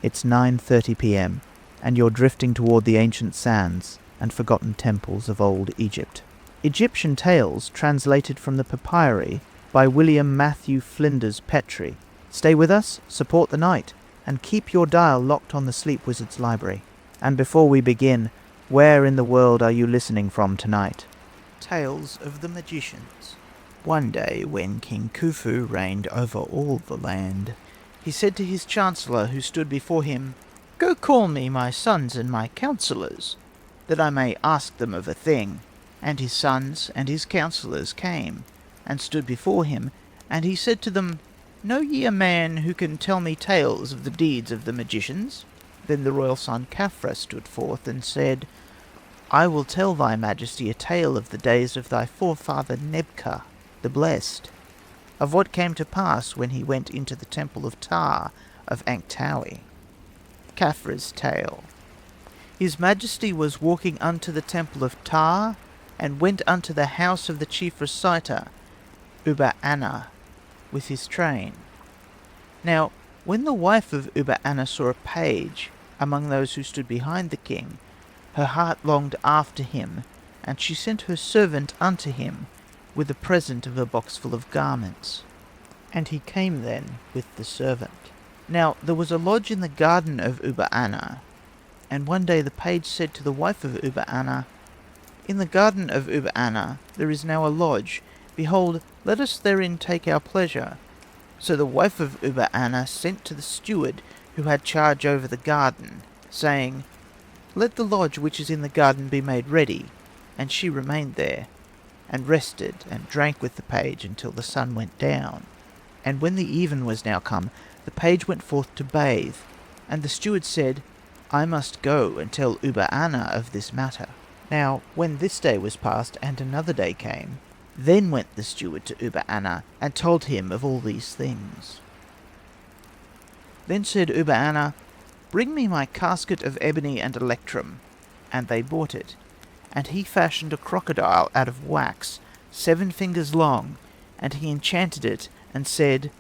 It's 9:30 p.m., and you're drifting toward the ancient sands and forgotten temples of old Egypt. Egyptian Tales, translated from the Papyri by William Matthew Flinders Petrie. Stay with us, support the night, and keep your dial locked on the Sleep Wizard's library. And before we begin, where in the world are you listening from tonight? Tales of the Magicians. One day, when King Khufu reigned over all the land, he said to his chancellor who stood before him, "Go call me my sons and my counsellors, that I may ask them of a thing." And his sons and his counsellors came, and stood before him, and he said to them, "Know ye a man who can tell me tales of the deeds of the magicians?" Then the royal son Khafra stood forth and said, "I will tell thy majesty a tale of the days of thy forefather Nebka, the blessed, of what came to pass when he went into the temple of Ptah of Ankhtaui." Khafra's tale. His majesty was walking unto the temple of Ptah, and went unto the house of the chief reciter, Uba-Anna, with his train. Now, when the wife of Uba-Anna saw a page among those who stood behind the king, her heart longed after him, and she sent her servant unto him with a present of a box full of garments. And he came then with the servant. Now there was a lodge in the garden of Uba-Anna, and one day the page said to the wife of Uba-Anna, "In the garden of Uba-Anna there is now a lodge. Behold, let us therein take our pleasure." So the wife of Uba-Anna sent to the steward who had charge over the garden, saying, "Let the lodge which is in the garden be made ready." And she remained there, and rested and drank with the page until the sun went down. And when the even was now come, the page went forth to bathe. And the steward said, "I must go and tell Uba-Anna of this matter." Now when this day was past, and another day came, then went the steward to Uba-Anna, and told him of all these things. Then said Uba-Anna, "Bring me my casket of ebony and electrum." And they brought it. And he fashioned a crocodile out of wax, 7 fingers long, and he enchanted it, and said,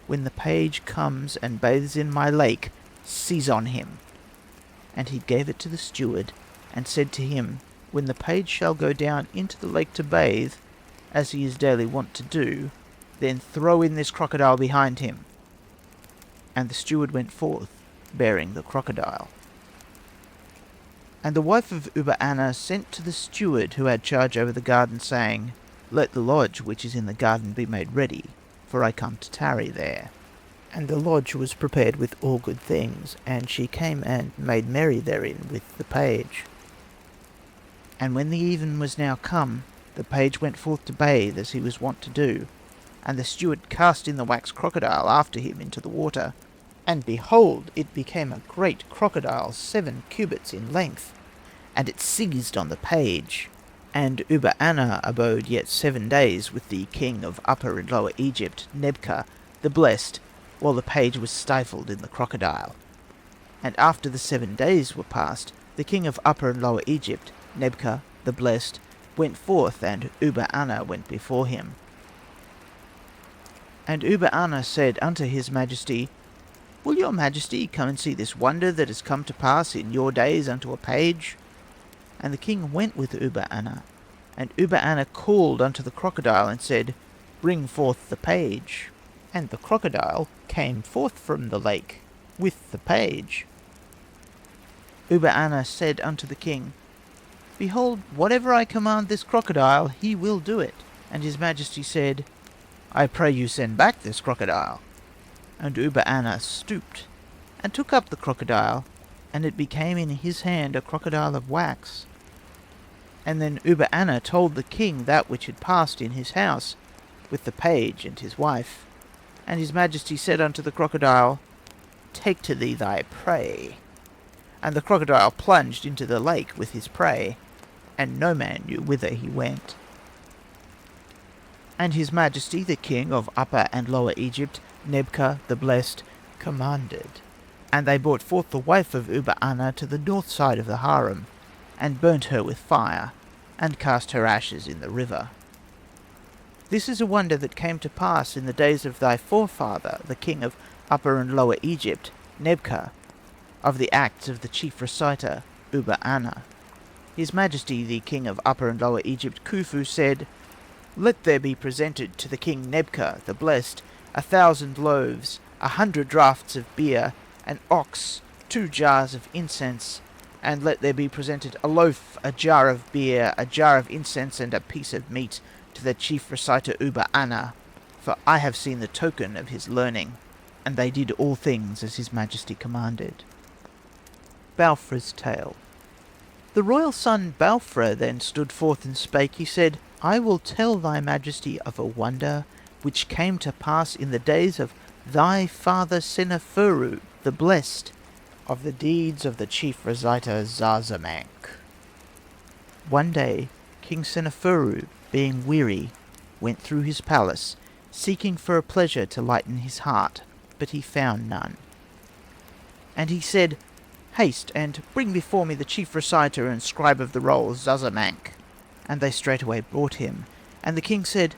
"When the page comes and bathes in my lake, seize on him." And he gave it to the steward, and said to him, "When the page shall go down into the lake to bathe, as he is daily wont to do, then throw in this crocodile behind him." And the steward went forth, bearing the crocodile. And the wife of Uba-Anna sent to the steward who had charge over the garden, saying, "Let the lodge which is in the garden be made ready, for I come to tarry there." And the lodge was prepared with all good things, and she came and made merry therein with the page. And when the even was now come, the page went forth to bathe as he was wont to do, and the steward cast in the wax crocodile after him into the water. And behold, it became a great crocodile, 7 cubits in length, and it seized on the page. And Uba-Anna abode yet 7 days with the king of Upper and Lower Egypt, Nebka, the blessed, while the page was stifled in the crocodile. And after the 7 days were past, the king of Upper and Lower Egypt, Nebka, the blessed, went forth, and Uba-Anna went before him. And Uba-Anna said unto his majesty, "Will your majesty come and see this wonder that has come to pass in your days unto a page?" And the king went with Uba-Anna, and Uba-Anna called unto the crocodile, and said, "Bring forth the page." And the crocodile came forth from the lake with the page. Uba-Anna said unto the king, "Behold, whatever I command this crocodile, he will do it." And his majesty said, "I pray you send back this crocodile." And Uba-Anna stooped, and took up the crocodile, and it became in his hand a crocodile of wax. And then Uba-Anna told the king that which had passed in his house, with the page and his wife. And his majesty said unto the crocodile, "Take to thee thy prey." And the crocodile plunged into the lake with his prey, and no man knew whither he went. And his majesty the king of Upper and Lower Egypt, Nebka the blessed, commanded. And they brought forth the wife of Uba-Anna to the north side of the harem, and burnt her with fire, and cast her ashes in the river. This is a wonder that came to pass in the days of thy forefather, the king of Upper and Lower Egypt, Nebka, of the acts of the chief reciter, Uba-Ana. His Majesty the King of Upper and Lower Egypt, Khufu, said, "Let there be presented to the King Nebka, the Blessed, 1,000 loaves, 100 draughts of beer, an ox, 2 jars of incense, and let there be presented a loaf, a jar of beer, a jar of incense, and a piece of meat to the chief reciter Uba-Ana, for I have seen the token of his learning." And they did all things as his Majesty commanded. Balfra's Tale. The royal son Balfra then stood forth and spake. He said, "I will tell thy Majesty of a wonder which came to pass in the days of thy father Seneferu, the Blessed, of the deeds of the chief reciter Zazamank." One day King Seneferu, being weary, went through his palace, seeking for a pleasure to lighten his heart, but he found none. And he said, "Haste, and bring before me the chief reciter and scribe of the rolls, Zazamank." And they straightway brought him. And the king said,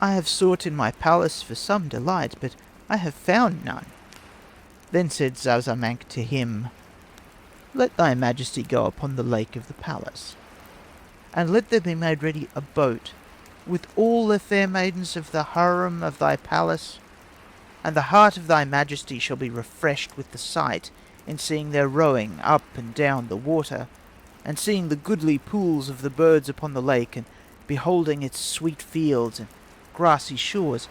"I have sought in my palace for some delight, but I have found none." Then said Zazamank to him, "Let thy Majesty go upon the lake of the palace, and let there be made ready a boat, with all the fair maidens of the harem of thy palace, and the heart of thy Majesty shall be refreshed with the sight, in seeing their rowing up and down the water, and seeing the goodly pools of the birds upon the lake, and beholding its sweet fields and grassy shores.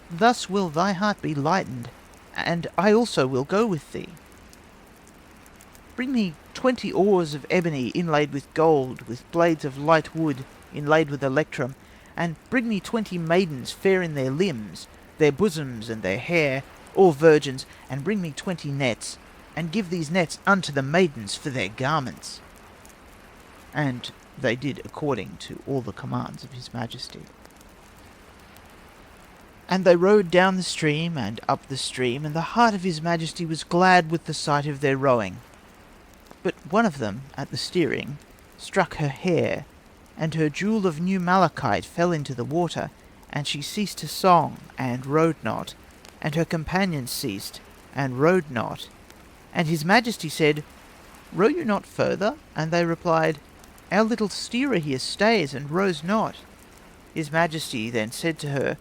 Thus will thy heart be lightened, and I also will go with thee. Bring me 20 oars of ebony inlaid with gold, with blades of light wood inlaid with electrum, and bring me 20 maidens fair in their limbs, their bosoms and their hair, all virgins, and bring me 20 nets, and give these nets unto the maidens for their garments." And they did according to all the commands of his Majesty. And they rowed down the stream and up the stream, and the heart of his Majesty was glad with the sight of their rowing. But one of them, at the steering, struck her hair, and her jewel of new malachite fell into the water, and she ceased her song, and rowed not, and her companions ceased, and rowed not. And his Majesty said, "Row you not further?" And they replied, "Our little steerer here stays, and rows not." His Majesty then said to her,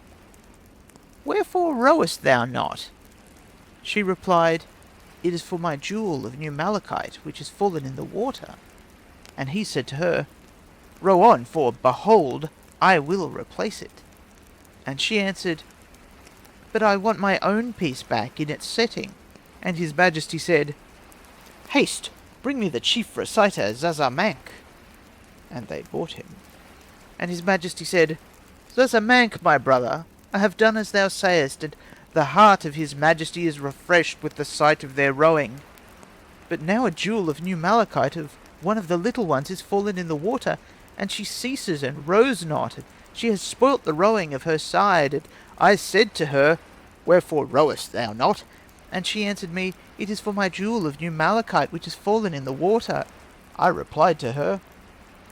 "Wherefore rowest thou not?" She replied, "It is for my jewel of new malachite, which is fallen in the water." And he said to her, "Row on, for, behold, I will replace it." And she answered, "But I want my own piece back in its setting." And his Majesty said, "Haste, bring me the chief reciter Zazamank." And they brought him. And his Majesty said, "Zazamank, my brother, I have done as thou sayest, and the heart of his Majesty is refreshed with the sight of their rowing. But now a jewel of new malachite of one of the little ones is fallen in the water, and she ceases and rows not, and she has spoilt the rowing of her side. And I said to her, Wherefore rowest thou not? And she answered me, It is for my jewel of new malachite which is fallen in the water. I replied to her,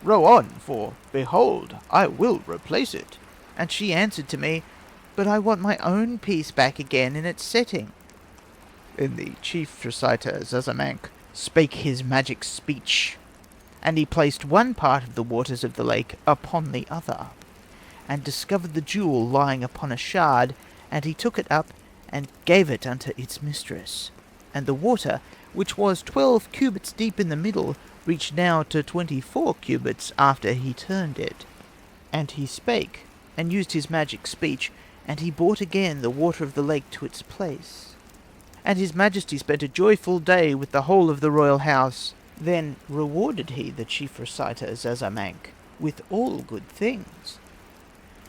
Row on, for, behold, I will replace it. And she answered to me, But I want my own piece back again in its setting. Then the chief reciter Zazamank spake his magic speech, and he placed one part of the waters of the lake upon the other, and discovered the jewel lying upon a shard, and he took it up, and gave it unto its mistress. And the water, which was 12 cubits deep in the middle, reached now to 24 cubits after he turned it. And he spake, and used his magic speech, and he brought again the water of the lake to its place. And his Majesty spent a joyful day with the whole of the royal house. Then rewarded he the chief reciter Zazamank with all good things.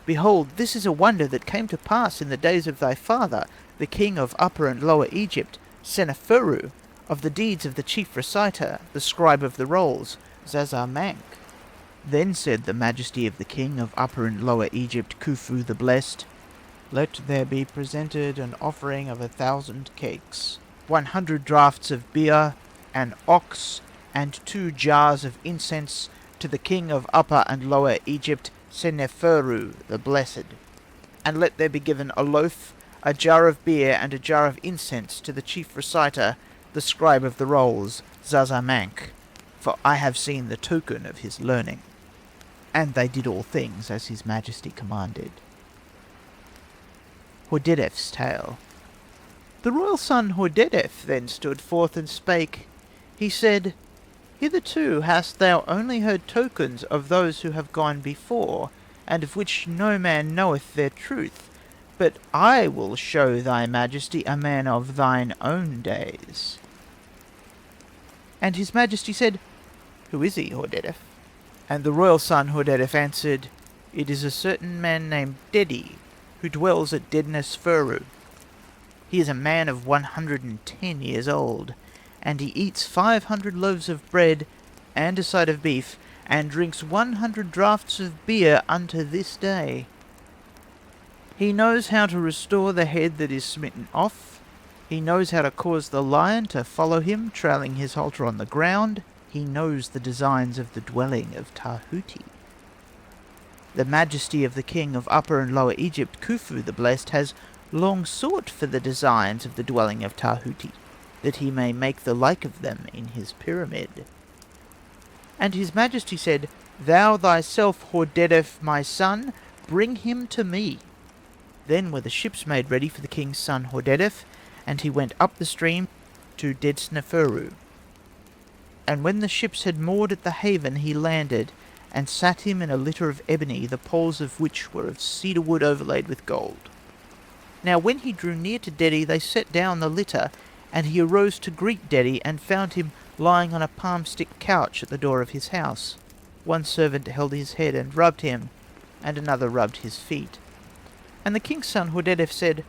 Behold, this is a wonder that came to pass in the days of thy father, the king of Upper and Lower Egypt, Seneferu, of the deeds of the chief reciter, the scribe of the rolls, Zazamank. Then said the Majesty of the king of Upper and Lower Egypt, Khufu the Blessed, Let there be presented an offering of 1,000 cakes, 100 draughts of beer, an ox, and 2 jars of incense to the king of Upper and Lower Egypt, Seneferu the Blessed. And let there be given a loaf, a jar of beer, and a jar of incense to the chief reciter, the scribe of the rolls, Zazamank, for I have seen the token of his learning. And they did all things as his majesty commanded. Hordedef's tale. The royal son Hordedef then stood forth and spake. He said, Hitherto hast thou only heard tokens of those who have gone before, and of which no man knoweth their truth. But I will show thy majesty a man of thine own days. And his majesty said, Who is he, Hordedef? And the royal son Hordedef answered, It is a certain man named Dedi, who dwells at Dednesferu. He is a man of 110 years old, and he eats 500 loaves of bread, and a side of beef, and drinks 100 draughts of beer unto this day. He knows how to restore the head that is smitten off. He knows how to cause the lion to follow him, trailing his halter on the ground. He knows the designs of the dwelling of Tahuti. The majesty of the king of Upper and Lower Egypt, Khufu the Blessed, has long sought for the designs of the dwelling of Tahuti, that he may make the like of them in his pyramid. And his majesty said, Thou thyself, Hordedef, my son, bring him to me. Then were the ships made ready for the king's son Hordedef, and he went up the stream to Dednesferu. And when the ships had moored at the haven, he landed, and sat him in a litter of ebony, the poles of which were of cedar wood overlaid with gold. Now when he drew near to Dedi, they set down the litter, and he arose to greet Dedi, and found him lying on a palm-stick couch at the door of his house. One servant held his head and rubbed him, and another rubbed his feet. And the king's son Hordedef said,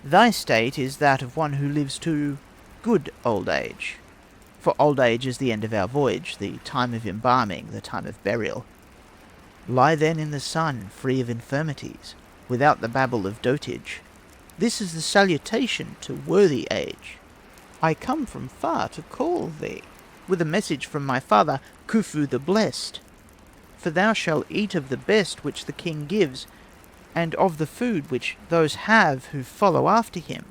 Thy state is that of one who lives to good old age. For old age is the end of our voyage, the time of embalming, the time of burial. Lie then in the sun, free of infirmities, without the babble of dotage. This is the salutation to worthy age. I come from far to call thee, with a message from my father, Khufu the Blessed. For thou shalt eat of the best which the king gives, and of the food which those have who follow after him,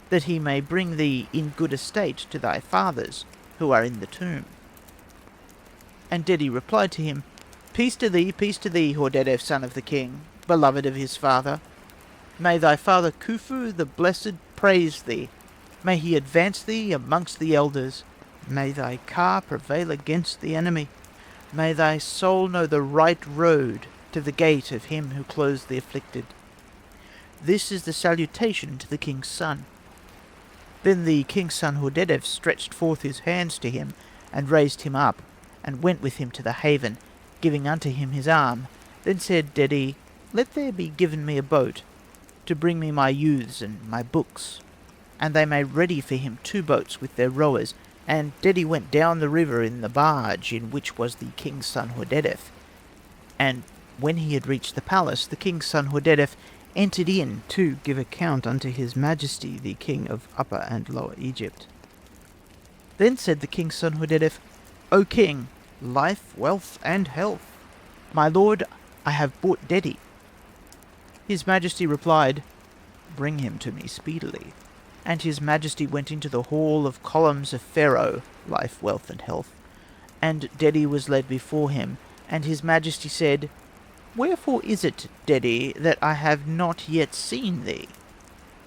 that he may bring thee in good estate to thy fathers, who are in the tomb. And Dedi replied to him, Peace to thee, Hordedef, son of the king, beloved of his father. May thy father Khufu the Blessed praise thee. May he advance thee amongst the elders. May thy car prevail against the enemy. May thy soul know the right road to the gate of him who clothes the afflicted. This is the salutation to the king's son. Then the king's son Hordedef stretched forth his hands to him, and raised him up, and went with him to the haven, giving unto him his arm. Then said Dedi, Let there be given me a boat, to bring me my youths and my books. And they made ready for him 2 boats with their rowers, and Dedi went down the river in the barge in which was the king's son Hordedef. And when he had reached the palace, the king's son Hordedef entered in to give account unto his majesty the king of Upper and Lower Egypt. Then said the king's son Hordedef, O king, life, wealth, and health. My lord, I have brought Dedi. His majesty replied, Bring him to me speedily. And his majesty went into the hall of columns of Pharaoh, life, wealth, and health. And Dedi was led before him, and his majesty said, Wherefore is it, Dedi, that I have not yet seen thee?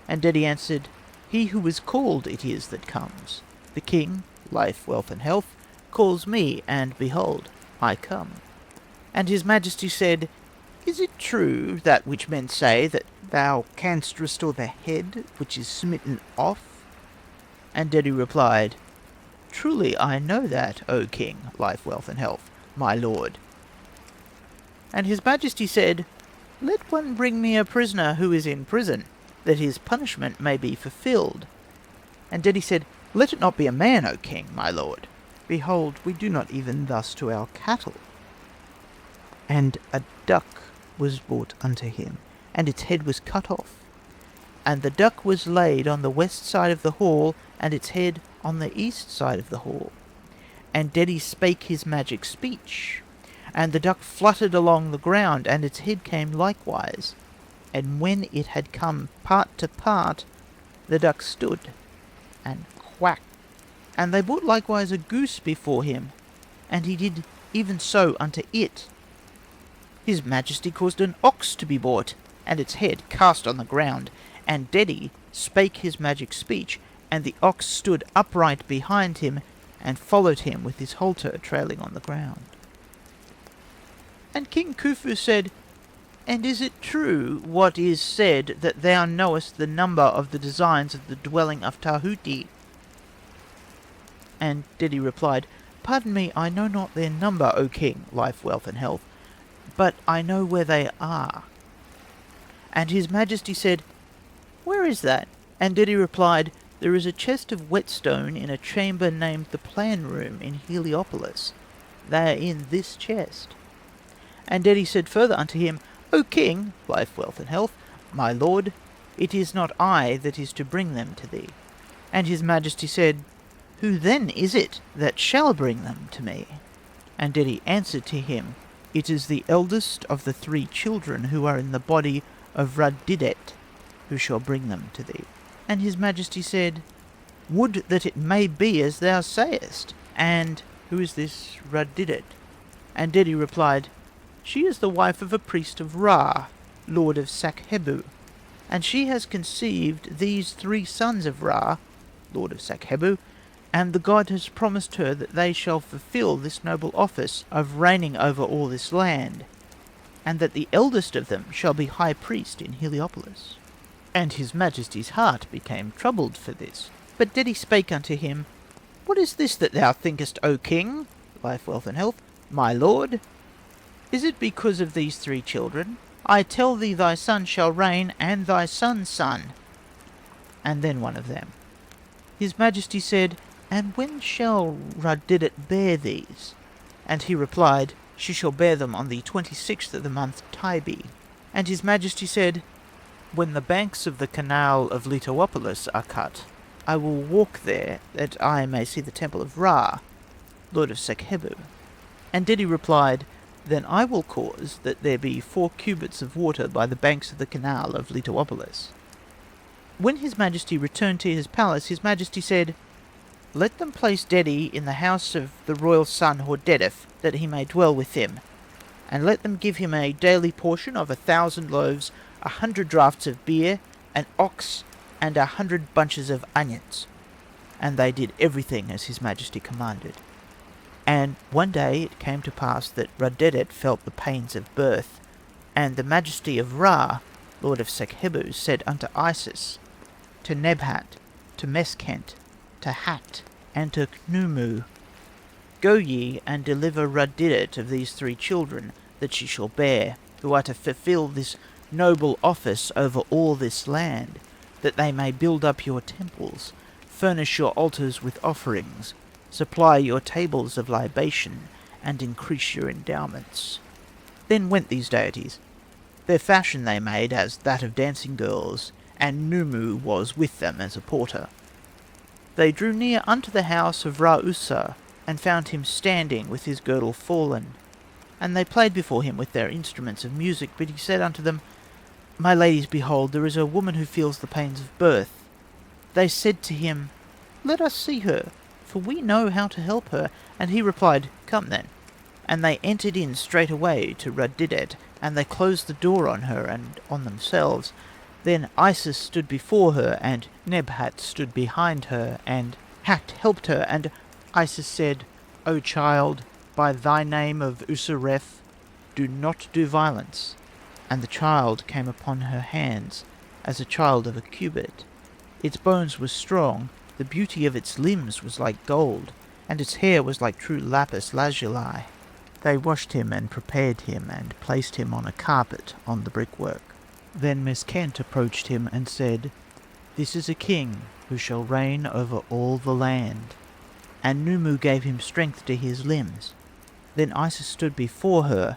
And Dedi answered, He who is called it is that comes. The king, life, wealth, and health, calls me, and behold, I come. And his majesty said, Is it true that which men say, that thou canst restore the head which is smitten off? And Dedi replied, Truly I know that, O king, life, wealth, and health, my lord. And his majesty said, Let one bring me a prisoner who is in prison, that his punishment may be fulfilled. And Dedi said, Let it not be a man, O king, my lord. Behold, we do not even thus to our cattle. And a duck was brought unto him, and its head was cut off. And the duck was laid on the west side of the hall, and its head on the east side of the hall. And Dedi spake his magic speech, and the duck fluttered along the ground, and its head came likewise. And when it had come part to part, the duck stood, and quacked And they brought likewise a goose before him, and he did even so unto it. His Majesty caused an ox to be brought, and its head cast on the ground, and Dedi spake his magic speech, and the ox stood upright behind him, and followed him with his halter trailing on the ground. And King Khufu said, And is it true what is said, that thou knowest the number of the designs of the dwelling of Tahuti? And Dedi replied, Pardon me, I know not their number, O king, life, wealth, and health, but I know where they are. And his Majesty said, Where is that? And Dedi replied, There is a chest of whetstone in a chamber named the Plan Room in Heliopolis. They are in this chest. And Dedi said further unto him, O king, life, wealth, and health, my lord, it is not I that is to bring them to thee. And his Majesty said, Who then is it that shall bring them to me? And Dedi answered to him, It is the eldest of the 3 children who are in the body of Rud-didet, who shall bring them to thee. And his Majesty said, Would that it may be as thou sayest. And who is this Rud-didet? And Dedi replied, She is the wife of a priest of Ra, lord of Sakhebu, and she has conceived these 3 sons of Ra, lord of Sakhebu, and the god has promised her that they shall fulfill this noble office of reigning over all this land, and that the eldest of them shall be high priest in Heliopolis. And his Majesty's heart became troubled for this. But Dedi spake unto him, What is this that thou thinkest, O king, life, wealth, and health, my lord? Is it because of these 3 children? I tell thee thy son shall reign, and thy son's son, and then one of them. His Majesty said, And when shall Rud-didet bear these? And he replied, She shall bear them on the 26th of the month Tybi. And his Majesty said, When the banks of the canal of Letowopolis are cut, I will walk there, that I may see the temple of Ra, lord of Sakhebu. And Dedi replied, Then I will cause that there be 4 cubits of water by the banks of the canal of Letowopolis. When his Majesty returned to his palace, his Majesty said, Let them place Dedi in the house of the royal son Hordedef, that he may dwell with him, and let them give him a daily portion of 1,000 loaves, 100 draughts of beer, an ox, and 100 bunches of onions. And they did everything as his Majesty commanded. And one day it came to pass that Rud-didet felt the pains of birth, and the Majesty of Ra, lord of Sakhebu, said unto Isis, to Nebhat, to Meskent, to Hat, and to Khnumu, Go ye and deliver Rud-didet of these 3 children that she shall bear, who are to fulfill this noble office over all this land, that they may build up your temples, furnish your altars with offerings, supply your tables of libation, and increase your endowments. Then went these deities. Their fashion they made as that of dancing girls, and Numu was with them as a porter. They drew near unto the house of Ra-Usa, and found him standing with his girdle fallen. And they played before him with their instruments of music, but he said unto them, My ladies, behold, there is a woman who feels the pains of birth. They said to him, Let us see her, for we know how to help her. And he replied, Come then. And they entered in straightway to Rud-didet, and they closed the door on her and on themselves. Then Isis stood before her, and Nebhat stood behind her, and Hat helped her. And Isis said, O child, by thy name of Usuref, do not do violence. And the child came upon her hands, as a child of a cubit. Its bones were strong, the beauty of its limbs was like gold, and its hair was like true lapis lazuli. They washed him and prepared him, and placed him on a carpet on the brickwork. Then Meskent approached him and said, This is a king who shall reign over all the land. And Numu gave him strength to his limbs. Then Isis stood before her,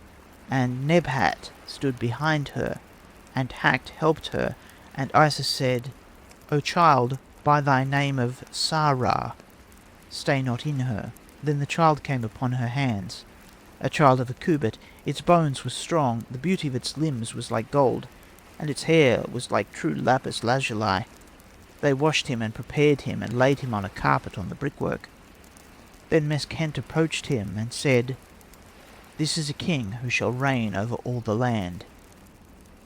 and Nebhat stood behind her, and Hakt helped her. And Isis said, O child, by thy name of Sarah, stay not in her. Then the child came upon her hands, a child of a cubit. Its bones were strong, the beauty of its limbs was like gold, and its hair was like true lapis lazuli. They washed him and prepared him and laid him on a carpet on the brickwork. Then Meskhent approached him and said, "This is a king who shall reign over all the land."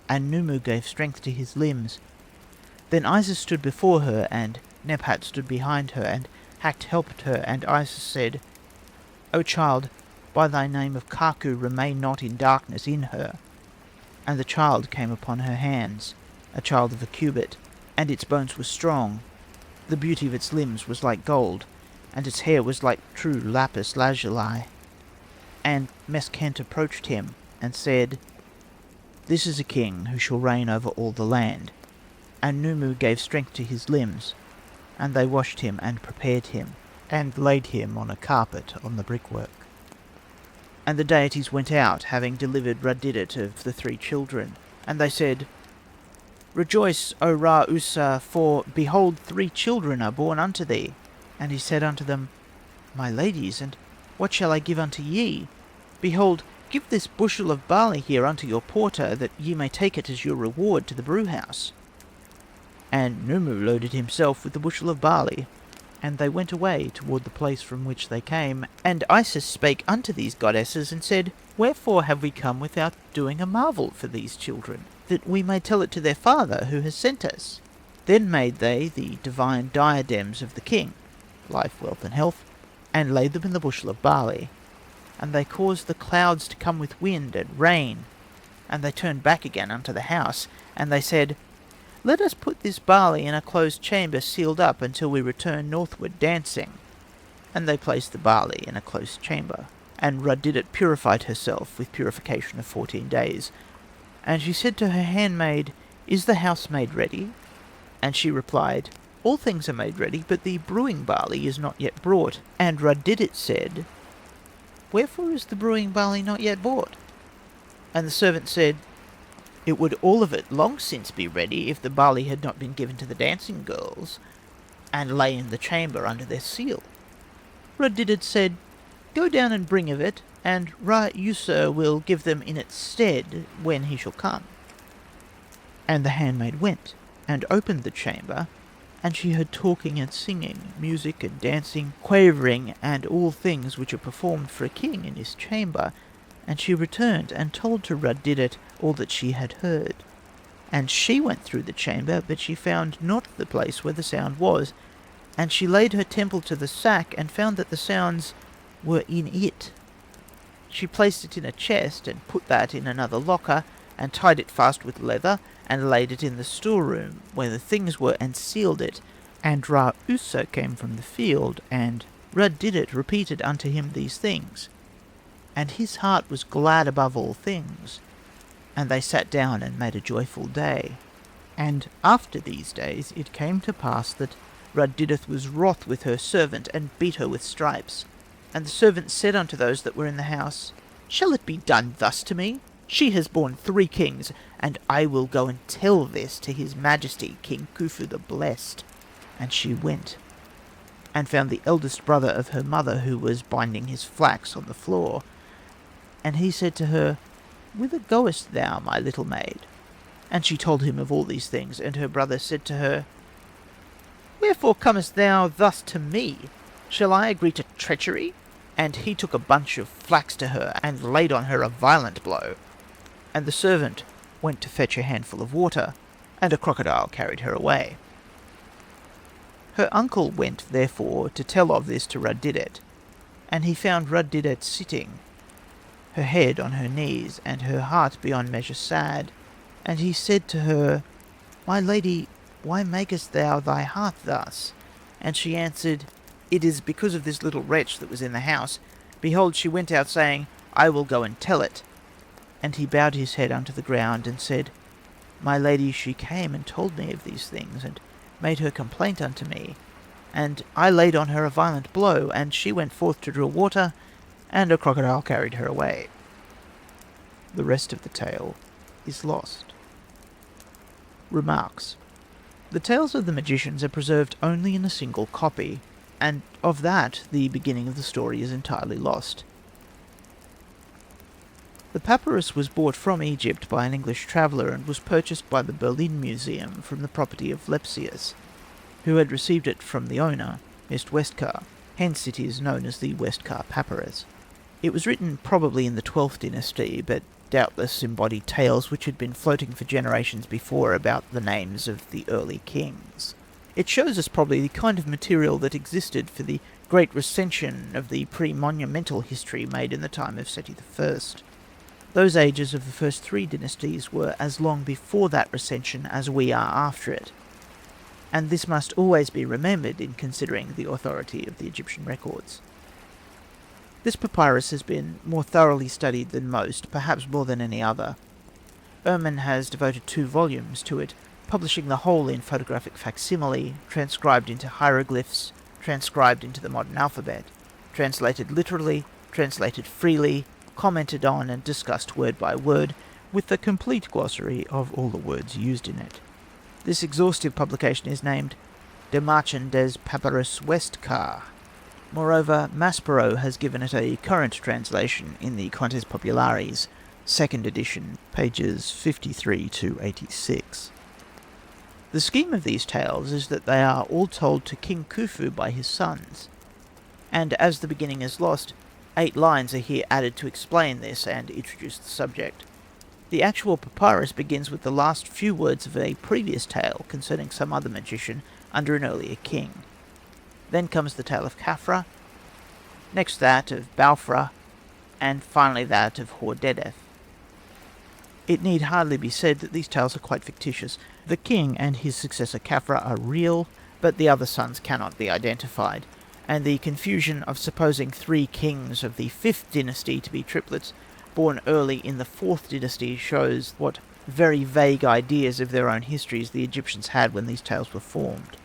And Numu gave strength to his limbs. Then Isis stood before her, and Nebhat stood behind her, and Hakt helped her, and Isis said, "O child, by thy name of Kaku remain not in darkness in her." And the child came upon her hands, a child of a cubit, and its bones were strong. The beauty of its limbs was like gold, and its hair was like true lapis lazuli. And Meskhent approached him, and said, "This is a king who shall reign over all the land." And Numu gave strength to his limbs, and they washed him and prepared him, and laid him on a carpet on the brickwork. And the deities went out, having delivered Radidit of the 3 children, and they said, "Rejoice, O Ra-Usa, for, behold, 3 children are born unto thee." And he said unto them, "My ladies, and what shall I give unto ye? Behold, give this bushel of barley here unto your porter, that ye may take it as your reward to the brewhouse." And Numu loaded himself with the bushel of barley, and they went away toward the place from which they came. And Isis spake unto these goddesses, and said, "Wherefore have we come without doing a marvel for these children, that we may tell it to their father who has sent us?" Then made they the divine diadems of the king, life, wealth, and health, and laid them in the bushel of barley. And they caused the clouds to come with wind and rain, and they turned back again unto the house, and they said, "Let us put this barley in a closed chamber sealed up until we return northward dancing." And they placed the barley in a closed chamber. And Radidit purified herself with purification of 14 days. And she said to her handmaid, "Is the house made ready?" And she replied, "All things are made ready, but the brewing barley is not yet brought." And Radidit said, "Wherefore is the brewing barley not yet brought?" And the servant said, "It would all of it long since be ready, if the barley had not been given to the dancing girls, and lay in the chamber under their seal." Radidit said, "Go down and bring of it, and Ra-Usa will give them in its stead when he shall come." And the handmaid went, and opened the chamber, and she heard talking and singing, music and dancing, quavering, and all things which are performed for a king in his chamber. And she returned, and told to Radidit all that she had heard. And she went through the chamber, but she found not the place where the sound was. And she laid her temple to the sack, and found that the sounds were in it. She placed it in a chest, and put that in another locker, and tied it fast with leather, and laid it in the storeroom, where the things were, and sealed it. And Ra-Usa came from the field, and Radidit repeated unto him these things. And his heart was glad above all things. And they sat down and made a joyful day. And after these days it came to pass that Radidith was wroth with her servant, and beat her with stripes. And the servant said unto those that were in the house, "Shall it be done thus to me? She has borne 3 kings, and I will go and tell this to his majesty, King Khufu the Blessed." And she went, and found the eldest brother of her mother, who was binding his flax on the floor. And he said to her, "Whither goest thou, my little maid?" And she told him of all these things. And her brother said to her, "Wherefore comest thou thus to me? Shall I agree to treachery?" And he took a bunch of flax to her, and laid on her a violent blow. And the servant went to fetch a handful of water, and a crocodile carried her away. Her uncle went therefore to tell of this to Radidit, and he found Radidit sitting, her head on her knees, and her heart beyond measure sad. And he said to her, "My lady, why makest thou thy heart thus?" And she answered, "It is because of this little wretch that was in the house. Behold, she went out, saying, I will go and tell it." And he bowed his head unto the ground, and said, "My lady, she came and told me of these things, and made her complaint unto me. And I laid on her a violent blow, and she went forth to draw water, and a crocodile carried her away." The rest of the tale is lost. Remarks. The tales of the magicians are preserved only in a single copy, and of that the beginning of the story is entirely lost. The papyrus was brought from Egypt by an English traveller, and was purchased by the Berlin Museum from the property of Lepsius. who had received it from the owner, Mr. Westcar. Hence it is known as the Westcar Papyrus. It was written probably in the 12th dynasty, but doubtless embodied tales which had been floating for generations before about the names of the early kings. It shows us probably the kind of material that existed for the great recension of the pre-monumental history made in the time of Seti I. Those ages of the first 3 dynasties were as long before that recension as we are after it, and this must always be remembered in considering the authority of the Egyptian records. This papyrus has been more thoroughly studied than most, perhaps more than any other. Workman has devoted 2 volumes to it, publishing the whole in photographic facsimile, transcribed into hieroglyphs, transcribed into the modern alphabet, translated literally, translated freely, commented on and discussed word by word, with a complete glossary of all the words used in it. This exhaustive publication is named De Machen des Papyrus Westcar. Moreover, Maspero has given it a current translation in the Contes Populares, 2nd edition, pages 53 to 86. The scheme of these tales is that they are all told to King Khufu by his sons, and as the beginning is lost, 8 lines are here added to explain this and introduce the subject. The actual papyrus begins with the last few words of a previous tale concerning some other magician under an earlier king. Then comes the tale of Khafra, next that of Balfra, and finally that of Hordedef. It need hardly be said that these tales are quite fictitious. The king and his successor Khafra are real, but the other sons cannot be identified, and the confusion of supposing 3 kings of the 5th dynasty to be triplets, born early in the 4th dynasty, shows what very vague ideas of their own histories the Egyptians had when these tales were formed.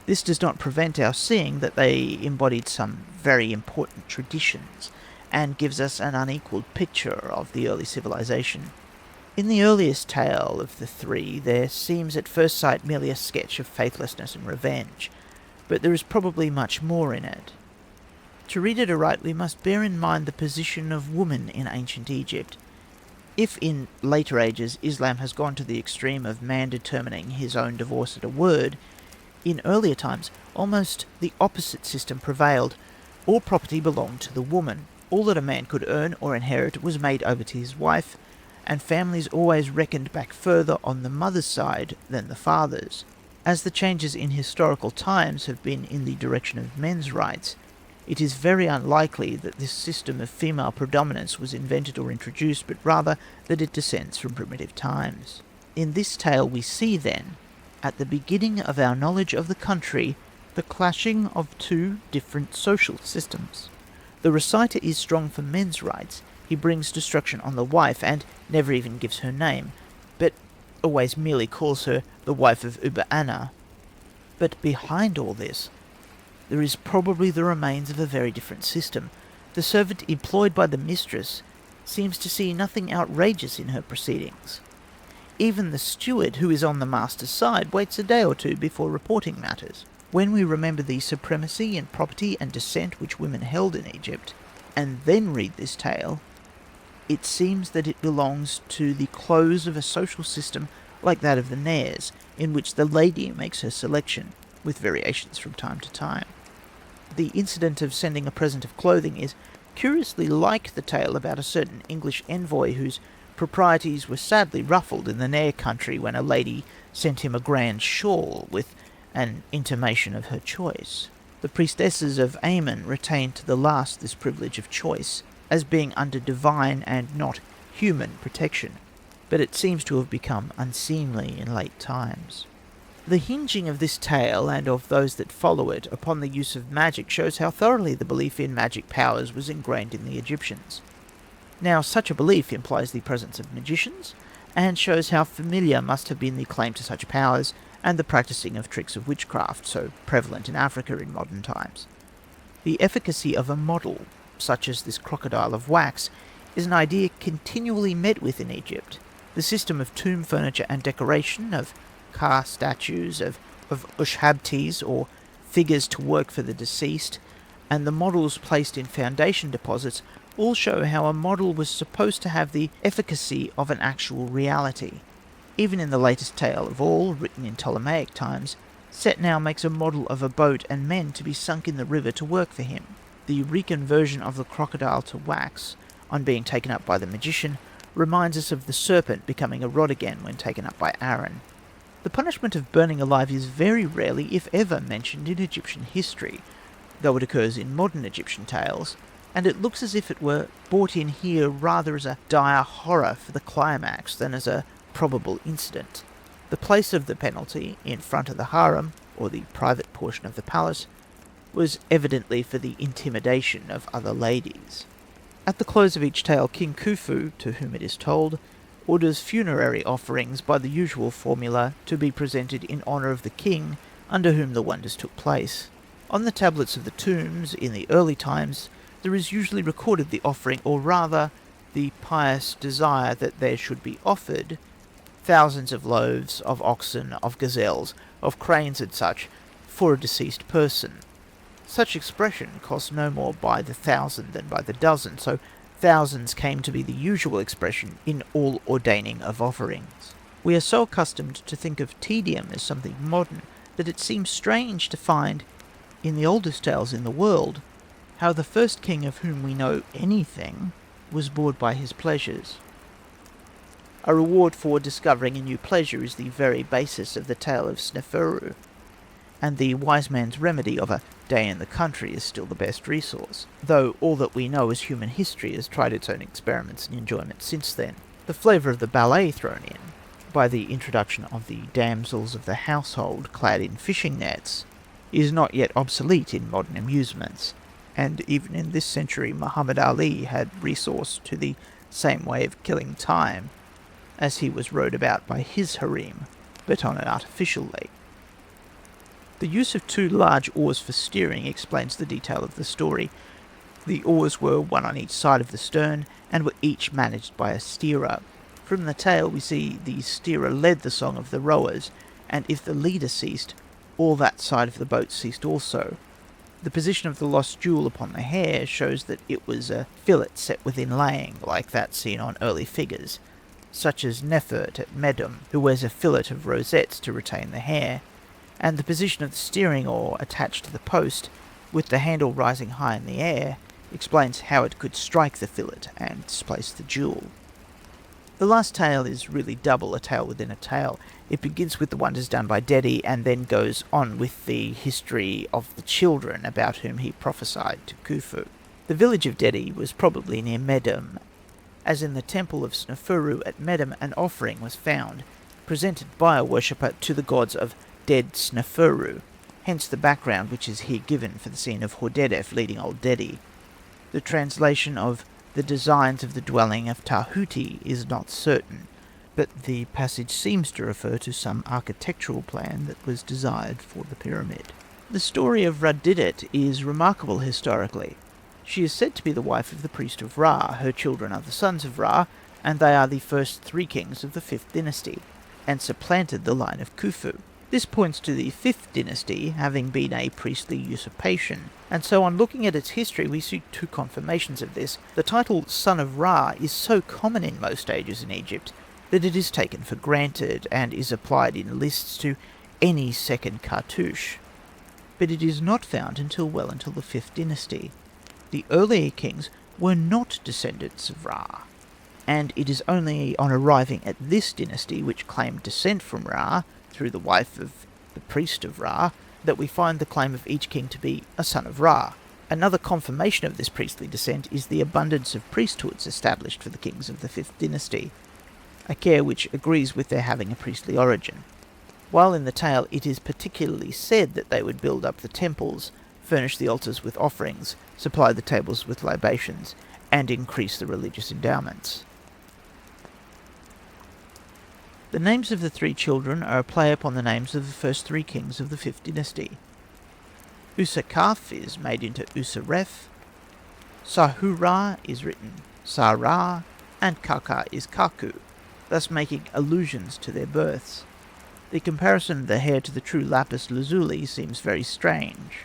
This does not prevent our seeing that they embodied some very important traditions, and gives us an unequalled picture of the early civilization. In the earliest tale of the 3, there seems at first sight merely a sketch of faithlessness and revenge, but there is probably much more in it. To read it aright, we must bear in mind the position of woman in ancient Egypt. If in later ages Islam has gone to the extreme of man determining his own divorce at a word, in earlier times almost the opposite system prevailed. All property belonged to the woman. All that a man could earn or inherit was made over to his wife, and families always reckoned back further on the mother's side than the father's. As the changes in historical times have been in the direction of men's rights, it is very unlikely that this system of female predominance was invented or introduced, but rather that it descends from primitive times. In this tale we see, then, at the beginning of our knowledge of the country, the clashing of 2 different social systems. The reciter is strong for men's rights. He brings destruction on the wife, and never even gives her name, but always merely calls her the wife of Uba-Anna. But behind all this, there is probably the remains of a very different system. The servant employed by the mistress seems to see nothing outrageous in her proceedings. Even the steward, who is on the master's side, waits a day or 2 before reporting matters. When we remember the supremacy in property and descent which women held in Egypt, and then read this tale, it seems that it belongs to the close of a social system like that of the Nairs, in which the lady makes her selection, with variations from time to time. The incident of sending a present of clothing is curiously like the tale about a certain English envoy whose proprieties were sadly ruffled in the Nair country when a lady sent him a grand shawl with an intimation of her choice. The priestesses of Amen retained to the last this privilege of choice, as being under divine and not human protection, but it seems to have become unseemly in late times. The hinging of this tale, and of those that follow it, upon the use of magic shows how thoroughly the belief in magic powers was ingrained in the Egyptians. Now, such a belief implies the presence of magicians, and shows how familiar must have been the claim to such powers, and the practicing of tricks of witchcraft, so prevalent in Africa in modern times. The efficacy of a model, such as this crocodile of wax, is an idea continually met with in Egypt. The system of tomb furniture and decoration, of Ka statues, of Ushabtis, or figures to work for the deceased, and the models placed in foundation deposits all show how a model was supposed to have the efficacy of an actual reality. Even in the latest tale of all, written in Ptolemaic times, Setna makes a model of a boat and men to be sunk in the river to work for him. The reconversion of the crocodile to wax, on being taken up by the magician, reminds us of the serpent becoming a rod again when taken up by Aaron. The punishment of burning alive is very rarely, if ever, mentioned in Egyptian history, though it occurs in modern Egyptian tales, and it looks as if it were brought in here rather as a dire horror for the climax than as a probable incident. The place of the penalty, in front of the harem, or the private portion of the palace, was evidently for the intimidation of other ladies. At the close of each tale, King Khufu, to whom it is told, orders funerary offerings by the usual formula to be presented in honour of the king under whom the wonders took place. On the tablets of the tombs in the early times, there is usually recorded the offering, or rather, the pious desire that there should be offered thousands of loaves, of oxen, of gazelles, of cranes and such, for a deceased person. Such expression cost no more by the thousand than by the dozen, so thousands came to be the usual expression in all ordaining of offerings. We are so accustomed to think of tedium as something modern that it seems strange to find, in the oldest tales in the world, how the first king of whom we know anything was bored by his pleasures. A reward for discovering a new pleasure is the very basis of the tale of Sneferu, and the wise man's remedy of a day in the country is still the best resource, though all that we know as human history has tried its own experiments and enjoyments since then. The flavour of the ballet thrown in, by the introduction of the damsels of the household clad in fishing nets, is not yet obsolete in modern amusements, and even in this century Muhammad Ali had recourse to the same way of killing time, as he was rowed about by his harem, but on an artificial lake. The use of 2 large oars for steering explains the detail of the story. The oars were one on each side of the stern, and were each managed by a steerer. From the tale we see the steerer led the song of the rowers, and if the leader ceased, all that side of the boat ceased also. The position of the lost jewel upon the hair shows that it was a fillet set with inlaying, like that seen on early figures, such as Nefert at Medum, who wears a fillet of rosettes to retain the hair, and the position of the steering oar attached to the post, with the handle rising high in the air, explains how it could strike the fillet and displace the jewel. The last tale is really double a tale within a tale. It begins with the wonders done by Dedi, and then goes on with the history of the children about whom he prophesied to Khufu. The village of Dedi was probably near Medum, as in the temple of Sneferu at Medum an offering was found, presented by a worshipper to the gods of dead Sneferu, hence the background which is here given for the scene of Hordedef leading old Dedi. The translation of the designs of the dwelling of Tahuti is not certain, but the passage seems to refer to some architectural plan that was desired for the pyramid. The story of Rud-didet is remarkable historically. She is said to be the wife of the priest of Ra. Her children are the sons of Ra, and they are the first 3 kings of the 5th dynasty, and supplanted the line of Khufu. This points to the 5th dynasty having been a priestly usurpation, and so on looking at its history we see 2 confirmations of this. The title Son of Ra is so common in most ages in Egypt that it is taken for granted, and is applied in lists to any second cartouche. But it is not found until well until the 5th dynasty. The earlier kings were not descendants of Ra, and it is only on arriving at this dynasty, which claimed descent from Ra through the wife of the priest of Ra, that we find the claim of each king to be a son of Ra. Another confirmation of this priestly descent is the abundance of priesthoods established for the kings of the 5th dynasty, a care which agrees with their having a priestly origin. While in the tale it is particularly said that they would build up the temples, furnish the altars with offerings, supply the tables with libations, and increase the religious endowments. The names of the 3 children are a play upon the names of the first 3 kings of the 5th dynasty. Usakaf is made into Usaref, Sahura is written Sarah, and Kaka is Kaku, thus making allusions to their births. The comparison of the hair to the true lapis lazuli seems very strange,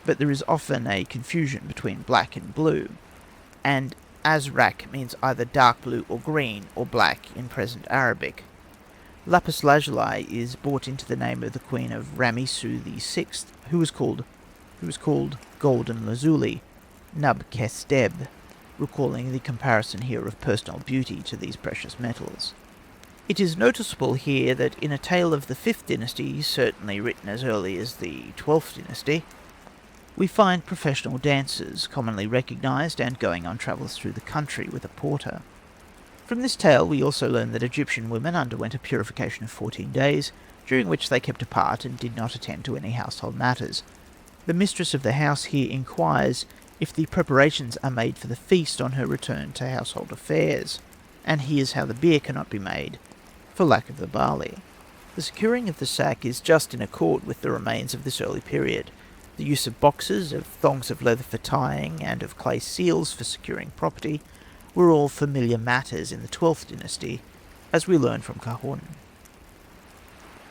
but there is often a confusion between black and blue, and Azraq means either dark blue or green, or black in present Arabic. Lapis lazuli is brought into the name of the queen of Ramisu VI, who was called Golden Lazuli, Nub Kesteb, recalling the comparison here of personal beauty to these precious metals. It is noticeable here that in a tale of the 5th dynasty, certainly written as early as the 12th dynasty, we find professional dancers, commonly recognised and going on travels through the country with a porter. From this tale we also learn that Egyptian women underwent a purification of 14 days, during which they kept apart and did not attend to any household matters. The mistress of the house here inquires if the preparations are made for the feast on her return to household affairs, and hears how the beer cannot be made, for lack of the barley. The securing of the sack is just in accord with the remains of this early period. The use of boxes, of thongs of leather for tying, and of clay seals for securing property were all familiar matters in the 12th dynasty, as we learn from Kahun.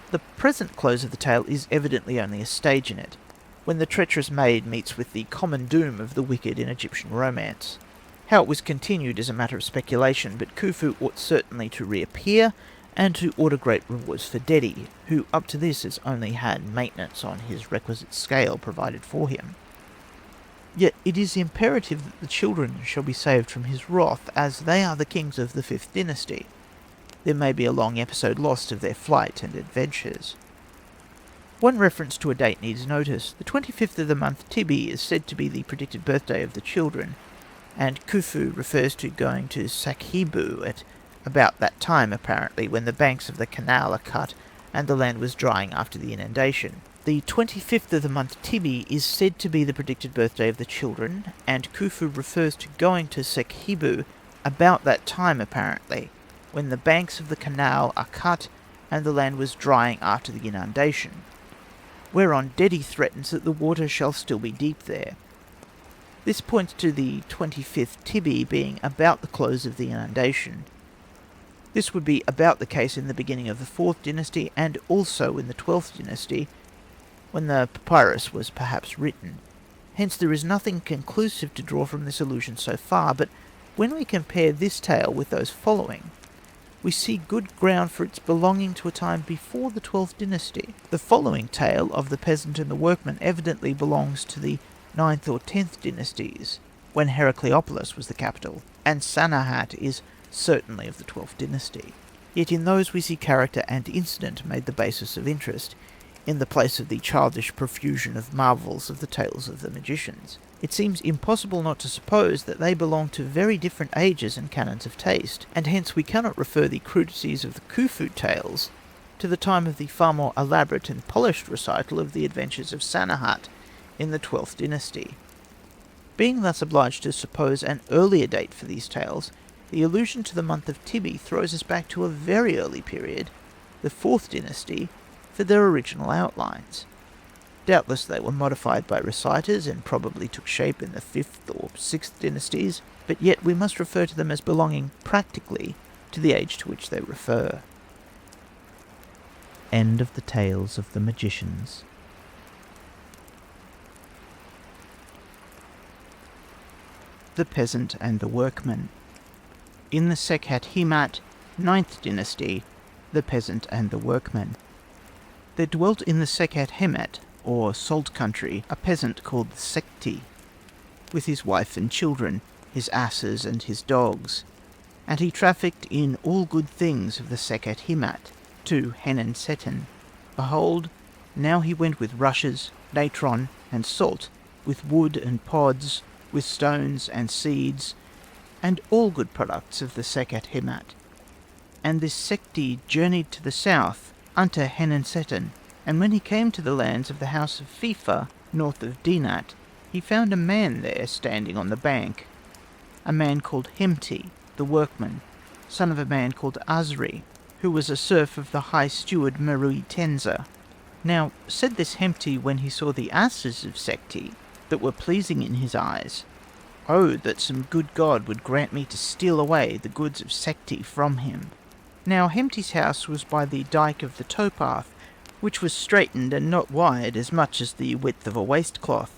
The present close of the tale is evidently only a stage in it, when the treacherous maid meets with the common doom of the wicked in Egyptian romance. How it was continued is a matter of speculation, but Khufu ought certainly to reappear, and to order great rewards for Dedi, who up to this has only had maintenance on his requisite scale provided for him. Yet it is imperative that the children shall be saved from his wrath, as they are the kings of the 5th dynasty. There may be a long episode lost of their flight and adventures. One reference to a date needs notice. The 25th of the month Tibi is said to be the predicted birthday of the children, and Khufu refers to going to Sakhibu at about that time, apparently, when the banks of the canal are cut and the land was drying after the inundation. The 25th of the month Tibi is said to be the predicted birthday of the children, and Khufu refers to going to Sakhibu about that time, apparently, when the banks of the canal are cut and the land was drying after the inundation, whereon Dedi threatens that the water shall still be deep there. This points to the 25th Tibi being about the close of the inundation. This would be about the case in the beginning of the 4th dynasty, and also in the 12th dynasty, when the papyrus was perhaps written. Hence there is nothing conclusive to draw from this allusion so far, but when we compare this tale with those following, we see good ground for its belonging to a time before the 12th dynasty. The following tale of the Peasant and the Workman evidently belongs to the 9th or 10th dynasties, when Heracleopolis was the capital, and Sanehat is certainly of the 12th dynasty. Yet in those we see character and incident made the basis of interest, in the place of the childish profusion of marvels of the tales of the magicians. It seems impossible not to suppose that they belong to very different ages and canons of taste, and hence we cannot refer the crudities of the Khufu tales to the time of the far more elaborate and polished recital of the Adventures of Sanehat in the 12th dynasty. Being thus obliged to suppose an earlier date for these tales, the allusion to the month of Tibi throws us back to a very early period, the 4th dynasty, for their original outlines. Doubtless they were modified by reciters and probably took shape in the 5th or 6th dynasties, but yet we must refer to them as belonging practically to the age to which they refer. End of the Tales of the Magicians. The Peasant and the Workman. In the Sekhet Hemat, 9th dynasty, the Peasant and the Workman. There dwelt in the Sekhet Hemat, or Salt Country, a peasant called Sekti, with his wife and children, his asses and his dogs, and he trafficked in all good things of the Sekhet Hemat, to Henenseten. Behold, now he went with rushes, natron, and salt, with wood and pods, with stones and seeds, and all good products of the Sekhet Hemat. And this Sekti journeyed to the south, unto Henenseten, and when he came to the lands of the house of Fifa, north of Dinat, he found a man there standing on the bank, a man called Hemti, the workman, son of a man called Azri, who was a serf of the high steward Merui Tenza. Now, said this Hemti when he saw the asses of Sekti, that were pleasing in his eyes, "Oh, that some good god would grant me to steal away the goods of Sekti from him." Now Hemti's house was by the dyke of the towpath, which was straitened and not wide as much as the width of a waistcloth.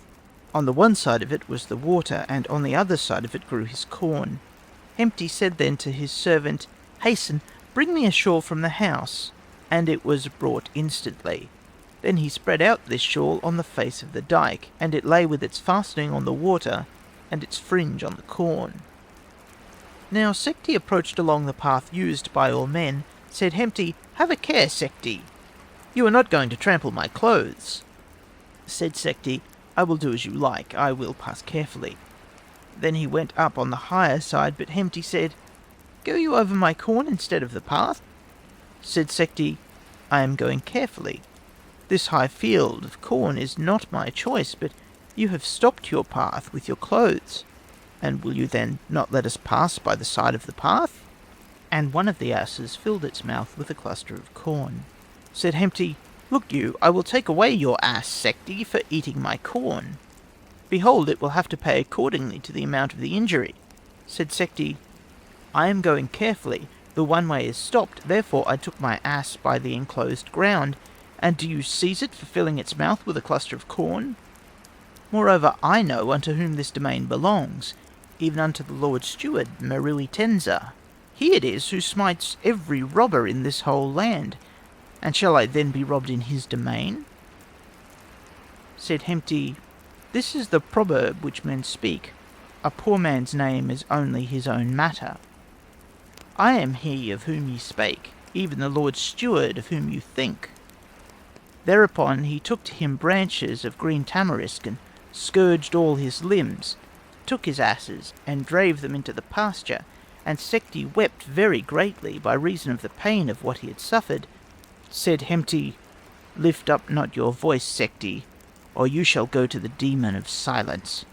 On the one side of it was the water, and on the other side of it grew his corn. Hemti said then to his servant, "Hasten, bring me ashore from the house." and it was brought instantly. Then he spread out this shawl on the face of the dyke, and it lay with its fastening on the water, and its fringe on the corn. Now Sekhti approached along the path used by all men. Said Hemti, "Have a care, Sekhti. You are not going to trample my clothes." Said Sekhti, "I will do as you like. I will pass carefully." Then he went up on the higher side, but Hemti said, "Go you over my corn instead of the path?" Said Sekhti, "I am going carefully. This high field of corn is not my choice, but you have stopped your path with your clothes, and will you then not let us pass by the side of the path?" And one of the asses filled its mouth with a cluster of corn. Said Hemti, "Look you, I will take away your ass, Sekhti, for eating my corn. Behold, it will have to pay accordingly to the amount of the injury." Said Sekhti, "I am going carefully. The one way is stopped, therefore I took my ass by the enclosed ground, and do you seize it for filling its mouth with a cluster of corn? Moreover, I know unto whom this domain belongs, even unto the Lord Steward Merui Tenza. He it is who smites every robber in this whole land, and shall I then be robbed in his domain?" Said Hemti, "This is the proverb which men speak, a poor man's name is only his own matter. I am he of whom ye spake, even the Lord Steward of whom you think." Thereupon he took to him branches of green tamarisk, and scourged all his limbs, took his asses, and drave them into the pasture, and Sekhti wept very greatly by reason of the pain of what he had suffered. Said Hemti, "Lift up not your voice, Sekhti, or you shall go to the demon of silence."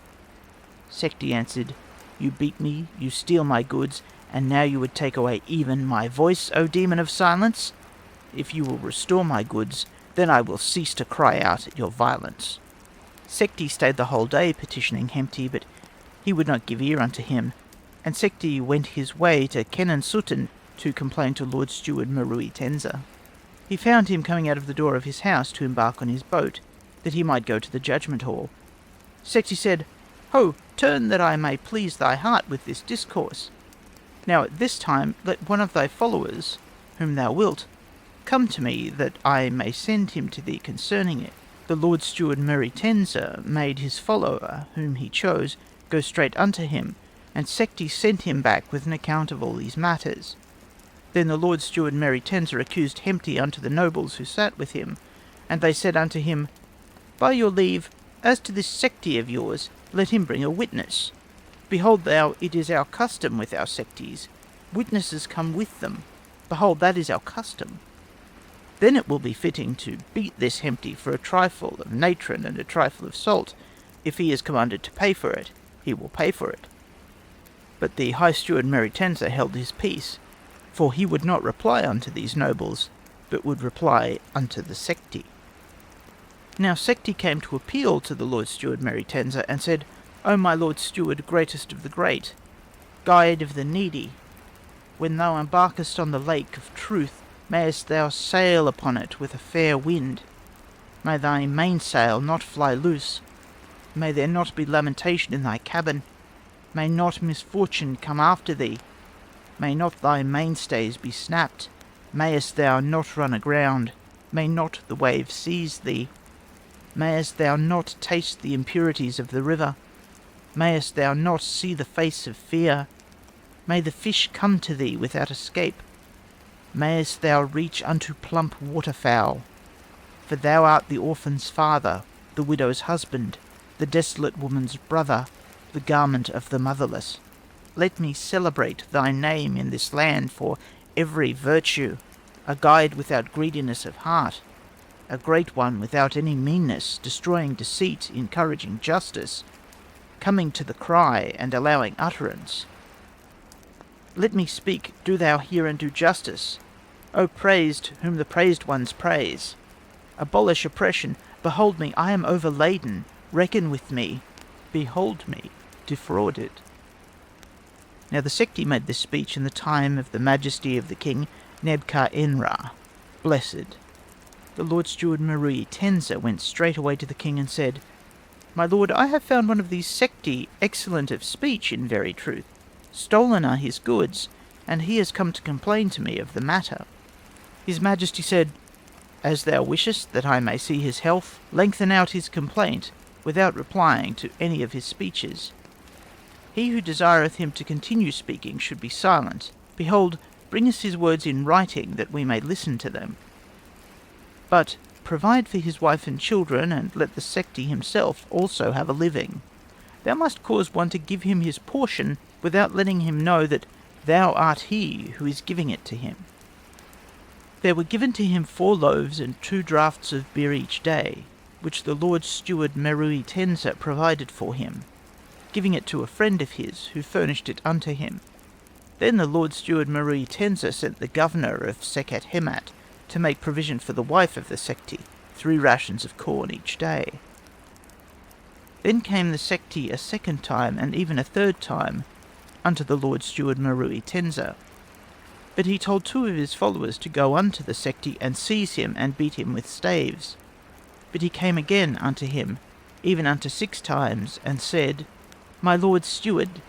Sekhti answered, "You beat me, you steal my goods, and now you would take away even my voice, O demon of silence? If you will restore my goods, then I will cease to cry out at your violence." Sekhti stayed the whole day petitioning Hemti, but he would not give ear unto him, and Sekhti went his way to Kenan Sutan to complain to Lord Steward Merui Tenza. He found him coming out of the door of his house to embark on his boat, that he might go to the judgment hall. Sekhti said, "Ho, turn that I may please thy heart with this discourse. Now at this time let one of thy followers, whom thou wilt, come to me, that I may send him to thee concerning it." The Lord Steward Merui Tenza made his follower, whom he chose, go straight unto him, and Sekhti sent him back with an account of all these matters. Then the Lord Steward Merui Tenza accused Hemti unto the nobles who sat with him, and they said unto him, "By your leave, as to this Sekhti of yours, let him bring a witness. Behold thou, it is our custom with our Sekhtis. Witnesses come with them. Behold, that is our custom. Then it will be fitting to beat this Hemti for a trifle of natron and a trifle of salt. If he is commanded to pay for it, he will pay for it." But the High Steward Merui Tenza held his peace, for he would not reply unto these nobles, but would reply unto the Sekhti. Now Sekhti came to appeal to the Lord Steward Merui Tenza, and said, "O my Lord Steward, greatest of the great, guide of the needy, when thou embarkest on the lake of truth, mayest thou sail upon it with a fair wind. May thy mainsail not fly loose. May there not be lamentation in thy cabin. May not misfortune come after thee. May not thy mainstays be snapped. Mayest thou not run aground. May not the wave seize thee. Mayest thou not taste the impurities of the river. Mayest thou not see the face of fear. May the fish come to thee without escape. Mayest thou reach unto plump waterfowl. For thou art the orphan's father, the widow's husband, the desolate woman's brother, the garment of the motherless. Let me celebrate thy name in this land for every virtue, a guide without greediness of heart, a great one without any meanness, destroying deceit, encouraging justice, coming to the cry and allowing utterance. Let me speak, do thou hear and do justice. O praised, whom the praised ones praise. Abolish oppression. Behold me, I am overladen. Reckon with me. Behold me, defrauded." Now the Sekhti made this speech in the time of the majesty of the king Nebka-Enra, blessed. The Lord Steward Merui Tenza went straightway to the king and said, "My lord, I have found one of these Sekhti excellent of speech in very truth. Stolen are his goods, and he has come to complain to me of the matter." His Majesty said, "As thou wishest that I may see his health, lengthen out his complaint, without replying to any of his speeches. He who desireth him to continue speaking should be silent. Behold, bring us his words in writing, that we may listen to them. But provide for his wife and children, and let the Sekhti himself also have a living. Thou must cause one to give him his portion, without letting him know that thou art he who is giving it to him." There were given to him 4 loaves and 2 draughts of beer each day, which the Lord Steward Merui Tensa provided for him, giving it to a friend of his, who furnished it unto him. Then the Lord Steward Merui Tensa sent the governor of Sekhet Hemat to make provision for the wife of the Sekhti, 3 rations of corn each day. Then came the Sekhti a second time, and even a third time, unto the Lord Steward Merui Tensa. But he told 2 of his followers to go unto the Sekhti, and seize him, and beat him with staves. But he came again unto him, even unto 6 times, and said, "My Lord Steward,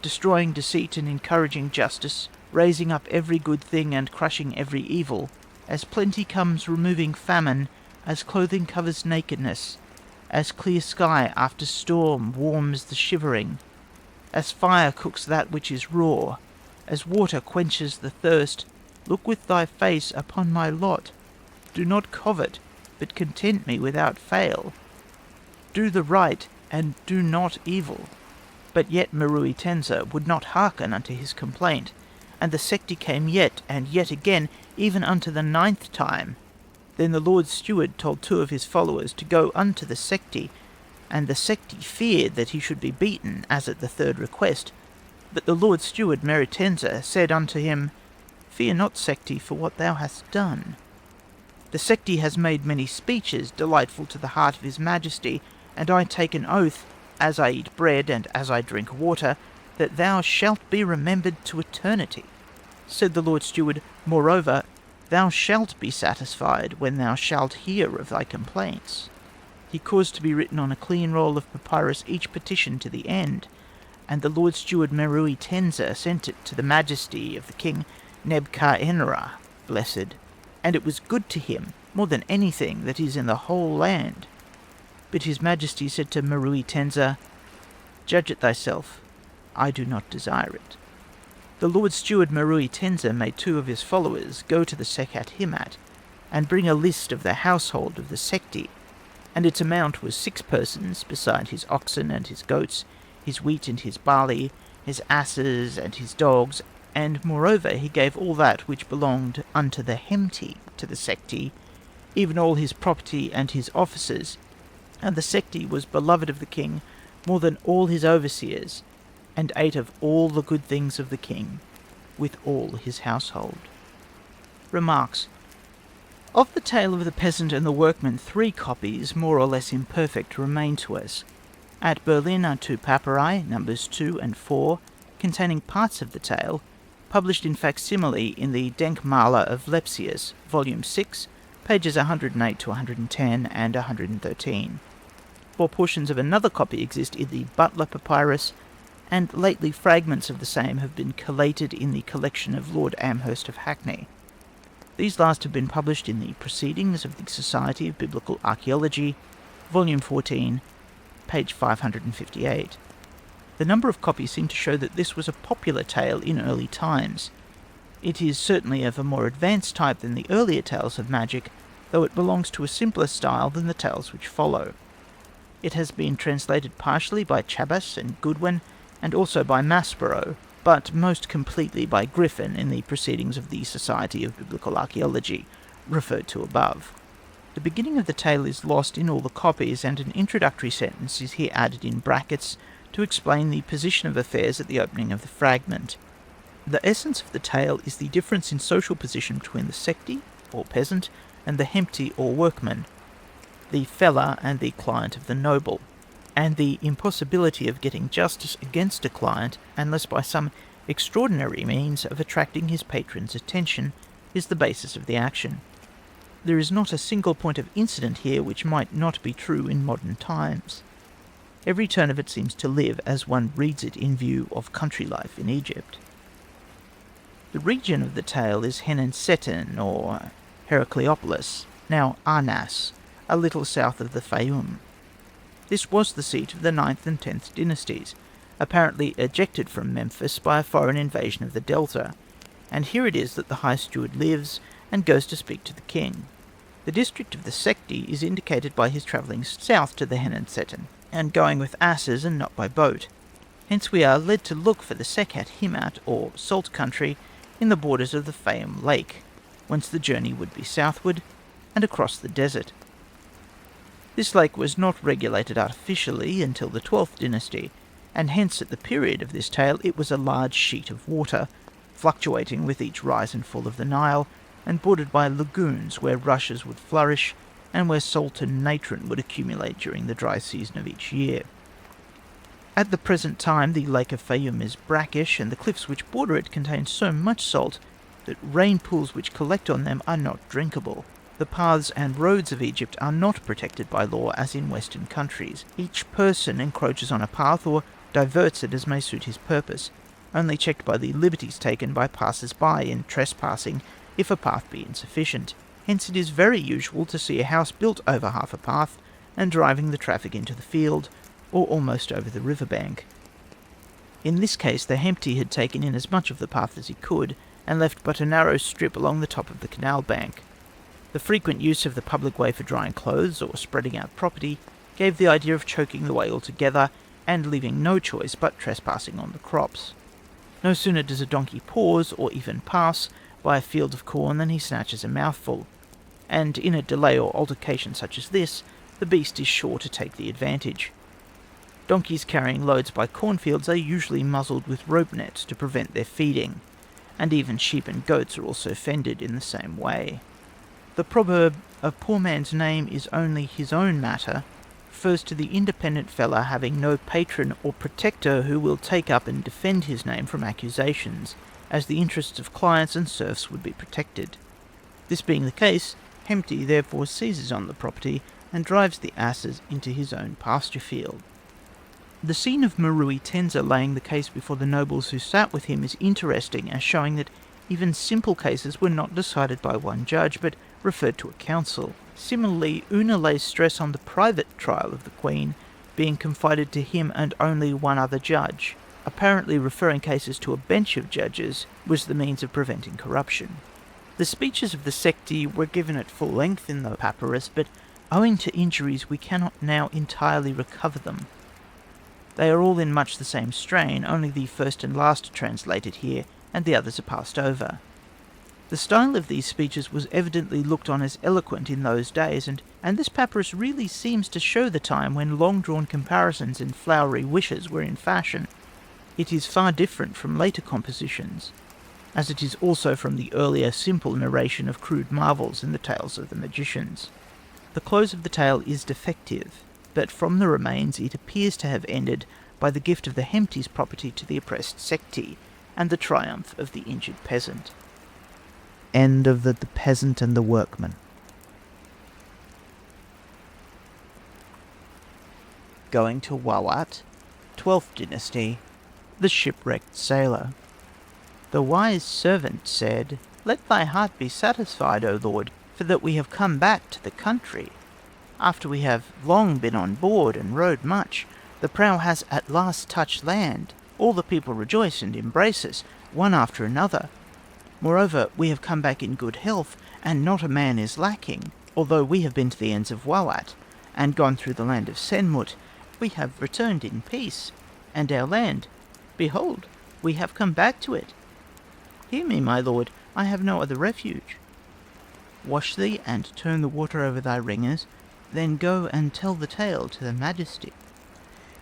destroying deceit and encouraging justice, raising up every good thing and crushing every evil, as plenty comes removing famine, as clothing covers nakedness, as clear sky after storm warms the shivering, as fire cooks that which is raw, as water quenches the thirst, look with thy face upon my lot. Do not covet, but content me without fail. Do the right, and do not evil." But yet Merui Tensa would not hearken unto his complaint, and the Sekhti came yet and yet again, even unto the 9th time. Then the Lord Steward told 2 of his followers to go unto the Sekhti, and the Sekhti feared that he should be beaten, as at the 3rd request. But the Lord Steward Meritensa said unto him, "Fear not, Sekhti, for what thou hast done. The Sekhti has made many speeches delightful to the heart of his Majesty, and I take an oath, as I eat bread and as I drink water, that thou shalt be remembered to eternity." Said the Lord Steward, "Moreover, thou shalt be satisfied when thou shalt hear of thy complaints." He caused to be written on a clean roll of papyrus each petition to the end, and the Lord Steward Merui Tensa sent it to the Majesty of the King Nebka-Enra, blessed, and it was good to him more than anything that is in the whole land. But his Majesty said to Merui Tensa, "Judge it thyself, I do not desire it." The Lord Steward Merui Tensa made 2 of his followers go to the Sekhet Hemat, and bring a list of the household of the Sekhti, and its amount was 6 persons, beside his oxen and his goats, his wheat and his barley, his asses and his dogs, and moreover he gave all that which belonged unto the Hemti to the Sekhti, even all his property and his officers. And the Sekhti was beloved of the king more than all his overseers, and ate of all the good things of the king, with all his household. Remarks. Of the tale of the peasant and the workman, 3 copies, more or less imperfect, remain to us. At Berlin are 2 papyri, numbers 2 and 4, containing parts of the tale, published in facsimile in the Denkmaler of Lepsius, volume 6, pages 108 to 110 and 113. 4 portions of another copy exist in the Butler Papyrus, and lately fragments of the same have been collated in the collection of Lord Amherst of Hackney. These last have been published in the Proceedings of the Society of Biblical Archaeology, volume 14, page 558. The number of copies seem to show that this was a popular tale in early times. It is certainly of a more advanced type than the earlier tales of magic, though it belongs to a simpler style than the tales which follow. It has been translated partially by Chabas and Goodwin, and also by Maspero, but most completely by Griffin in the Proceedings of the Society of Biblical Archaeology, referred to above. The beginning of the tale is lost in all the copies, and an introductory sentence is here added in brackets to explain the position of affairs at the opening of the fragment. The essence of the tale is the difference in social position between the Sekhti, or peasant, and the Hemti, or workman, the fellah and the client of the noble, and the impossibility of getting justice against a client unless by some extraordinary means of attracting his patron's attention is the basis of the action. There is not a single point of incident here which might not be true in modern times. Every turn of it seems to live as one reads it in view of country life in Egypt. The region of the tale is Henensetten, or Heracleopolis, now Arnas, a little south of the Fayoum. This was the seat of the 9th and 10th dynasties, apparently ejected from Memphis by a foreign invasion of the Delta, and here it is that the High Steward lives and goes to speak to the king. The district of the Sekti is indicated by his travelling south to the Henansetten, and going with asses and not by boat. Hence we are led to look for the Sekhet Himat, or salt country, in the borders of the Fayum Lake, whence the journey would be southward, and across the desert. This lake was not regulated artificially until the 12th dynasty, and hence at the period of this tale it was a large sheet of water, fluctuating with each rise and fall of the Nile, and bordered by lagoons where rushes would flourish, and where salt and natron would accumulate during the dry season of each year. At the present time the Lake of Fayum is brackish, and the cliffs which border it contain so much salt that rain pools which collect on them are not drinkable. The paths and roads of Egypt are not protected by law as in Western countries. Each person encroaches on a path or diverts it as may suit his purpose, only checked by the liberties taken by passers-by in trespassing if a path be insufficient. Hence it is very usual to see a house built over half a path and driving the traffic into the field, or almost over the riverbank. In this case the Hemti had taken in as much of the path as he could, and left but a narrow strip along the top of the canal bank. The frequent use of the public way for drying clothes or spreading out property gave the idea of choking the way altogether, and leaving no choice but trespassing on the crops. No sooner does a donkey pause, or even pass, by a field of corn than he snatches a mouthful, and in a delay or altercation such as this, the beast is sure to take the advantage. Donkeys carrying loads by cornfields are usually muzzled with rope nets to prevent their feeding, and even sheep and goats are also fended in the same way. The proverb, "a poor man's name is only his own matter," refers to the independent fellah having no patron or protector who will take up and defend his name from accusations, as the interests of clients and serfs would be protected. This being the case, Hemti therefore seizes on the property and drives the asses into his own pasture field. The scene of Marui Tenza laying the case before the nobles who sat with him is interesting, as showing that even simple cases were not decided by one judge, but referred to a council. Similarly, Una lays stress on the private trial of the Queen being confided to him and only one other judge. Apparently referring cases to a bench of judges was the means of preventing corruption. The speeches of the Sekti were given at full length in the papyrus, but owing to injuries we cannot now entirely recover them. They are all in much the same strain, only the first and last are translated here, and the others are passed over. The style of these speeches was evidently looked on as eloquent in those days, and this papyrus really seems to show the time when long-drawn comparisons and flowery wishes were in fashion. It is far different from later compositions, as it is also from the earlier simple narration of crude marvels in the tales of the magicians. The close of the tale is defective, but from the remains it appears to have ended by the gift of the Hemti's property to the oppressed Sekti, and the triumph of the injured peasant. End of the Peasant and the Workman. Going to Wawat, 12th dynasty, the Shipwrecked Sailor. The wise servant said, "Let thy heart be satisfied, O Lord, for that we have come back to the country. After we have long been on board and rowed much, the prow has at last touched land. All the people rejoice and embrace us, one after another. Moreover, we have come back in good health, and not a man is lacking. Although we have been to the ends of Wawat, and gone through the land of Senmut, we have returned in peace. And our land, behold, we have come back to it. Hear me, my lord, I have no other refuge. Wash thee, and turn the water over thy ringers, then go and tell the tale to the majesty."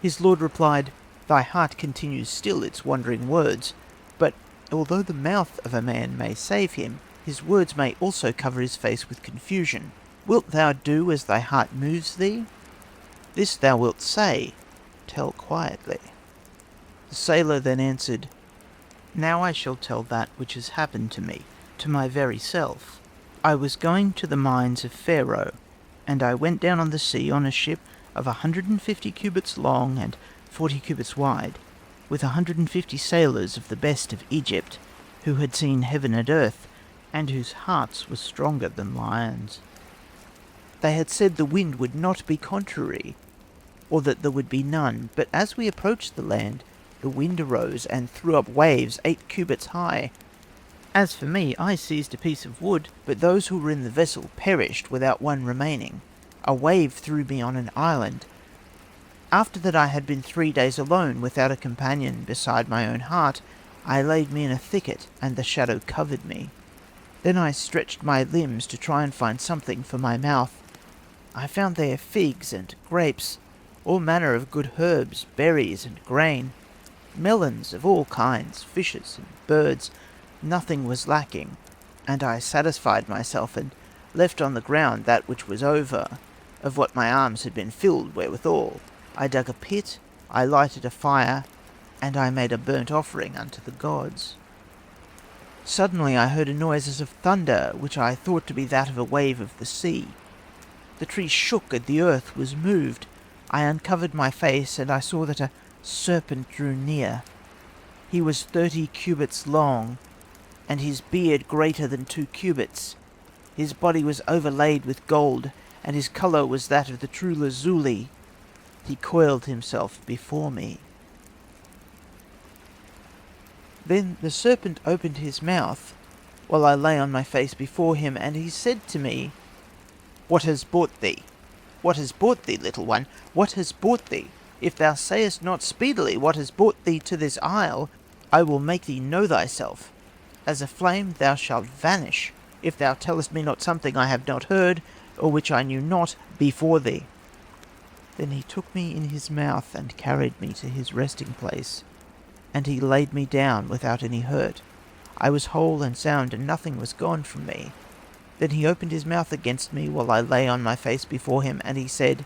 His lord replied, "Thy heart continues still its wandering words, but although the mouth of a man may save him, his words may also cover his face with confusion. Wilt thou do as thy heart moves thee? This thou wilt say, tell quietly." The sailor then answered, "Now I shall tell that which has happened to me, to my very self. I was going to the mines of Pharaoh, and I went down on the sea on a ship of 150 cubits long and 40 cubits wide, with 150 sailors of the best of Egypt, who had seen heaven and earth, and whose hearts were stronger than lions. They had said the wind would not be contrary, or that there would be none, but as we approached the land, the wind arose and threw up waves 8 cubits high. As for me, I seized a piece of wood, but those who were in the vessel perished without one remaining. A wave threw me on an island. After that I had been 3 days alone, without a companion beside my own heart, I laid me in a thicket, and the shadow covered me. Then I stretched my limbs to try and find something for my mouth. I found there figs and grapes, all manner of good herbs, berries and grain, melons of all kinds, fishes and birds. Nothing was lacking, and I satisfied myself, and left on the ground that which was over, of what my arms had been filled wherewithal. I dug a pit, I lighted a fire, and I made a burnt offering unto the gods. Suddenly I heard a noise as of thunder, which I thought to be that of a wave of the sea. The tree shook, and the earth was moved. I uncovered my face, and I saw that a serpent drew near. He was 30 cubits long, and his beard greater than 2 cubits. His body was overlaid with gold, and his colour was that of the true lazuli. He coiled himself before me. Then the serpent opened his mouth, while I lay on my face before him, and he said to me, "What has brought thee? What has brought thee, little one? What has brought thee? If thou sayest not speedily what has brought thee to this isle, I will make thee know thyself. As a flame thou shalt vanish, if thou tellest me not something I have not heard, or which I knew not before thee." Then he took me in his mouth, and carried me to his resting place, and he laid me down without any hurt. I was whole and sound, and nothing was gone from me. Then he opened his mouth against me, while I lay on my face before him, and he said,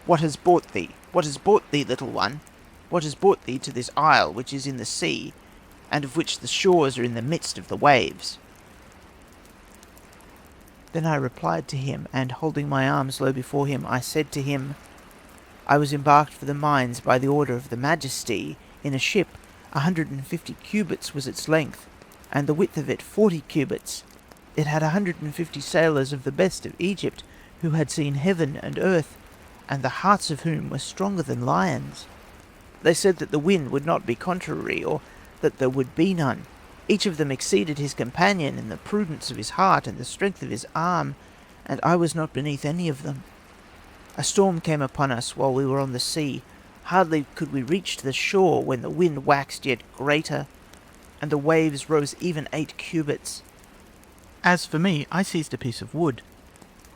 "What has brought thee? What has brought thee, little one? What has brought thee to this isle which is in the sea, and of which the shores are in the midst of the waves?" Then I replied to him, and holding my arms low before him, I said to him, "I was embarked for the mines by the order of the Majesty, in a ship. 150 cubits was its length, and the width of it 40 cubits. It had 150 sailors of the best of Egypt, who had seen heaven and earth, and the hearts of whom were stronger than lions. They said that the wind would not be contrary, or that there would be none. Each of them exceeded his companion in the prudence of his heart and the strength of his arm, and I was not beneath any of them. A storm came upon us while we were on the sea. Hardly could we reach the shore, when the wind waxed yet greater, and the waves rose even 8 cubits. As for me, I seized a piece of wood,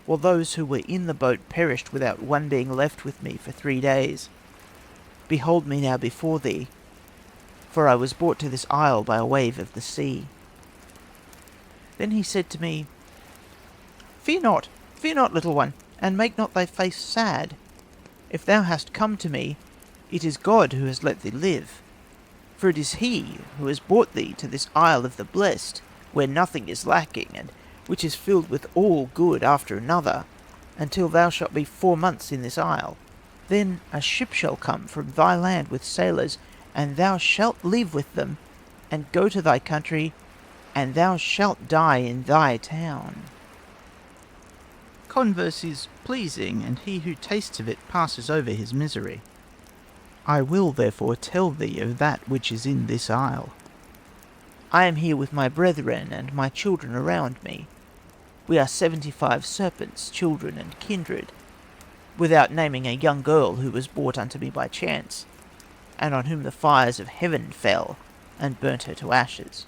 while those who were in the boat perished without one being left with me for 3 days. Behold me now before thee, for I was brought to this isle by a wave of the sea." Then he said to me, fear not, little one, and make not thy face sad. If thou hast come to me, it is God who has let thee live. For it is he who has brought thee to this isle of the blessed, where nothing is lacking, and which is filled with all good after another, until thou shalt be 4 months in this isle. Then a ship shall come from thy land with sailors, and thou shalt live with them, and go to thy country, and thou shalt die in thy town. Converse is pleasing, and he who tastes of it passes over his misery. I will therefore tell thee of that which is in this isle. I am here with my brethren and my children around me. We are 75 serpents, children and kindred, without naming a young girl who was brought unto me by chance, and on whom the fires of heaven fell, and burnt her to ashes.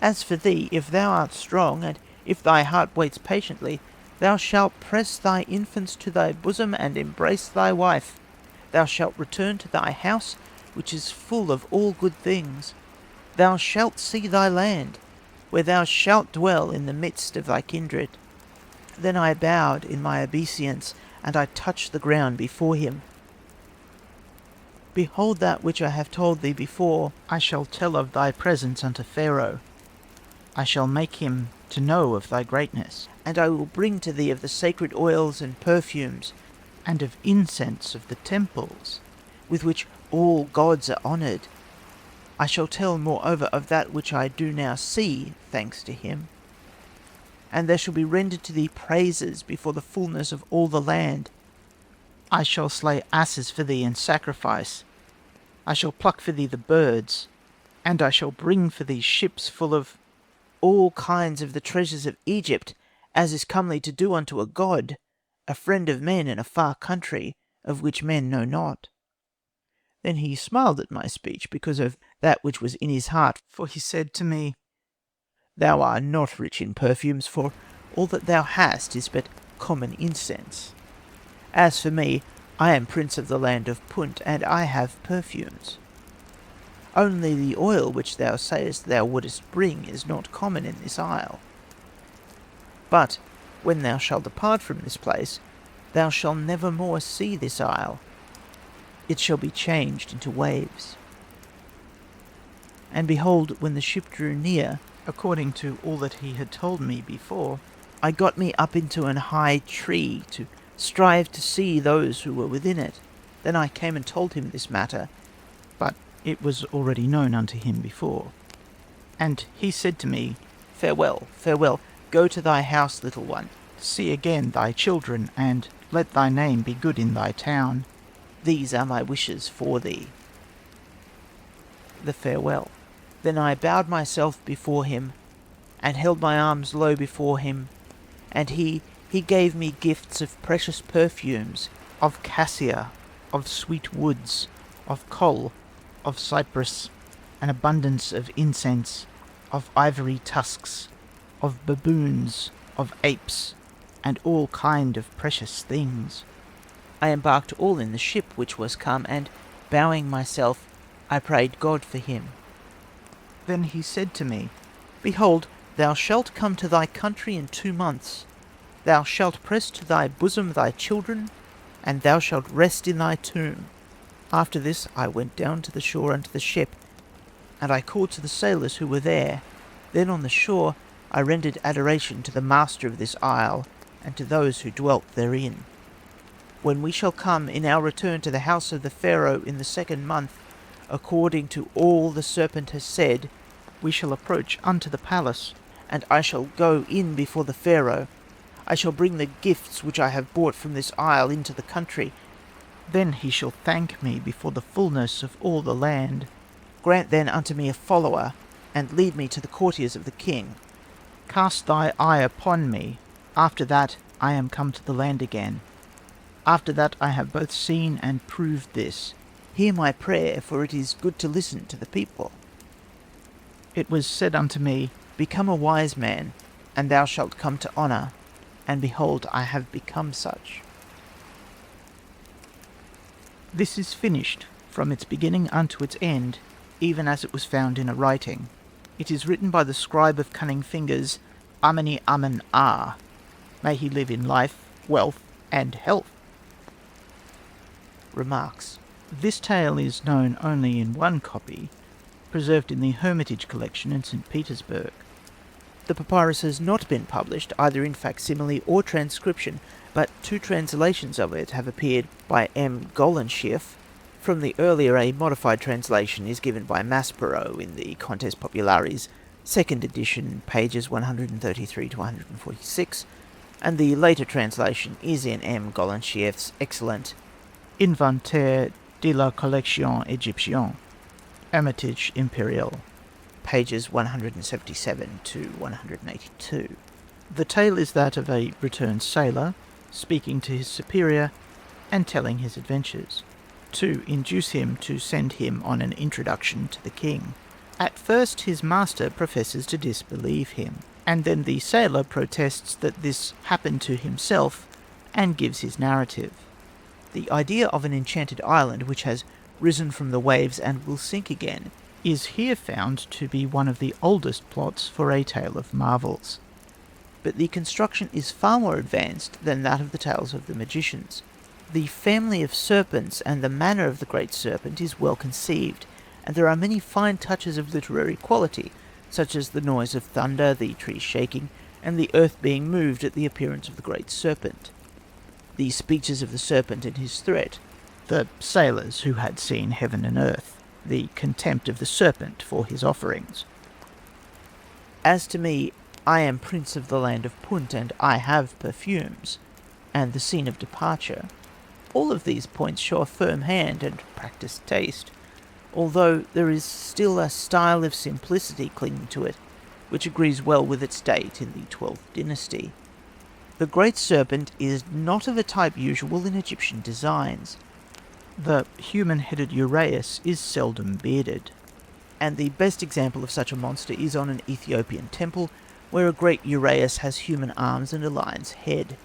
As for thee, if thou art strong, and if thy heart waits patiently, thou shalt press thy infants to thy bosom, and embrace thy wife. Thou shalt return to thy house, which is full of all good things. Thou shalt see thy land, where thou shalt dwell in the midst of thy kindred." Then I bowed in my obeisance, and I touched the ground before him. "Behold that which I have told thee before, I shall tell of thy presence unto Pharaoh. I shall make him to know of thy greatness, and I will bring to thee of the sacred oils and perfumes, and of incense of the temples, with which all gods are honoured. I shall tell moreover of that which I do now see, thanks to him. and there shall be rendered to thee praises before the fullness of all the land. I shall slay asses for thee in sacrifice. I shall pluck for thee the birds, and I shall bring for thee ships full of all kinds of the treasures of Egypt, as is comely to do unto a god, a friend of men in a far country, of which men know not. Then he smiled at my speech because of that which was in his heart, for he said to me, Thou art not rich in perfumes, for all that thou hast is but common incense. As for me, I am prince of the land of Punt, and I have perfumes. Only the oil which thou sayest thou wouldest bring is not common in this isle. But when thou shalt depart from this place, thou shalt never more see this isle. It shall be changed into waves. And behold, when the ship drew near, according to all that he had told me before, I got me up into an high tree to strive to see those who were within it. Then I came and told him this matter, but it was already known unto him before. And he said to me, Farewell, farewell, go to thy house, little one, see again thy children, and let thy name be good in thy town. These are my wishes for thee. The farewell. Then I bowed myself before him, and held my arms low before him, and he gave me gifts of precious perfumes, of cassia, of sweet woods, of kohl, of cypress, an abundance of incense, of ivory tusks, of baboons, of apes, and all kind of precious things. I embarked all in the ship which was come, and, bowing myself, I prayed God for him. Then he said to me, Behold, thou shalt come to thy country in 2 months. Thou shalt press to thy bosom thy children, and thou shalt rest in thy tomb. After this I went down to the shore unto the ship, and I called to the sailors who were there. Then on the shore I rendered adoration to the master of this isle, and to those who dwelt therein. When we shall come in our return to the house of the Pharaoh in the 2nd month, according to all the serpent has said, we shall approach unto the palace, and I shall go in before the Pharaoh. I shall bring the gifts which I have brought from this isle into the country. Then he shall thank me before the fullness of all the land. Grant then unto me a follower, and lead me to the courtiers of the king. Cast thy eye upon me. After that I am come to the land again. After that I have both seen and proved this. Hear my prayer, for it is good to listen to the people. It was said unto me, Become a wise man, and thou shalt come to honour. And behold, I have become such. This is finished, from its beginning unto its end, even as it was found in a writing. It is written by the scribe of cunning fingers, Amani Amen Ah. May he live in life, wealth, and health. Remarks. This tale is known only in one copy, preserved in the Hermitage collection in St. Petersburg. The papyrus has not been published either in facsimile or transcription, but 2 translations of it have appeared by M. Golenschiff. From the earlier, a modified translation is given by Maspero in the Contes Popularis, 2nd edition, pages 133 to 146, and the later translation is in M. Golenschiff's excellent Inventaire de la Collection Égyptienne, Hermitage Imperial, pages 177 to 182. The tale is that of a returned sailor, speaking to his superior and telling his adventures, to induce him to send him on an introduction to the king. At first his master professes to disbelieve him, and then the sailor protests that this happened to himself and gives his narrative. The idea of an enchanted island which has risen from the waves and will sink again is here found to be one of the oldest plots for a tale of marvels. But the construction is far more advanced than that of the tales of the magicians. The family of serpents and the manner of the great serpent is well conceived, and there are many fine touches of literary quality, such as the noise of thunder, the trees shaking, and the earth being moved at the appearance of the great serpent. The speeches of the serpent and his threat, the sailors who had seen heaven and earth, the contempt of the serpent for his offerings. As to me, I am prince of the land of Punt, and I have perfumes, and the scene of departure. All of these points show a firm hand and practiced taste, although there is still a style of simplicity clinging to it, which agrees well with its date in the 12th dynasty. The great serpent is not of a type usual in Egyptian designs. The human-headed uraeus is seldom bearded, and the best example of such a monster is on an Ethiopian temple, where a great uraeus has human arms and a lion's head.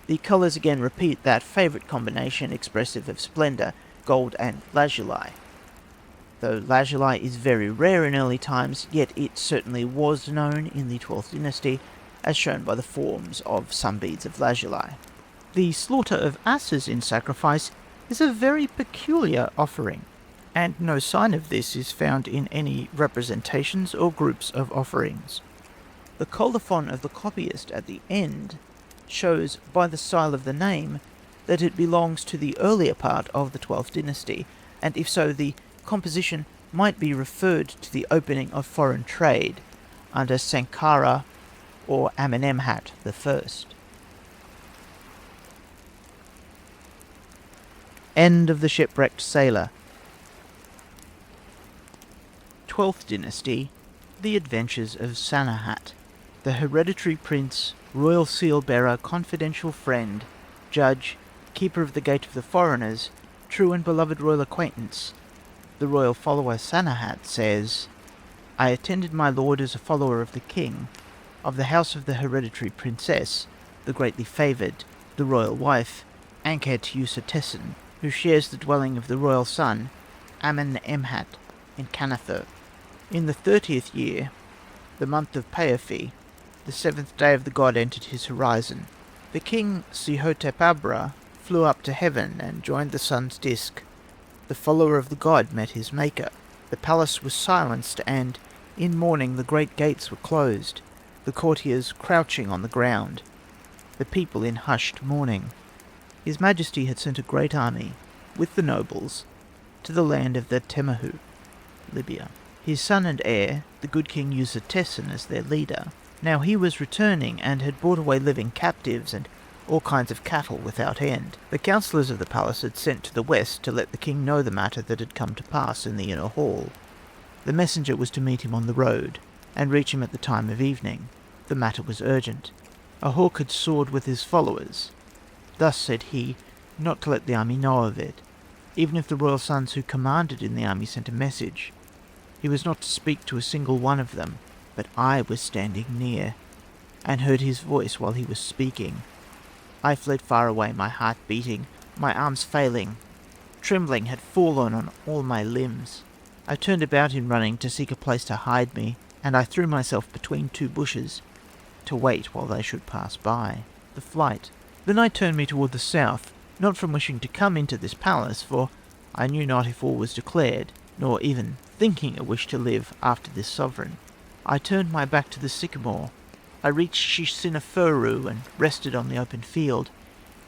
The colours again repeat that favourite combination expressive of splendour, gold and lazuli. Though lazuli is very rare in early times, yet it certainly was known in the 12th dynasty, as shown by the forms of some beads of lazuli. The slaughter of asses in sacrifice is a very peculiar offering, and no sign of this is found in any representations or groups of offerings. The colophon of the copyist at the end shows by the style of the name that it belongs to the earlier part of the 12th dynasty, and if so, the composition might be referred to the opening of foreign trade under Sankara or Amenemhat I. End of the Shipwrecked Sailor. 12th dynasty, The Adventures of Sanehat. The hereditary prince, royal seal-bearer, confidential friend, judge, keeper of the gate of the foreigners, true and beloved royal acquaintance, the royal follower Sanehat says, I attended my lord as a follower of the king, of the house of the hereditary princess, the greatly favoured, the royal wife, Anpu, who shares the dwelling of the royal son, Amenemhat, in Canatho. In the 30th year, the month of Papyri, the 7th day of the god entered his horizon. The king Sihotepabra flew up to heaven and joined the sun's disk. The follower of the god met his maker. The palace was silenced, and in morning the great gates were closed, the courtiers crouching on the ground, the people in hushed mourning. His Majesty had sent a great army, with the nobles, to the land of the Temahu, Libya. His son and heir, the good king Usertesen, as their leader. Now he was returning, and had brought away living captives, and all kinds of cattle without end. The councillors of the palace had sent to the west to let the king know the matter that had come to pass in the inner hall. The messenger was to meet him on the road, and reach him at the time of evening. The matter was urgent. A hawk had soared with his followers. Thus said he, not to let the army know of it, even if the royal sons who commanded in the army sent a message. He was not to speak to a single one of them, but I was standing near, and heard his voice while he was speaking. I fled far away, my heart beating, my arms failing. Trembling had fallen on all my limbs. I turned about in running to seek a place to hide me, and I threw myself between two bushes, to wait while they should pass by. The flight. Then I turned me toward the south, not from wishing to come into this palace, for I knew not if war was declared, nor even thinking a wish to live after this sovereign. I turned my back to the sycamore. I reached Shishinafuru and rested on the open field.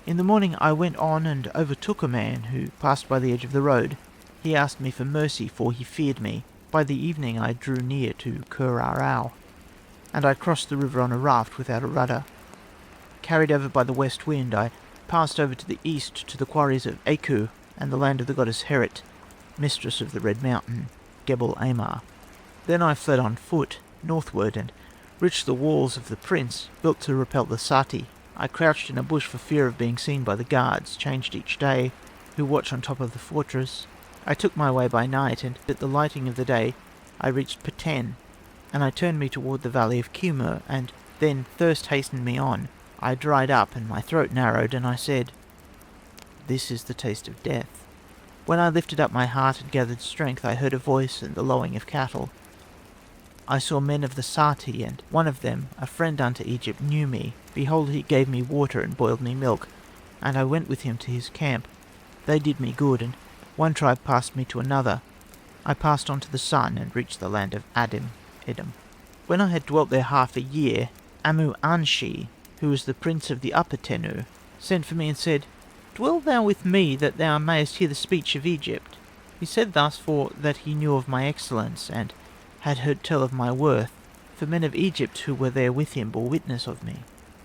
In the morning I went on and overtook a man who passed by the edge of the road. He asked me for mercy, for he feared me. By the evening I drew near to Kurarao, and I crossed the river on a raft without a rudder. Carried over by the west wind, I passed over to the east to the quarries of Aku and the land of the goddess Heret, mistress of the Red Mountain, Gebel Amar. Then I fled on foot, northward, and reached the walls of the prince, built to repel the Sati. I crouched in a bush for fear of being seen by the guards, changed each day, who watch on top of the fortress. I took my way by night, and at the lighting of the day I reached Peten, and I turned me toward the valley of Kumur, and then thirst hastened me on. I dried up, and my throat narrowed, and I said, "This is the taste of death." When I lifted up my heart and gathered strength, I heard a voice and the lowing of cattle. I saw men of the Sati, and one of them, a friend unto Egypt, knew me. Behold, he gave me water and boiled me milk, and I went with him to his camp. They did me good, and one tribe passed me to another. I passed on to the sun, and reached the land of Edom. When I had dwelt there half a year, Amu-Anshi, who was the prince of the upper Tenu, sent for me and said, "Dwell thou with me, that thou mayest hear the speech of Egypt." He said thus, for that he knew of my excellence, and had heard tell of my worth, for men of Egypt who were there with him bore witness of me.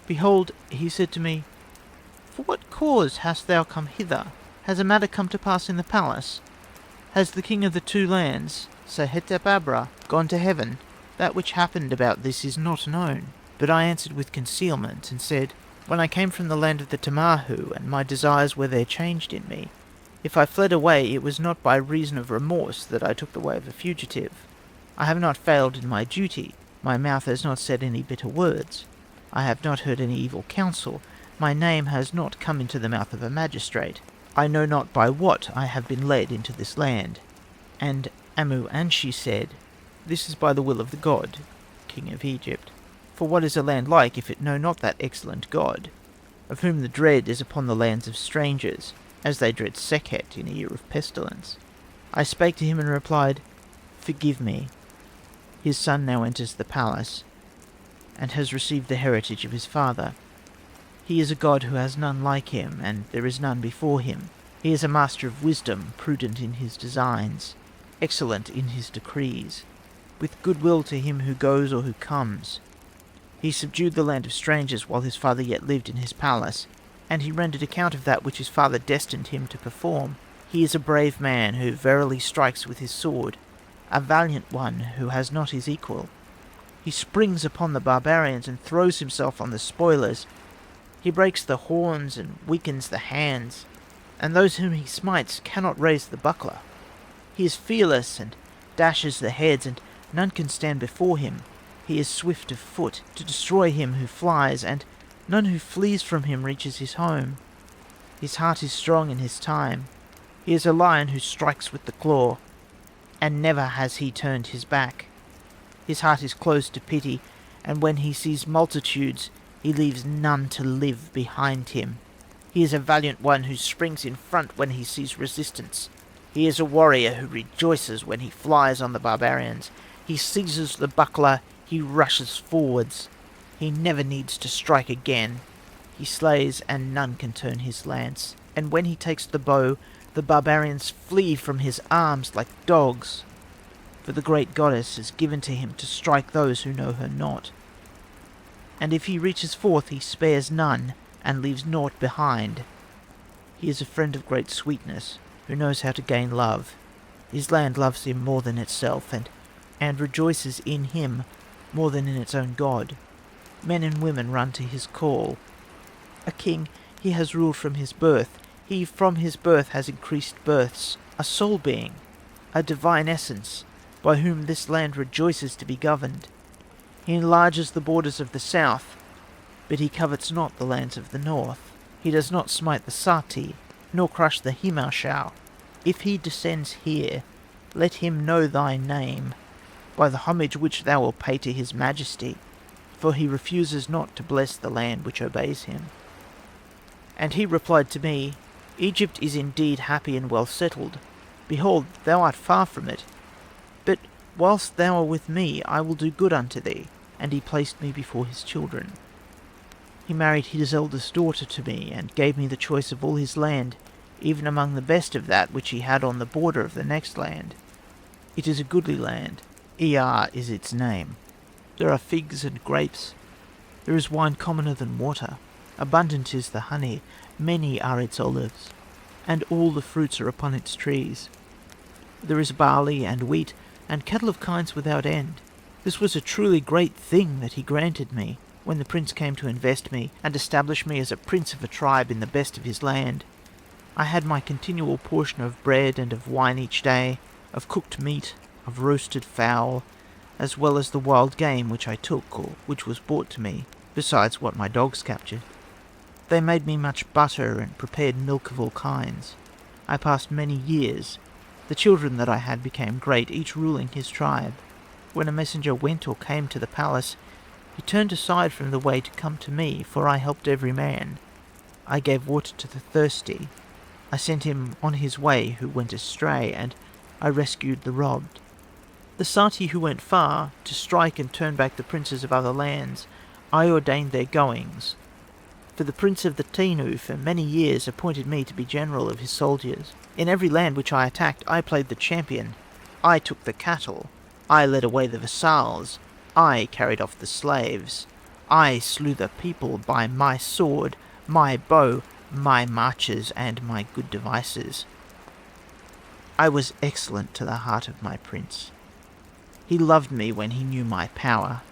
Behold, he said to me, For what cause hast thou come hither? Has a matter come to pass in the palace? Has the king of the two lands, Sehetep-abra, gone to heaven? That which happened about this is not known. But I answered with concealment, and said, When I came from the land of the Tamahu, and my desires were there changed in me, if I fled away, it was not by reason of remorse that I took the way of a fugitive. I have not failed in my duty. My mouth has not said any bitter words. I have not heard any evil counsel. My name has not come into the mouth of a magistrate. I know not by what I have been led into this land. And Amu-Anshi said, This is by the will of the god, king of Egypt. For what is a land like if it know not that excellent god, of whom the dread is upon the lands of strangers, as they dread Sekhet in a year of pestilence? I spake to him and replied, Forgive me. His son now enters the palace, and has received the heritage of his father. He is a god who has none like him, and there is none before him. He is a master of wisdom, prudent in his designs, excellent in his decrees, with goodwill to him who goes or who comes. He subdued the land of strangers while his father yet lived in his palace, and he rendered account of that which his father destined him to perform. He is a brave man who verily strikes with his sword, a valiant one who has not his equal. He springs upon the barbarians and throws himself on the spoilers. He breaks the horns and weakens the hands, and those whom he smites cannot raise the buckler. He is fearless and dashes the heads, and none can stand before him. He is swift of foot to destroy him who flies, and none who flees from him reaches his home. His heart is strong in his time. He is a lion who strikes with the claw, and never has he turned his back. His heart is closed to pity, and when he sees multitudes, he leaves none to live behind him. He is a valiant one who springs in front when he sees resistance. He is a warrior who rejoices when he flies on the barbarians. He seizes the buckler, he rushes forwards. He never needs to strike again. He slays, and none can turn his lance. And when he takes the bow, the barbarians flee from his arms like dogs. For the great goddess is given to him to strike those who know her not. And if he reaches forth, he spares none, and leaves naught behind. He is a friend of great sweetness, who knows how to gain love. His land loves him more than itself, and rejoices in him more than in its own god. Men and women run to his call. A king, he has ruled from his birth. He from his birth has increased births. A soul being, a divine essence, by whom this land rejoices to be governed. He enlarges the borders of the south, but he covets not the lands of the north. He does not smite the Sati, nor crush the Himashau. If he descends here, let him know thy name, by the homage which thou wilt pay to his majesty, for he refuses not to bless the land which obeys him. And he replied to me, Egypt is indeed happy and well settled. Behold, thou art far from it. But whilst thou art with me, I will do good unto thee. And he placed me before his children. He married his eldest daughter to me, and gave me the choice of all his land, even among the best of that which he had on the border of the next land. It is a goodly land. Iyar is its name. There are figs and grapes. There is wine commoner than water. Abundant is the honey. Many are its olives, and all the fruits are upon its trees. There is barley and wheat, and cattle of kinds without end. This was a truly great thing that he granted me, when the prince came to invest me, and establish me as a prince of a tribe in the best of his land. I had my continual portion of bread and of wine each day, of cooked meat, of roasted fowl, as well as the wild game which I took, or which was brought to me, besides what my dogs captured. They made me much butter, and prepared milk of all kinds. I passed many years. The children that I had became great, each ruling his tribe. When a messenger went or came to the palace, he turned aside from the way to come to me, for I helped every man. I gave water to the thirsty. I sent him on his way who went astray, and I rescued the robbed. The Sati who went far, to strike and turn back the princes of other lands, I ordained their goings. For the prince of the Tenu for many years appointed me to be general of his soldiers. In every land which I attacked, I played the champion. I took the cattle. I led away the vassals. I carried off the slaves. I slew the people by my sword, my bow, my marches, and my good devices. I was excellent to the heart of my prince. He loved me when he knew my power,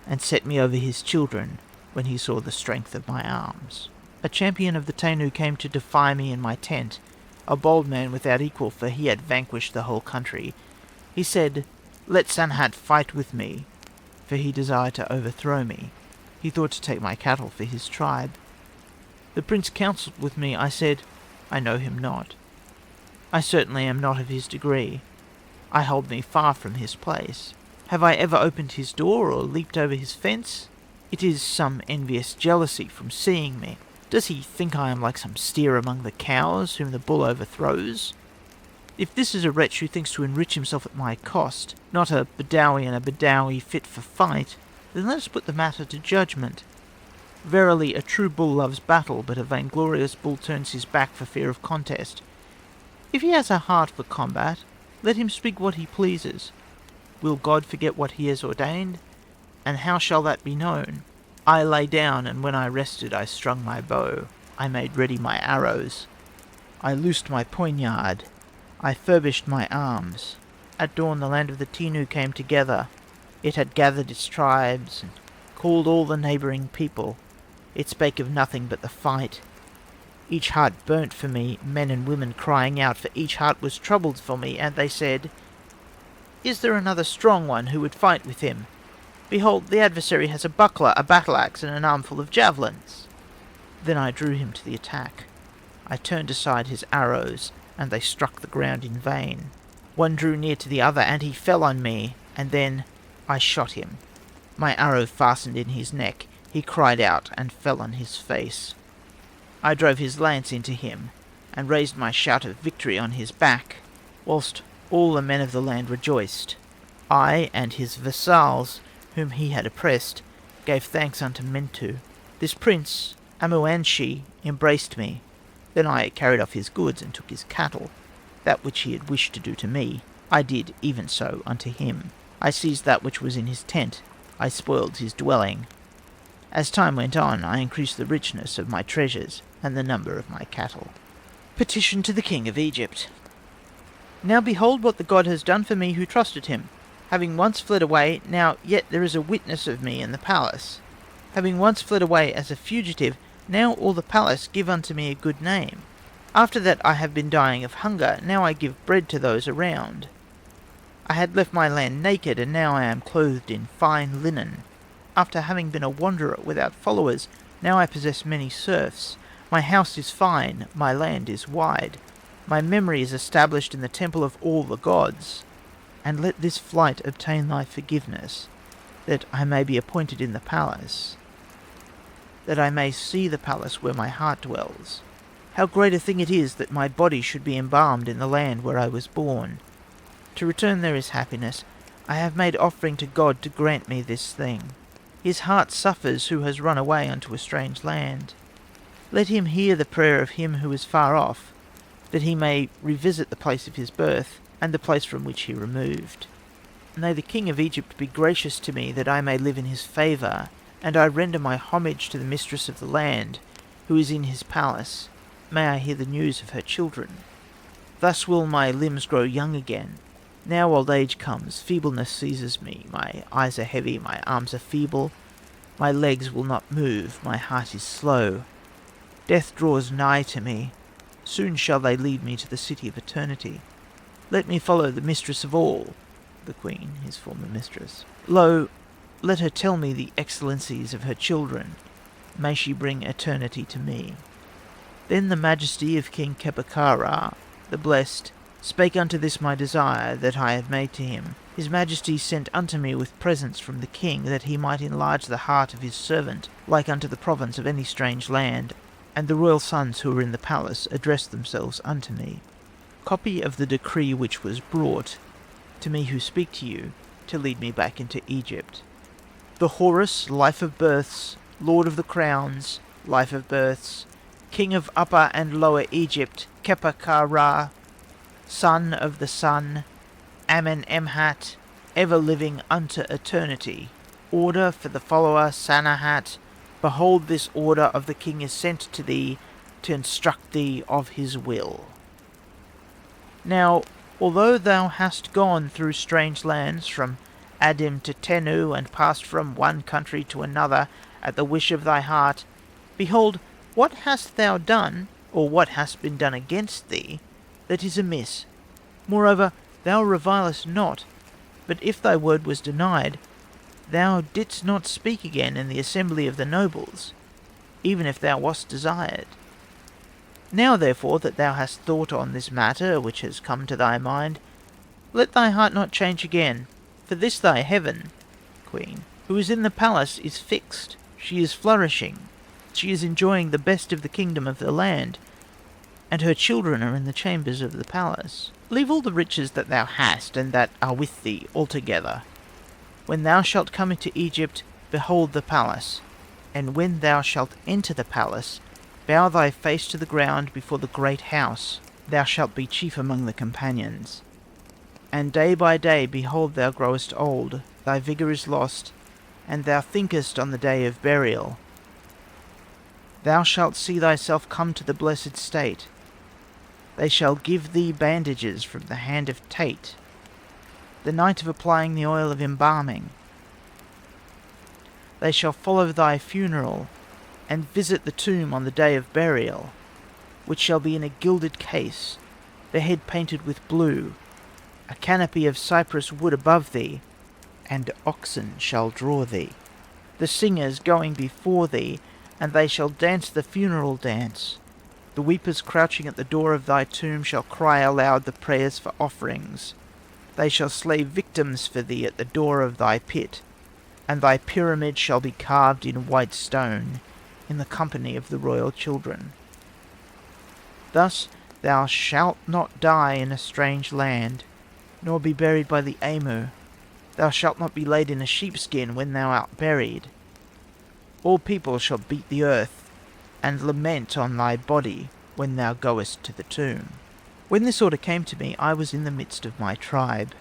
and set me over his children when he saw the strength of my arms. A champion of the Tenu came to defy me in my tent, a bold man without equal, for he had vanquished the whole country. He said, "Let Sanehat fight with me," for he desired to overthrow me. He thought to take my cattle for his tribe. The prince counselled with me. I said, "I know him not. I certainly am not of his degree. I hold me far from his place. Have I ever opened his door or leaped over his fence? It is some envious jealousy from seeing me. Does he think I am like some steer among the cows, whom the bull overthrows? If this is a wretch who thinks to enrich himself at my cost, not a Badawi and a Badawi fit for fight, then let us put the matter to judgment. Verily, a true bull loves battle, but a vainglorious bull turns his back for fear of contest. If he has a heart for combat, let him speak what he pleases. Will God forget what he has ordained? And how shall that be known? I lay down, and when I rested I strung my bow. I made ready my arrows. I loosed my poignard. I furbished my arms. At dawn the land of the Tenu came together. It had gathered its tribes, and called all the neighbouring people. It spake of nothing but the fight. Each heart burnt for me, men and women crying out, for each heart was troubled for me, and they said, "Is there another strong one who would fight with him? Behold, the adversary has a buckler, a battle-axe, and an armful of javelins." Then I drew him to the attack. I turned aside his arrows, and they struck the ground in vain. One drew near to the other, and he fell on me, and then I shot him. My arrow fastened in his neck. He cried out, and fell on his face. I drove his lance into him, and raised my shout of victory on his back, whilst all the men of the land rejoiced. I and his vassals, whom he had oppressed, gave thanks unto Mentu. This prince, Amuanshi, embraced me. Then I carried off his goods, and took his cattle. That which he had wished to do to me, I did even so unto him. I seized that which was in his tent. I spoiled his dwelling. As time went on, I increased the richness of my treasures, and the number of my cattle. Petition to the king of Egypt. Now behold what the god has done for me who trusted him. Having once fled away, now yet there is a witness of me in the palace. Having once fled away as a fugitive, now all the palace give unto me a good name. After that I have been dying of hunger, now I give bread to those around. I had left my land naked, and now I am clothed in fine linen. After having been a wanderer without followers, now I possess many serfs. My house is fine, my land is wide. My memory is established in the temple of all the gods. And let this flight obtain thy forgiveness, that I may be appointed in the palace, that I may see the palace where my heart dwells. How great a thing it is that my body should be embalmed in the land where I was born. To return there is happiness. I have made offering to God to grant me this thing. His heart suffers who has run away unto a strange land. Let him hear the prayer of him who is far off, that he may revisit the place of his birth, and the place from which he removed. May the king of Egypt be gracious to me, that I may live in his favour, and I render my homage to the mistress of the land, who is in his palace. May I hear the news of her children. Thus will my limbs grow young again. Now old age comes, feebleness seizes me, my eyes are heavy, my arms are feeble, my legs will not move, my heart is slow. Death draws nigh to me. Soon shall they lead me to the city of eternity. Let me follow the mistress of all, the queen, his former mistress. Lo, let her tell me the excellencies of her children. May she bring eternity to me. Then the majesty of King Kepakara, the blessed, spake unto this my desire that I have made to him. His majesty sent unto me with presents from the king, that he might enlarge the heart of his servant, like unto the province of any strange land. And the royal sons who were in the palace addressed themselves unto me. Copy of the decree which was brought to me who speak to you, to lead me back into Egypt. The Horus, life of births, lord of the crowns, life of births, king of Upper and Lower Egypt, Kepakara, son of the sun, Amen-Emhat, ever living unto eternity, order for the follower Sanehat. Behold, this order of the king is sent to thee to instruct thee of his will. Now, although thou hast gone through strange lands from Adim to Tenu, and passed from one country to another at the wish of thy heart, behold, what hast thou done, or what hast been done against thee, that is amiss? Moreover, thou revilest not, but if thy word was denied, thou didst not speak again in the assembly of the nobles, even if thou wast desired. Now therefore that thou hast thought on this matter which has come to thy mind, let thy heart not change again, for this thy heaven, queen, who is in the palace, is fixed, she is flourishing, she is enjoying the best of the kingdom of the land, and her children are in the chambers of the palace. Leave all the riches that thou hast, and that are with thee, altogether. When thou shalt come into Egypt, behold the palace, and when thou shalt enter the palace, bow thy face to the ground before the great house. Thou shalt be chief among the companions. And day by day, behold, thou growest old, thy vigour is lost, and thou thinkest on the day of burial. Thou shalt see thyself come to the blessed state. They shall give thee bandages from the hand of Tate, the night of applying the oil of embalming. They shall follow thy funeral, and visit the tomb on the day of burial, which shall be in a gilded case, the head painted with blue, a canopy of cypress wood above thee, and oxen shall draw thee. The singers going before thee, and they shall dance the funeral dance. The weepers crouching at the door of thy tomb shall cry aloud the prayers for offerings. They shall slay victims for thee at the door of thy pit, and thy pyramid shall be carved in white stone, in the company of the royal children. Thus thou shalt not die in a strange land, nor be buried by the Amu. Thou shalt not be laid in a sheepskin when thou art buried. All people shall beat the earth, and lament on thy body when thou goest to the tomb. When this order came to me, I was in the midst of my tribe.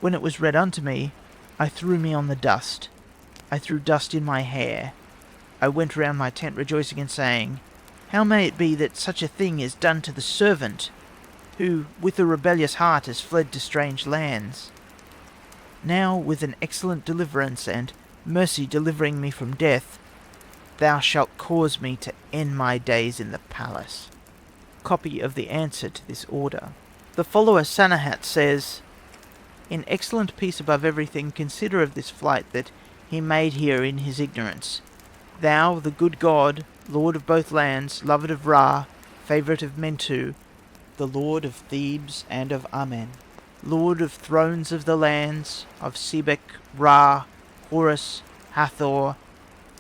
When it was read unto me, I threw me on the dust. I threw dust in my hair. I went round my tent rejoicing and saying, How may it be that such a thing is done to the servant, who with a rebellious heart has fled to strange lands? Now with an excellent deliverance and mercy delivering me from death, thou shalt cause me to end my days in the palace. Copy of the answer to this order. The follower Sanehat says, In excellent peace above everything, consider of this flight that he made here in his ignorance. Thou, the good God, Lord of both lands, loved of Ra, favourite of Mentu, the Lord of Thebes and of Amen, Lord of thrones of the lands, of Sebek, Ra, Horus, Hathor,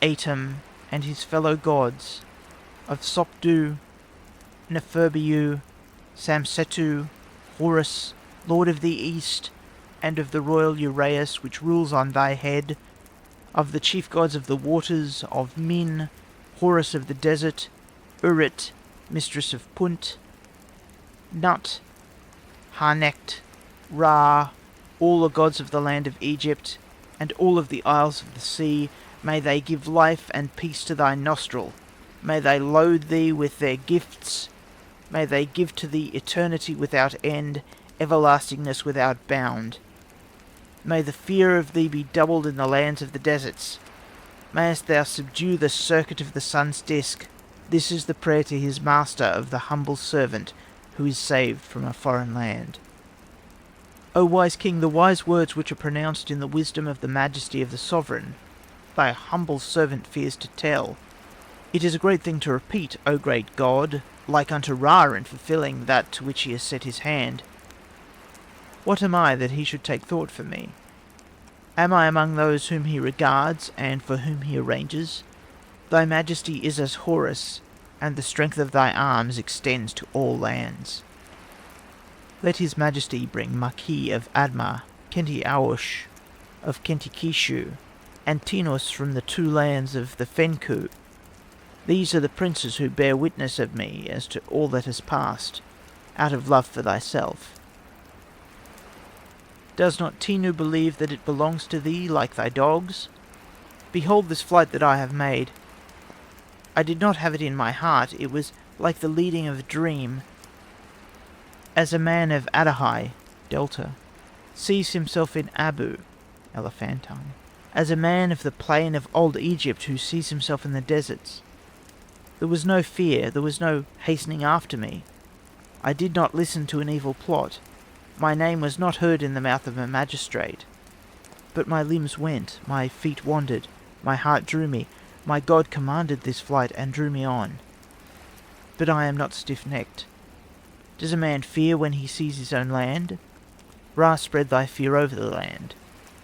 Atum, and his fellow gods, of Sopdu, Neferbiu, Samsetu, Horus, Lord of the East, and of the royal Uraeus which rules on thy head, of the chief gods of the waters, of Min, Horus of the desert, Urit, mistress of Punt, Nut, Harnecht, Ra, all the gods of the land of Egypt, and all of the isles of the sea, may they give life and peace to thy nostril. May they load thee with their gifts. May they give to thee eternity without end, everlastingness without bound. May the fear of thee be doubled in the lands of the deserts. Mayest thou subdue the circuit of the sun's disk. This is the prayer to his master of the humble servant who is saved from a foreign land. O wise king, the wise words which are pronounced in the wisdom of the majesty of the sovereign, thy humble servant fears to tell. It is a great thing to repeat, O great God, like unto Ra in fulfilling that to which he has set his hand. What am I that he should take thought for me? Am I among those whom he regards, and for whom he arranges? Thy majesty is as Horus, and the strength of thy arms extends to all lands. Let his majesty bring Maki of Adma, Kenti Aush of Kentikishu, and Tinos from the 2 lands of the Fenku. These are the princes who bear witness of me as to all that has passed, out of love for thyself. Does not Tinu believe that it belongs to thee like thy dogs? Behold this flight that I have made. I did not have it in my heart, it was like the leading of a dream. As a man of Adahai, Delta, sees himself in Abu, Elephantine. As a man of the plain of old Egypt who sees himself in the deserts. There was no fear, there was no hastening after me. I did not listen to an evil plot. My name was not heard in the mouth of a magistrate. But my limbs went, my feet wandered, my heart drew me, my God commanded this flight and drew me on. But I am not stiff-necked. Does a man fear when he sees his own land? Ra, spread thy fear over the land,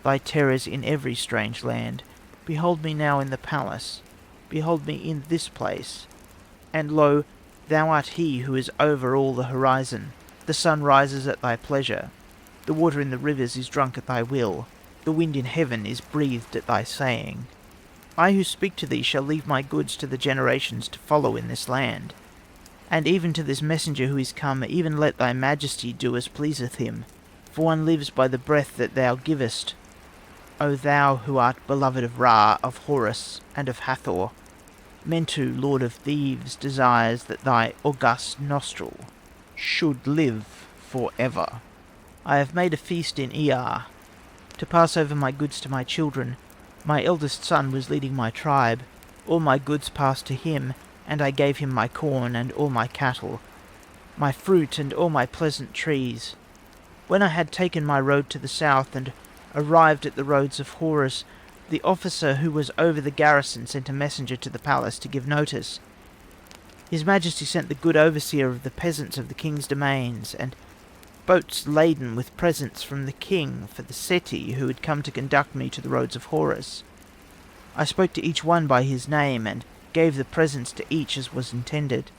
thy terrors in every strange land. Behold me now in the palace, behold me in this place. And lo, thou art he who is over all the horizon. The sun rises at thy pleasure, the water in the rivers is drunk at thy will, the wind in heaven is breathed at thy saying. I who speak to thee shall leave my goods to the generations to follow in this land. And even to this messenger who is come, even let thy majesty do as pleaseth him. For one lives by the breath that thou givest. O thou who art beloved of Ra, of Horus, and of Hathor, Mentu, lord of Thebes, desires that thy august nostril should live for ever. I have made a feast in Iyar, to pass over my goods to my children. My eldest son was leading my tribe. All my goods passed to him, and I gave him my corn and all my cattle, my fruit and all my pleasant trees. When I had taken my road to the south, and arrived at the roads of Horus, the officer who was over the garrison sent a messenger to the palace to give notice. His Majesty sent the good overseer of the peasants of the king's domains, and boats laden with presents from the king for the Seti who had come to conduct me to the roads of Horus. I spoke to each one by his name, and gave the presents to each as was intended.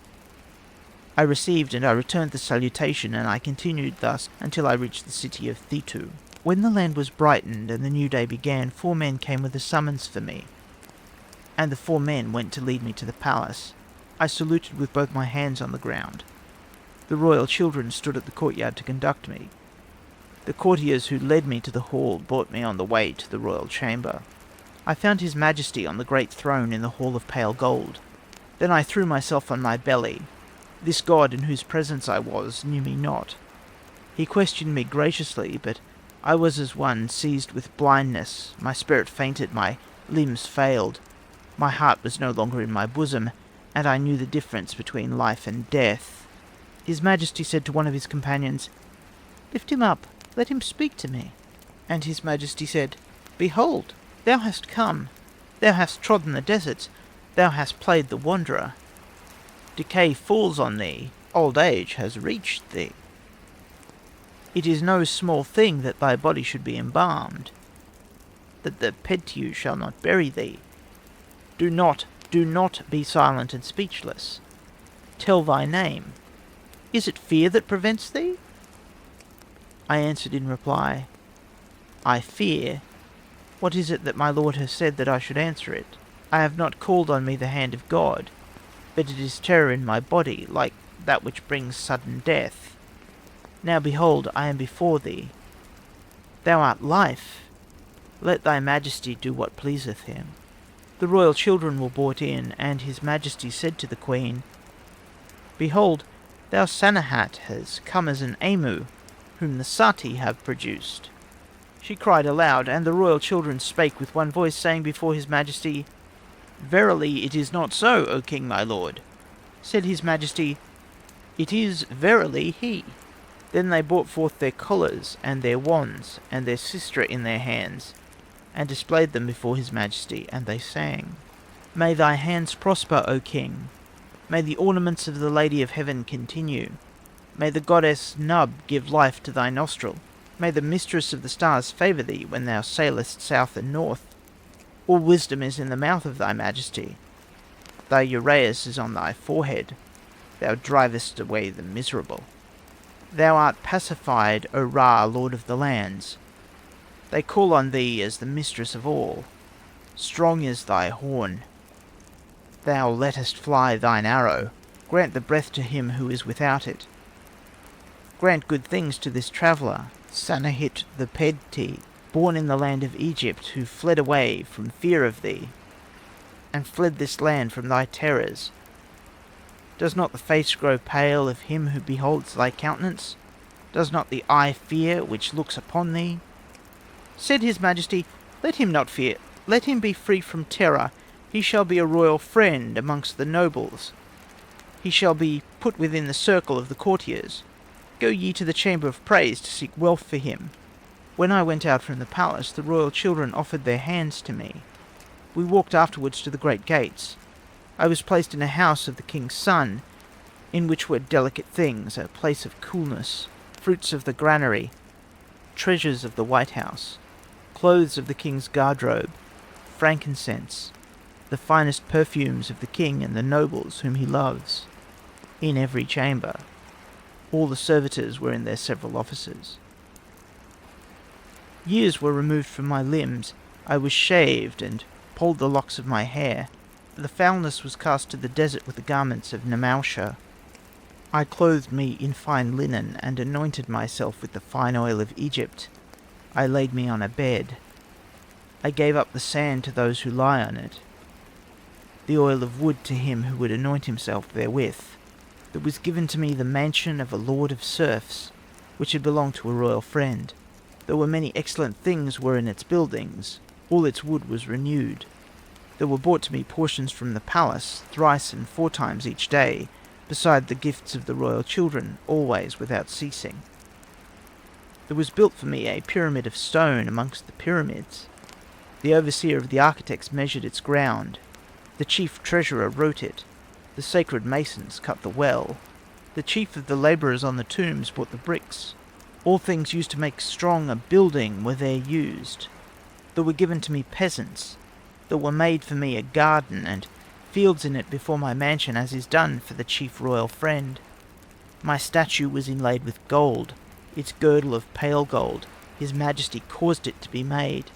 I received and I returned the salutation, and I continued thus until I reached the city of Thitu. When the land was brightened and the new day began, 4 men came with a summons for me, and the 4 men went to lead me to the palace. I saluted with both my hands on the ground. The royal children stood at the courtyard to conduct me. The courtiers who led me to the hall brought me on the way to the royal chamber. I found his Majesty on the great throne in the hall of pale gold. Then I threw myself on my belly. This god in whose presence I was knew me not. He questioned me graciously, but I was as one seized with blindness. My spirit fainted, my limbs failed. My heart was no longer in my bosom, and I knew the difference between life and death. His Majesty said to one of his companions, "Lift him up, let him speak to me." And his Majesty said, "Behold, thou hast come, thou hast trodden the deserts, thou hast played the wanderer. Decay falls on thee, old age has reached thee. It is no small thing that thy body should be embalmed, that the Pedtiu shall not bury thee. Do not be silent and speechless. Tell thy name. Is it fear that prevents thee?" I answered in reply, "I fear. What is it that my lord has said that I should answer it? I have not called on me the hand of God, but it is terror in my body, like that which brings sudden death. Now behold, I am before thee. Thou art life. Let thy Majesty do what pleaseth him." The royal children were brought in, and his Majesty said to the queen, "Behold, thou Sanehat has come as an Amu, whom the Sati have produced." She cried aloud, and the royal children spake with one voice, saying before his Majesty, "Verily it is not so, O king my lord." Said his Majesty, "It is verily he." Then they brought forth their collars, and their wands, and their sistra in their hands, and displayed them before his Majesty, and they sang, "May thy hands prosper, O king. May the ornaments of the Lady of Heaven continue. May the goddess Nub give life to thy nostril. May the mistress of the stars favour thee when thou sailest south and north. All wisdom is in the mouth of thy Majesty. Thy uraeus is on thy forehead. Thou drivest away the miserable. Thou art pacified, O Ra, lord of the lands. They call on thee as the mistress of all. Strong is thy horn. Thou lettest fly thine arrow. Grant the breath to him who is without it. Grant good things to this traveller, Sanehat the Pedti. born in the land of Egypt, who fled away from fear of thee, and fled this land from thy terrors. Does not the face grow pale of him who beholds thy countenance? Does not the eye fear which looks upon thee? Said his majesty, let him not fear, let him be free from terror. He shall be a royal friend amongst the nobles. He shall be put within the circle of the courtiers. Go ye to the chamber of praise to seek wealth for him. When I went out from the palace, the royal children offered their hands to me. We walked afterwards to the great gates. I was placed in a house of the king's son, in which were delicate things, a place of coolness, fruits of the granary, treasures of the White House, clothes of the king's guardrobe, frankincense, the finest perfumes of the king and the nobles whom he loves. In every chamber, all the servitors were in their several offices. Years were removed from my limbs. I was shaved and pulled the locks of my hair. The foulness was cast to the desert with the garments of Nemausha. I clothed me in fine linen and anointed myself with the fine oil of Egypt. I laid me on a bed. I gave up the sand to those who lie on it, the oil of wood to him who would anoint himself therewith. There was given to me the mansion of a lord of serfs, which had belonged to a royal friend. There were many excellent things were in its buildings. All its wood was renewed. There were brought to me portions from the palace, thrice and 4 times each day, beside the gifts of the royal children, always without ceasing. There was built for me a pyramid of stone amongst the pyramids. The overseer of the architects measured its ground. The chief treasurer wrote it. The sacred masons cut the well. The chief of the labourers on the tombs brought the bricks. All things used to make strong a building were there used. There were given to me peasants. There were made for me a garden, and fields in it before my mansion, as is done for the chief royal friend. My statue was inlaid with gold, its girdle of pale gold. His majesty caused it to be made.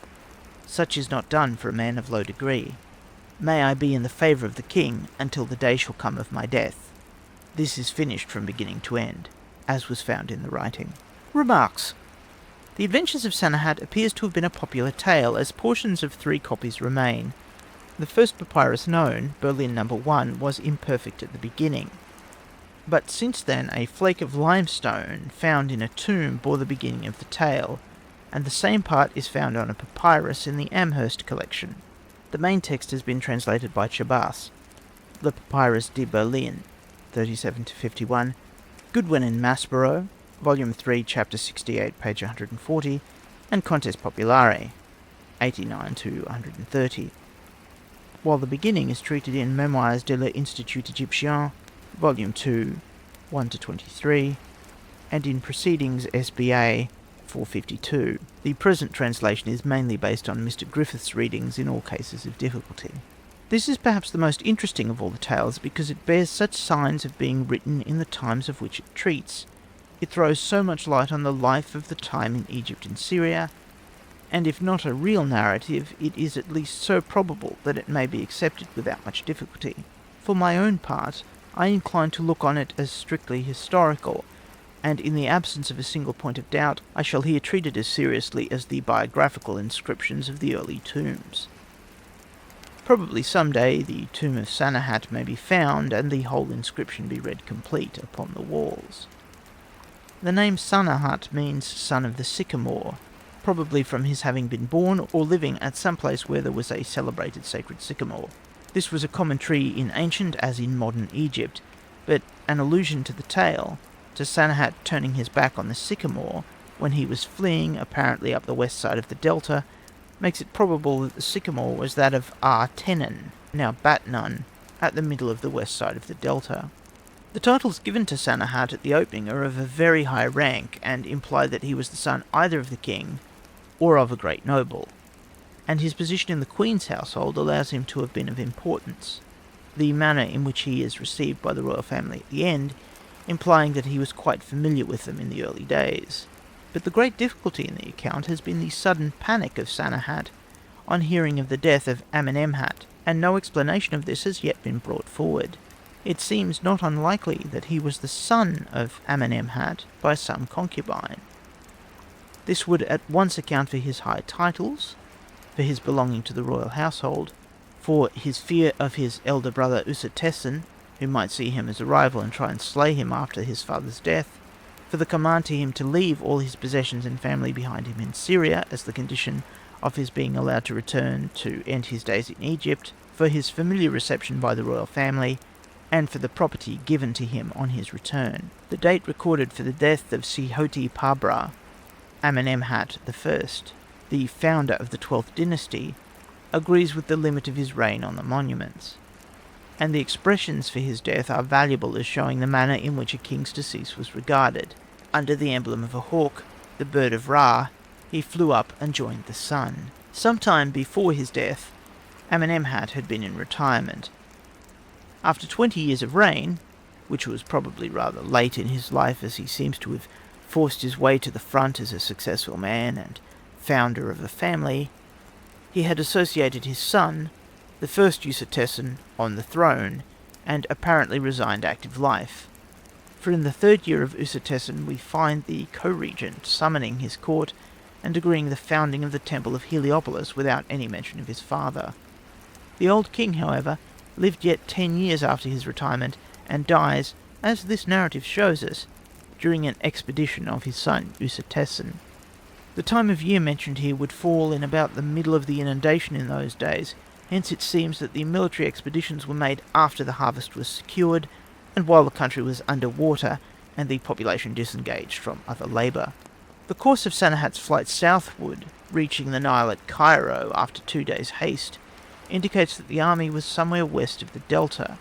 Such is not done for a man of low degree. May I be in the favour of the king until the day shall come of my death. This is finished from beginning to end, as was found in the writing. Remarks. The Adventures of Sanehat appears to have been a popular tale, as portions of 3 copies remain. The first papyrus known, Berlin No. 1, was imperfect at the beginning, but since then a flake of limestone found in a tomb bore the beginning of the tale, and the same part is found on a papyrus in the Amherst collection. The main text has been translated by Chabas. The Papyrus de Berlin, 37-51, Goodwin and Maspero, Volume 3, Chapter 68, page 140, and Contes Populare, 89-130. While the beginning is treated in Memoires de l'Institut Égyptien, Volume 2, 1-23, and in Proceedings SBA 452. The present translation is mainly based on Mr. Griffith's readings in all cases of difficulty. This is perhaps the most interesting of all the tales because it bears such signs of being written in the times of which it treats. It throws so much light on the life of the time in Egypt and Syria, and if not a real narrative, it is at least so probable that it may be accepted without much difficulty. For my own part, I incline to look on it as strictly historical, and in the absence of a single point of doubt, I shall here treat it as seriously as the biographical inscriptions of the early tombs. Probably some day the tomb of Sanehat may be found, and the whole inscription be read complete upon the walls. The name Sanehat means son of the sycamore, probably from his having been born or living at some place where there was a celebrated sacred sycamore. This was a common tree in ancient as in modern Egypt, but an allusion to the tale, to Sanehat turning his back on the sycamore when he was fleeing apparently up the west side of the delta, makes it probable that the sycamore was that of Ar-Tenon, now Batnun, at the middle of the west side of the delta. The titles given to Sanehat at the opening are of a very high rank, and imply that he was the son either of the king or of a great noble, and his position in the queen's household allows him to have been of importance. The manner in which he is received by the royal family at the end, implying that he was quite familiar with them in the early days. But the great difficulty in the account has been the sudden panic of Sanehat on hearing of the death of Amenemhat, and no explanation of this has yet been brought forward. It seems not unlikely that he was the son of Amenemhat by some concubine. This would at once account for his high titles, for his belonging to the royal household, for his fear of his elder brother Usertesen, who might see him as a rival and try and slay him after his father's death, for the command to him to leave all his possessions and family behind him in Syria as the condition of his being allowed to return to end his days in Egypt, for his familiar reception by the royal family, and for the property given to him on his return. The date recorded for the death of Sihoti Pabra, Amenemhat I, the founder of the 12th dynasty, agrees with the limit of his reign on the monuments, and the expressions for his death are valuable as showing the manner in which a king's decease was regarded. Under the emblem of a hawk, the bird of Ra, he flew up and joined the sun. Sometime before his death, Amenemhat had been in retirement. After 20 years of reign, which was probably rather late in his life as he seems to have forced his way to the front as a successful man and founder of a family, he had associated his son, the first Usertesen, on the throne, and apparently resigned active life. For in the 3rd year of Usertesen we find the co-regent summoning his court and agreeing the founding of the temple of Heliopolis without any mention of his father. The old king, however, lived yet 10 years after his retirement, and dies, as this narrative shows us, during an expedition of his son Usertesen. The time of year mentioned here would fall in about the middle of the inundation in those days, hence it seems that the military expeditions were made after the harvest was secured, and while the country was under water and the population disengaged from other labour. The course of Sanehat's flight southward, reaching the Nile at Cairo after 2 days' haste, indicates that the army was somewhere west of the delta.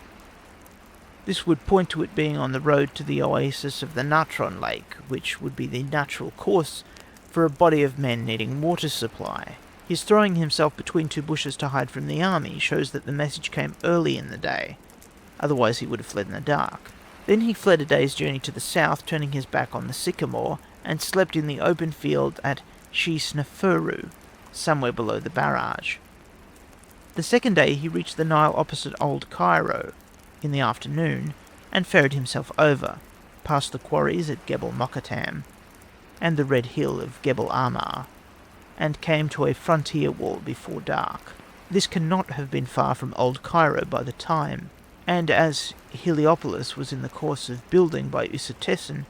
This would point to it being on the road to the oasis of the Natron Lake, which would be the natural course for a body of men needing water supply. His throwing himself between 2 bushes to hide from the army shows that the message came early in the day, otherwise he would have fled in the dark. Then he fled a day's journey to the south, turning his back on the sycamore, and slept in the open field at Shisnefuru, somewhere below the barrage. The 2nd day he reached the Nile opposite Old Cairo in the afternoon, and ferried himself over, past the quarries at Gebel Mokattam, and the red hill of Gebel Ahmar, and came to a frontier wall before dark. This cannot have been far from Old Cairo by the time, and as Heliopolis was in the course of building by Usertesen,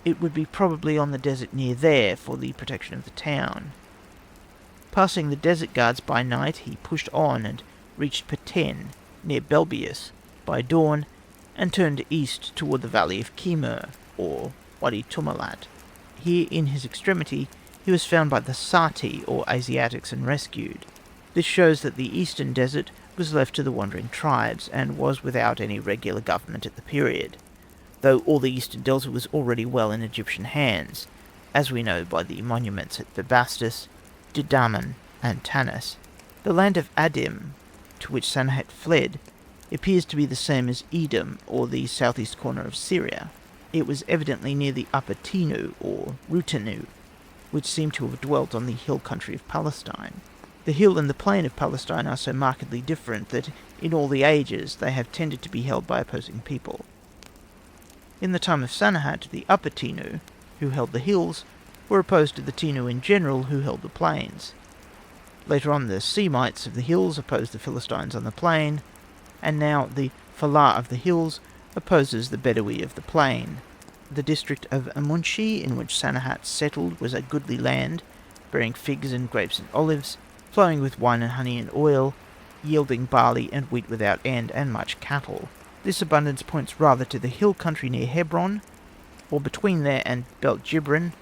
it would be probably on the desert near there for the protection of the town. Passing the desert guards by night, he pushed on and reached Peten, near Belbius, by dawn, and turned east toward the valley of Kimur, or Wadi Tumalat. Here, in his extremity, he was found by the Sati, or Asiatics, and rescued. This shows that the eastern desert was left to the wandering tribes, and was without any regular government at the period, though all the eastern delta was already well in Egyptian hands, as we know by the monuments at Bubastis, Didaman, and Tanis. The land of Adim, to which Sanehat fled, appears to be the same as Edom, or the southeast corner of Syria. It was evidently near the Upper Tinu, or Rutenu, which seemed to have dwelt on the hill country of Palestine. The hill and the plain of Palestine are so markedly different that, in all the ages, they have tended to be held by opposing people. In the time of Sanehat, the Upper Tinu, who held the hills, were opposed to the Tinu in general, who held the plains. Later on, the Semites of the hills opposed the Philistines on the plain, and now the Falah of the hills opposes the Bedouin of the plain. The district of Amunshi, in which Sanehat settled, was a goodly land, bearing figs and grapes and olives, flowing with wine and honey and oil, yielding barley and wheat without end, and much cattle. This abundance points rather to the hill country near Hebron, or between there and Belt Jibrin,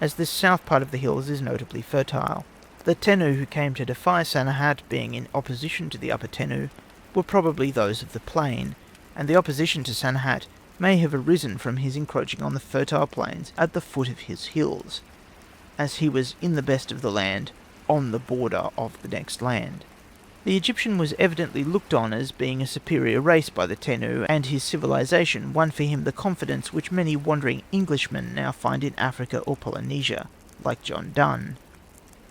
as this south part of the hills is notably fertile. The Tenu who came to defy Sanehat, being in opposition to the Upper Tenu, were probably those of the plain, and the opposition to Sanehat may have arisen from his encroaching on the fertile plains at the foot of his hills, as he was in the best of the land, on the border of the next land. The Egyptian was evidently looked on as being a superior race by the Tenu, and his civilization won for him the confidence which many wandering Englishmen now find in Africa or Polynesia, like John Donne.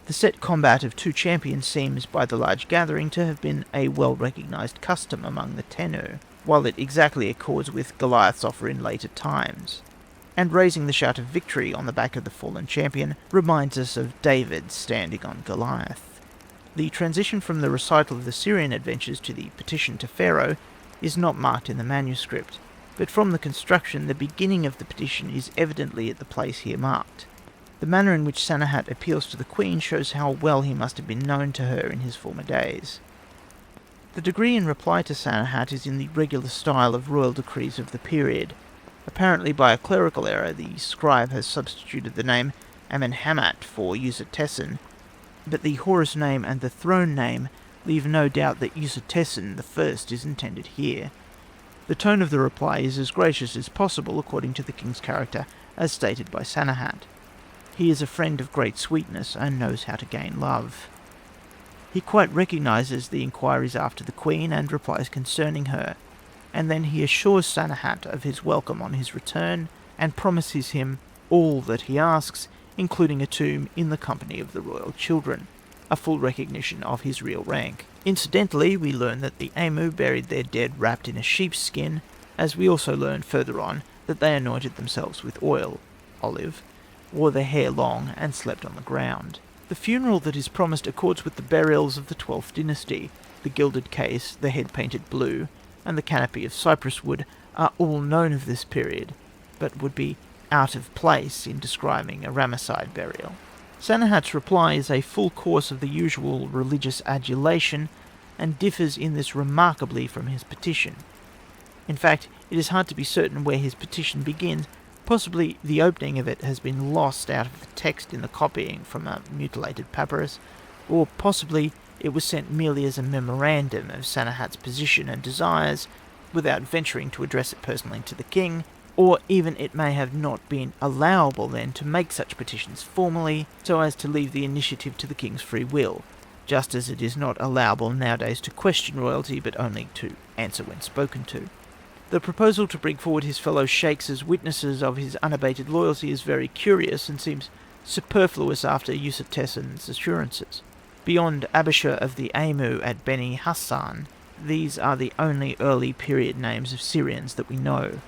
The set combat of 2 champions seems, by the large gathering, to have been a well-recognised custom among the Tenu, while it exactly accords with Goliath's offer in later times. and raising the shout of victory on the back of the fallen champion reminds us of David standing on Goliath. The transition from the recital of the Syrian adventures to the petition to Pharaoh is not marked in the manuscript, but from the construction the beginning of the petition is evidently at the place here marked. The manner in which Sanehat appeals to the queen shows how well he must have been known to her in his former days. The degree in reply to Sanehat is in the regular style of royal decrees of the period. Apparently by a clerical error, the scribe has substituted the name Amenemhat for Usertesen, but the Horus name and the throne name leave no doubt that Usertesen I is intended here. The tone of the reply is as gracious as possible according to the king's character as stated by Sanehat. He is a friend of great sweetness and knows how to gain love. He quite recognises the inquiries after the queen and replies concerning her, and then he assures Sanehat of his welcome on his return and promises him all that he asks, including a tomb in the company of the royal children, a full recognition of his real rank. Incidentally, we learn that the Amu buried their dead wrapped in a sheep's skin, as we also learn further on that they anointed themselves with oil, olive, wore their hair long, and slept on the ground. The funeral that is promised accords with the burials of the 12th dynasty. The gilded case, the head painted blue, and the canopy of cypress wood are all known of this period, but would be out of place in describing a Ramesside burial. Sanehat's reply is a full course of the usual religious adulation, and differs in this remarkably from his petition. In fact, it is hard to be certain where his petition begins. Possibly the opening of it has been lost out of the text in the copying from a mutilated papyrus, or possibly it was sent merely as a memorandum of Sanehat's position and desires, without venturing to address it personally to the king, or even it may have not been allowable then to make such petitions formally, so as to leave the initiative to the king's free will, just as it is not allowable nowadays to question royalty, but only to answer when spoken to. The proposal to bring forward his fellow sheikhs as witnesses of his unabated loyalty is very curious, and seems superfluous after Usertesen's assurances. Beyond Abisha of the Amu at Beni Hassan, these are the only early period names of Syrians that we know.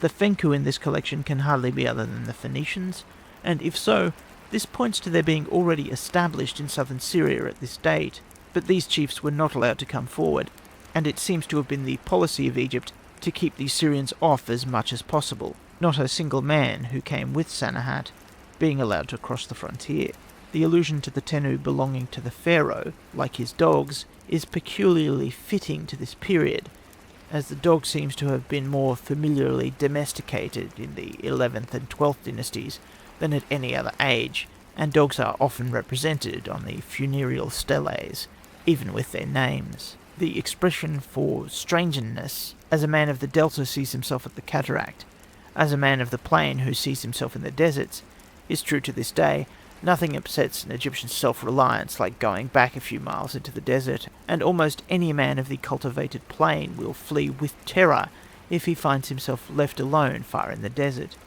The Fenku in this collection can hardly be other than the Phoenicians, and if so, this points to their being already established in southern Syria at this date, but these chiefs were not allowed to come forward, and it seems to have been the policy of Egypt to keep the Syrians off as much as possible, not a single man who came with Sanehat being allowed to cross the frontier. The allusion to the Tenu belonging to the pharaoh, like his dogs, is peculiarly fitting to this period, as the dog seems to have been more familiarly domesticated in the 11th and 12th dynasties than at any other age, and dogs are often represented on the funereal steles, even with their names. The expression for strangeness, as a man of the delta sees himself at the cataract, as a man of the plain who sees himself in the deserts, is true to this day. Nothing upsets an Egyptian self-reliance like going back a few miles into the desert, and almost any man of the cultivated plain will flee with terror if he finds himself left alone far in the desert,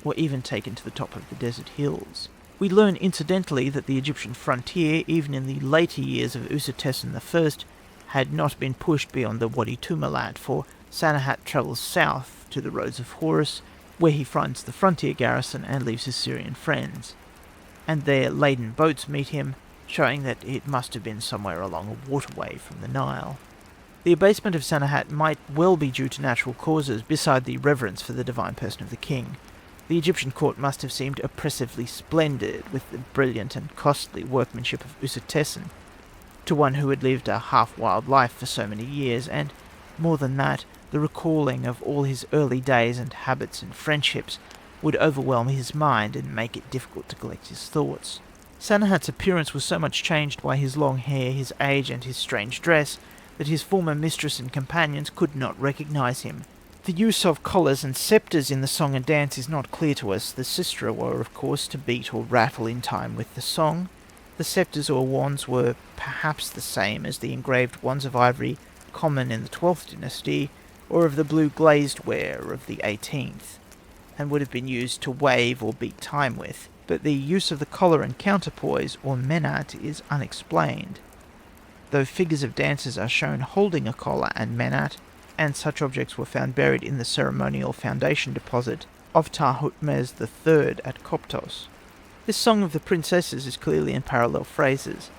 or even taken to the top of the desert hills. We learn incidentally that the Egyptian frontier, even in the later years of Usertesen I, had not been pushed beyond the Wadi Tumalat, for Sanehat travels south to the roads of Horus, where he finds the frontier garrison and leaves his Syrian friends, and their laden boats meet him, showing that it must have been somewhere along a waterway from the Nile. The abasement of Sanehat might well be due to natural causes, beside the reverence for the divine person of the king. The Egyptian court must have seemed oppressively splendid with the brilliant and costly workmanship of Usertesen, to one who had lived a half-wild life for so many years, and, more than that, the recalling of all his early days and habits and friendships would overwhelm his mind and make it difficult to collect his thoughts. Sanehat's appearance was so much changed by his long hair, his age, and his strange dress, that his former mistress and companions could not recognize him. The use of collars and sceptres in the song and dance is not clear to us. The sistra were, of course, to beat or rattle in time with the song. The sceptres or wands were perhaps the same as the engraved wands of ivory common in the 12th dynasty, or of the blue glazed ware of the 18th, and would have been used to wave or beat time with, but the use of the collar and counterpoise, or menat, is unexplained, though figures of dancers are shown holding a collar and menat, and such objects were found buried in the ceremonial foundation deposit of Tahutmese III at Koptos. This Song of the Princesses is clearly in parallel phrases.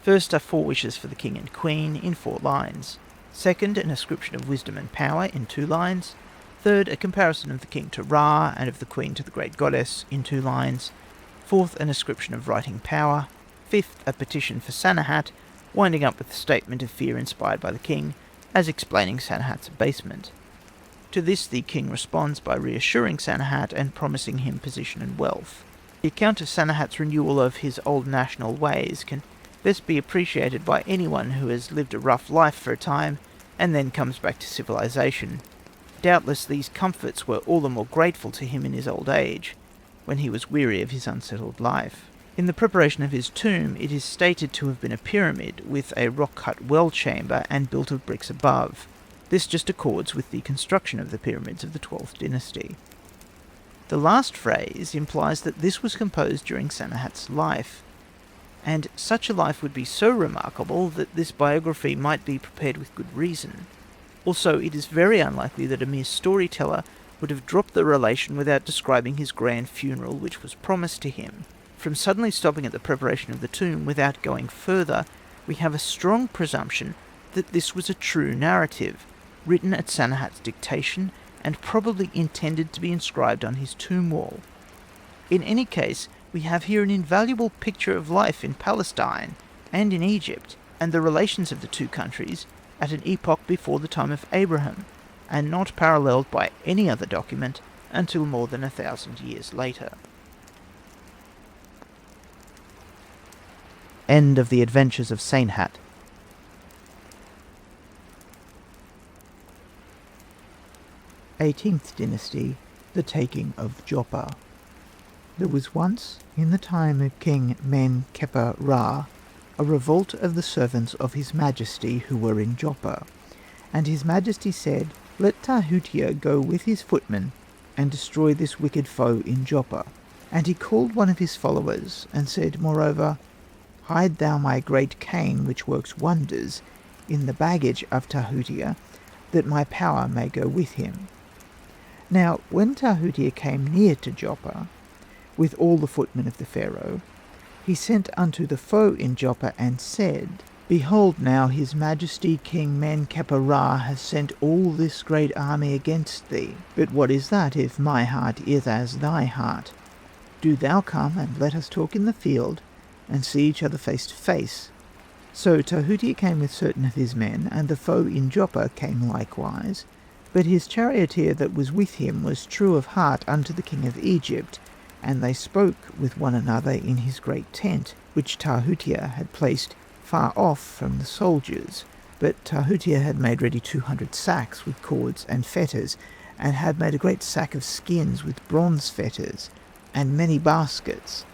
First are 4 wishes for the king and queen in 4 lines. Second, an ascription of wisdom and power in 2 lines. Third, a comparison of the king to Ra and of the queen to the great goddess in 2 lines. Fourth, an ascription of writing power. Fifth, a petition for Sanehat, winding up with a statement of fear inspired by the king, as explaining Sanehat's abasement. To this the king responds by reassuring Sanehat and promising him position and wealth. The account of Sanehat's renewal of his old national ways can best be appreciated by anyone who has lived a rough life for a time and then comes back to civilization. Doubtless these comforts were all the more grateful to him in his old age, when he was weary of his unsettled life. In the preparation of his tomb, it is stated to have been a pyramid with a rock-cut well chamber and built of bricks above. This just accords with the construction of the pyramids of the 12th dynasty. The last phrase implies that this was composed during Sanehat's life, and such a life would be so remarkable that this biography might be prepared with good reason. Also, it is very unlikely that a mere storyteller would have dropped the relation without describing his grand funeral which was promised to him. From suddenly stopping at the preparation of the tomb without going further, we have a strong presumption that this was a true narrative, written at Sanehat's dictation and probably intended to be inscribed on his tomb wall. In any case, we have here an invaluable picture of life in Palestine and in Egypt, and the relations of the 2 countries at an epoch before the time of Abraham, and not paralleled by any other document until more than 1,000 years later. End of the Adventures of Sanehat. Eighteenth Dynasty, the Taking of Joppa. There was once, in the time of King Men-Kheper-Ra, a revolt of the servants of his majesty who were in Joppa, and his majesty said, "Let Tahutia go with his footmen and destroy this wicked foe in Joppa." And he called one of his followers and said, moreover, "Hide thou my great cane which works wonders in the baggage of Tahutia, that my power may go with him." Now when Tahutia came near to Joppa, with all the footmen of the Pharaoh, he sent unto the foe in Joppa and said, "Behold now his majesty King Men-Kheper-Ra has sent all this great army against thee. But what is that if my heart is as thy heart? Do thou come and let us talk in the field, and see each other face to face." So Tahutia came with certain of his men, and the foe in Joppa came likewise. But his charioteer that was with him was true of heart unto the king of Egypt, and they spoke with one another in his great tent, which Tahutia had placed far off from the soldiers. But Tahutia had made ready 200 sacks with cords and fetters, and had made a great sack of skins with bronze fetters, and many baskets.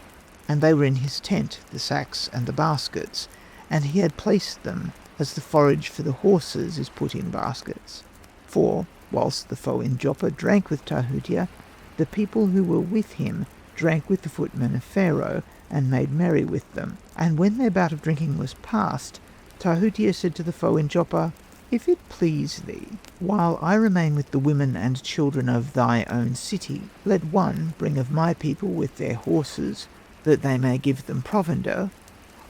And they were in his tent, the sacks and the baskets, and he had placed them as the forage for the horses is put in baskets. For, whilst the foe in Joppa drank with Tahutia, the people who were with him drank with the footmen of Pharaoh, and made merry with them. And when their bout of drinking was past, Tahutia said to the foe in Joppa, "If it please thee, while I remain with the women and children of thy own city, let one bring of my people with their horses, that they may give them provender,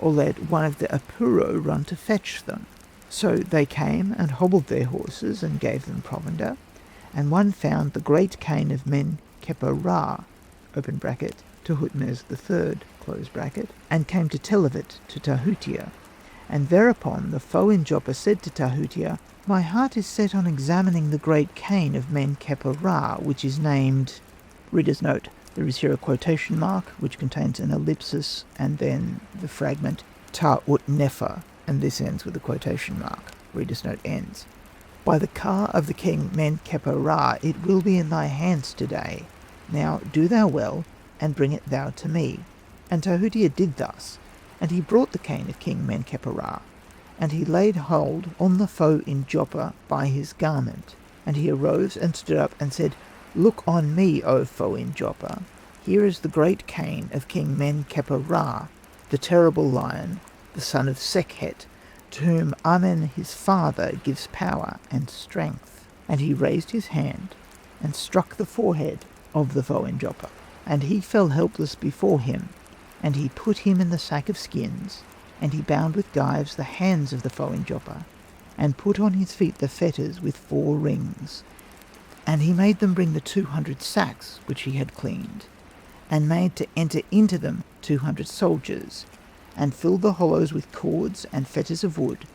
or let one of the Apuro run to fetch them." So they came and hobbled their horses and gave them provender, and one found the great cane of Men-Kheper-Ra, open bracket, Tahutmese III, close bracket, and came to tell of it to Tahutia. And thereupon the foe in Joppa said to Tahutia, "My heart is set on examining the great cane of Men-Kheper-Ra, which is named..." Reader's note, there is here a quotation mark, which contains an ellipsis, and then the fragment, Ta-ut-nefer, and this ends with a quotation mark. Reader's note ends. "By the car of the king Men-Kheper-Ra, it will be in thy hands today. Now do thou well, and bring it thou to me." And Tahutia did thus, and he brought the cane of King Men-Kheper-Ra, and he laid hold on the foe in Joppa by his garment. And he arose and stood up and said, "Look on me, O foe in Joppa. Here is the great cane of King Men-Kheper-Ra, the terrible lion, the son of Sekhet, to whom Amen his father gives power and strength." And he raised his hand and struck the forehead of the foe in Joppa. And he fell helpless before him, and he put him in the sack of skins, and he bound with gyves the hands of the foe in Joppa, and put on his feet the fetters with 4 rings. And he made them bring the 200 sacks which he had cleaned, and made to enter into them 200 soldiers, and filled the hollows with cords and fetters of wood.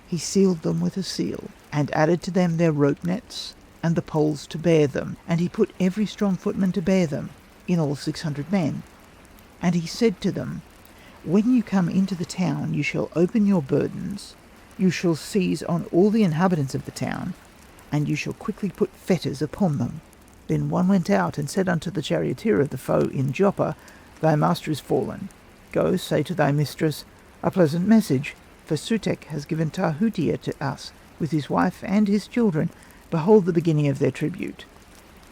He sealed them with a seal, and added to them their rope nets, and the poles to bear them, and he put every strong footman to bear them, in all 600 men. And he said to them, When you come into the town, you shall open your burdens, you shall seize on all the inhabitants of the town, and you shall quickly put fetters upon them. Then one went out and said unto the charioteer of the foe in Joppa, Thy master is fallen. Go, say to thy mistress, A pleasant message, for Sutek has given Tahutia to us, with his wife and his children. Behold the beginning of their tribute,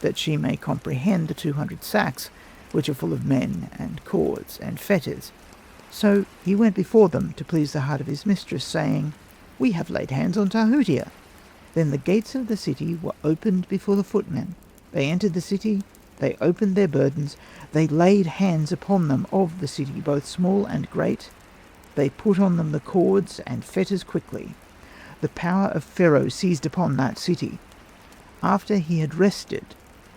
that she may comprehend the 200 sacks, which are full of men, and cords, and fetters. So he went before them to please the heart of his mistress, saying, We have laid hands on Tahutia. Then the gates of the city were opened before the footmen. They entered the city, they opened their burdens, they laid hands upon them of the city, both small and great. They put on them the cords and fetters quickly. The power of Pharaoh seized upon that city. After he had rested,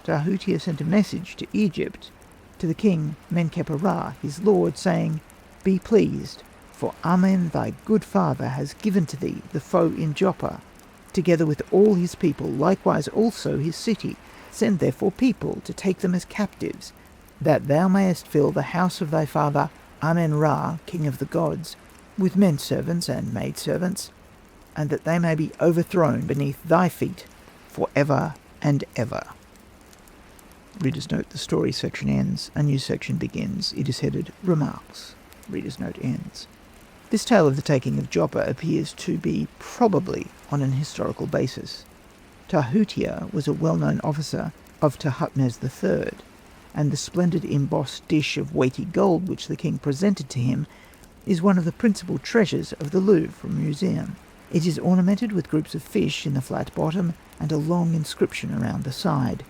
Tahutia sent a message to Egypt, to the king Menkaperah, his lord, saying, Be pleased, for Amen thy good father has given to thee the foe in Joppa, together with all his people, likewise also his city. Send therefore people to take them as captives, that thou mayest fill the house of thy father Amen-Ra, king of the gods, with men-servants and maid-servants, and that they may be overthrown beneath thy feet for ever and ever. Reader's note, the story section ends, a new section begins. It is headed Remarks. Reader's note ends. This tale of the taking of Joppa appears to be probably on an historical basis. Tahutia was a well-known officer of Tahutmes III, and the splendid embossed dish of weighty gold which the king presented to him is one of the principal treasures of the Louvre Museum. It is ornamented with groups of fish in the flat bottom and a long inscription around the side.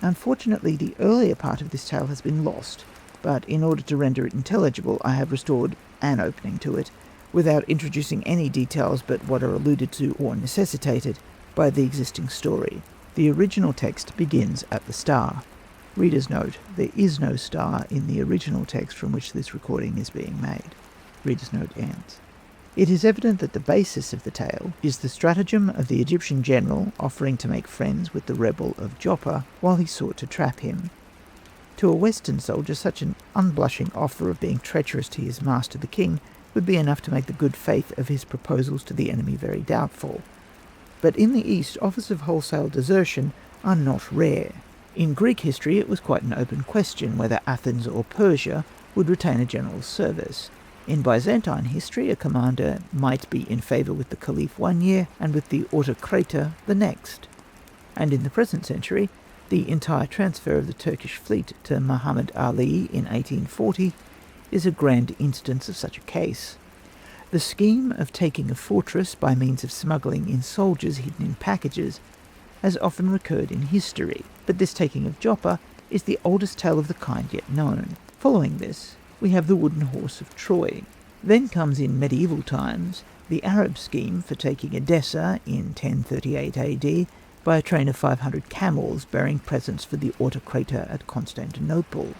Unfortunately, the earlier part of this tale has been lost, but in order to render it intelligible, I have restored an opening to it, without introducing any details but what are alluded to or necessitated by the existing story. The original text begins at the star. Reader's note, there is no star in the original text from which this recording is being made. Reader's note ends. It is evident that the basis of the tale is the stratagem of the Egyptian general offering to make friends with the rebel of Joppa while he sought to trap him. To a Western soldier, such an unblushing offer of being treacherous to his master the king would be enough to make the good faith of his proposals to the enemy very doubtful. But in the East, offers of wholesale desertion are not rare. In Greek history, it was quite an open question whether Athens or Persia would retain a general's service. In Byzantine history, a commander might be in favour with the Caliph one year and with the autocrator the next. And in the present century, the entire transfer of the Turkish fleet to Muhammad Ali in 1840 is a grand instance of such a case. The scheme of taking a fortress by means of smuggling in soldiers hidden in packages has often recurred in history, but this taking of Joppa is the oldest tale of the kind yet known. Following this, we have the wooden horse of Troy. Then comes in medieval times the Arab scheme for taking Edessa in 1038 AD by a train of 500 camels bearing presents for the autocrator at Constantinople.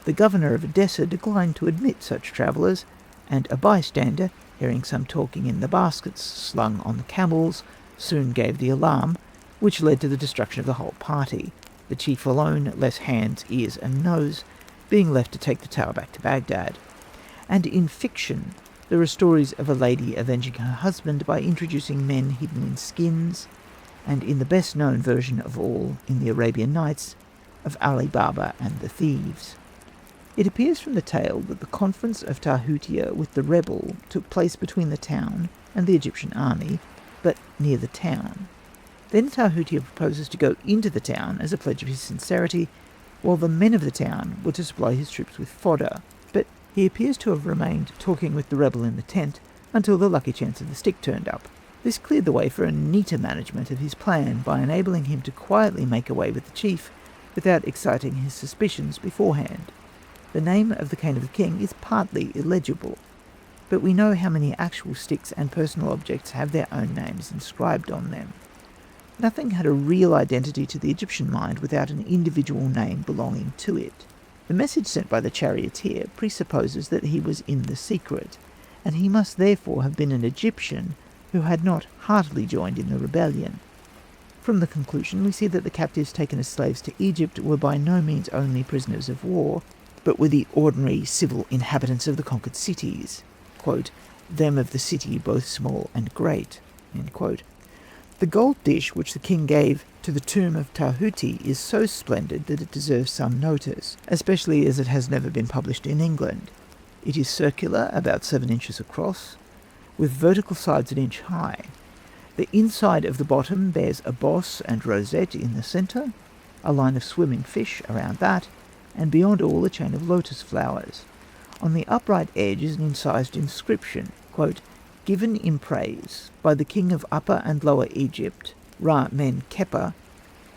The governor of Edessa declined to admit such travellers, and a bystander, hearing some talking in the baskets slung on the camels, soon gave the alarm, which led to the destruction of the whole party, the chief alone, less hands, ears and nose, being left to take the tale back to Baghdad. And in fiction, there are stories of a lady avenging her husband by introducing men hidden in skins, and in the best-known version of all, in the Arabian Nights, of Ali Baba and the Thieves. It appears from the tale that the conference of Tahutia with the rebel took place between the town and the Egyptian army, but near the town. Then Tahutia proposes to go into the town as a pledge of his sincerity, while the men of the town were to supply his troops with fodder, but he appears to have remained talking with the rebel in the tent until the lucky chance of the stick turned up. This cleared the way for a neater management of his plan by enabling him to quietly make away with the chief without exciting his suspicions beforehand. The name of the cane of the king is partly illegible, but we know how many actual sticks and personal objects have their own names inscribed on them. Nothing had a real identity to the Egyptian mind without an individual name belonging to it. The message sent by the charioteer presupposes that he was in the secret, and he must therefore have been an Egyptian who had not heartily joined in the rebellion. From the conclusion, we see that the captives taken as slaves to Egypt were by no means only prisoners of war, but were the ordinary civil inhabitants of the conquered cities, quote, them of the city both small and great, end quote. The gold dish which the king gave to the tomb of Tahuti is so splendid that it deserves some notice, especially as it has never been published in England. It is circular, about 7 inches across, with vertical sides an inch high. The inside of the bottom bears a boss and rosette in the centre, a line of swimming fish around that, and beyond all a chain of lotus flowers. On the upright edge is an incised inscription, quote, given in praise by the king of Upper and Lower Egypt, Ra-Men-Kepa,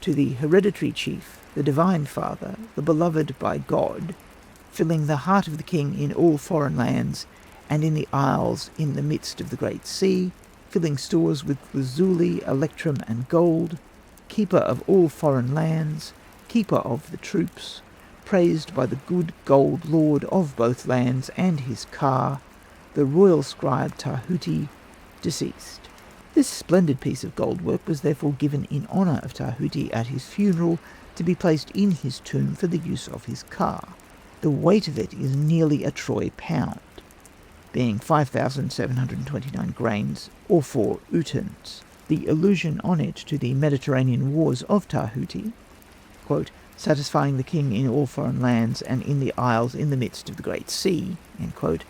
to the hereditary chief, the divine father, the beloved by God, filling the heart of the king in all foreign lands, and in the isles in the midst of the great sea, filling stores with lazuli, electrum, and gold, keeper of all foreign lands, keeper of the troops, praised by the good gold lord of both lands and his car, the royal scribe Tahuti, deceased. This splendid piece of gold work was therefore given in honour of Tahuti at his funeral to be placed in his tomb for the use of his car. The weight of it is nearly a troy pound, being 5,729 grains or 4 utens. The allusion on it to the Mediterranean wars of Tahuti, quote, satisfying the king in all foreign lands and in the isles in the midst of the great sea, end quote,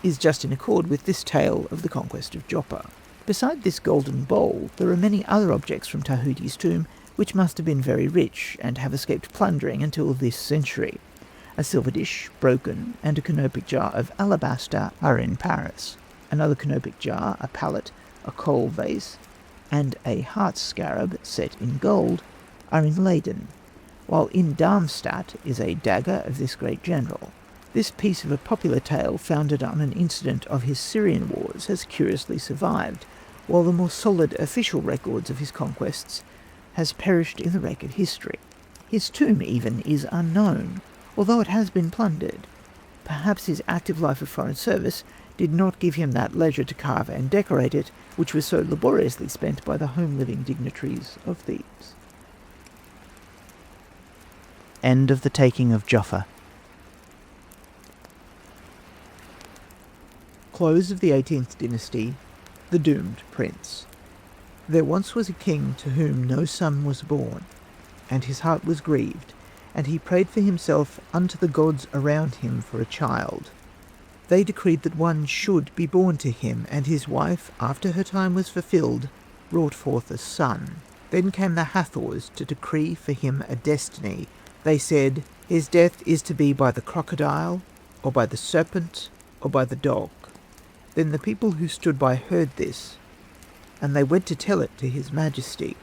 is just in accord with this tale of the conquest of Joppa. Beside this golden bowl, there are many other objects from Tahuti's tomb which must have been very rich and have escaped plundering until this century. A silver dish, broken, and a canopic jar of alabaster are in Paris. Another canopic jar, a palette, a coal vase, and a heart scarab set in gold are in Leyden, while in Darmstadt is a dagger of this great general. This piece of a popular tale founded on an incident of his Syrian wars has curiously survived, while the more solid official records of his conquests has perished in the wreck of history. His tomb even is unknown, although it has been plundered. Perhaps his active life of foreign service did not give him that leisure to carve and decorate it, which was so laboriously spent by the home-living dignitaries of Thebes. End of the Taking of Joffa. Close of the 18th dynasty, the doomed prince. There once was a king to whom no son was born, and his heart was grieved, and he prayed for himself unto the gods around him for a child. They decreed that one should be born to him, and his wife, after her time was fulfilled, brought forth a son. Then came the Hathors to decree for him a destiny. They said, his death is to be by the crocodile, or by the serpent, or by the dog. Then the people who stood by heard this, and they went to tell it to his majesty.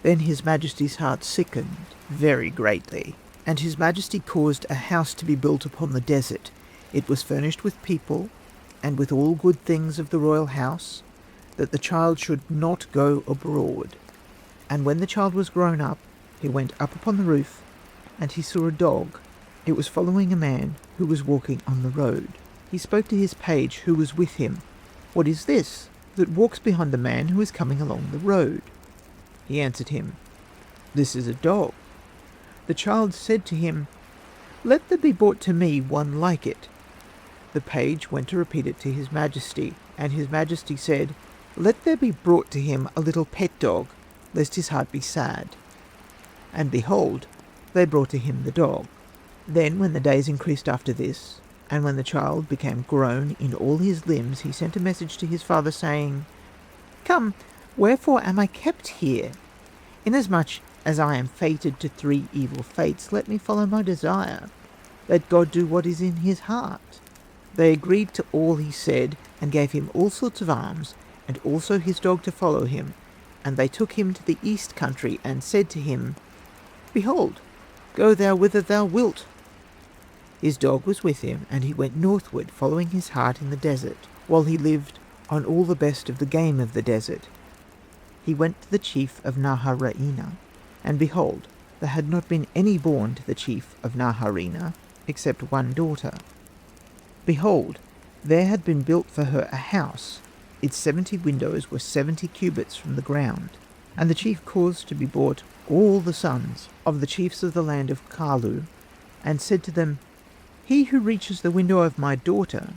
Then his majesty's heart sickened very greatly, and his majesty caused a house to be built upon the desert. It was furnished with people, and with all good things of the royal house, that the child should not go abroad. And when the child was grown up, he went up upon the roof, and he saw a dog. It was following a man who was walking on the road. He spoke to his page who was with him. What is this that walks behind the man who is coming along the road? He answered him, This is a dog. The child said to him, Let there be brought to me one like it. The page went to repeat it to his majesty, and his majesty said, Let there be brought to him a little pet dog, lest his heart be sad. And behold, they brought to him the dog. Then, when the days increased after this, and when the child became grown in all his limbs, he sent a message to his father, saying, Come, wherefore am I kept here? Inasmuch as I am fated to 3 evil fates, let me follow my desire. Let God do what is in his heart. They agreed to all he said, and gave him all sorts of arms, and also his dog to follow him. And they took him to the east country, and said to him, Behold, go thou whither thou wilt. His dog was with him, and he went northward, following his heart in the desert, while he lived on all the best of the game of the desert. He went to the chief of Naharaina, and behold, there had not been any born to the chief of Naharaina, except one daughter. Behold, there had been built for her a house. Its 70 windows were 70 cubits from the ground. And the chief caused to be brought all the sons of the chiefs of the land of Kalu, and said to them, He who reaches the window of my daughter,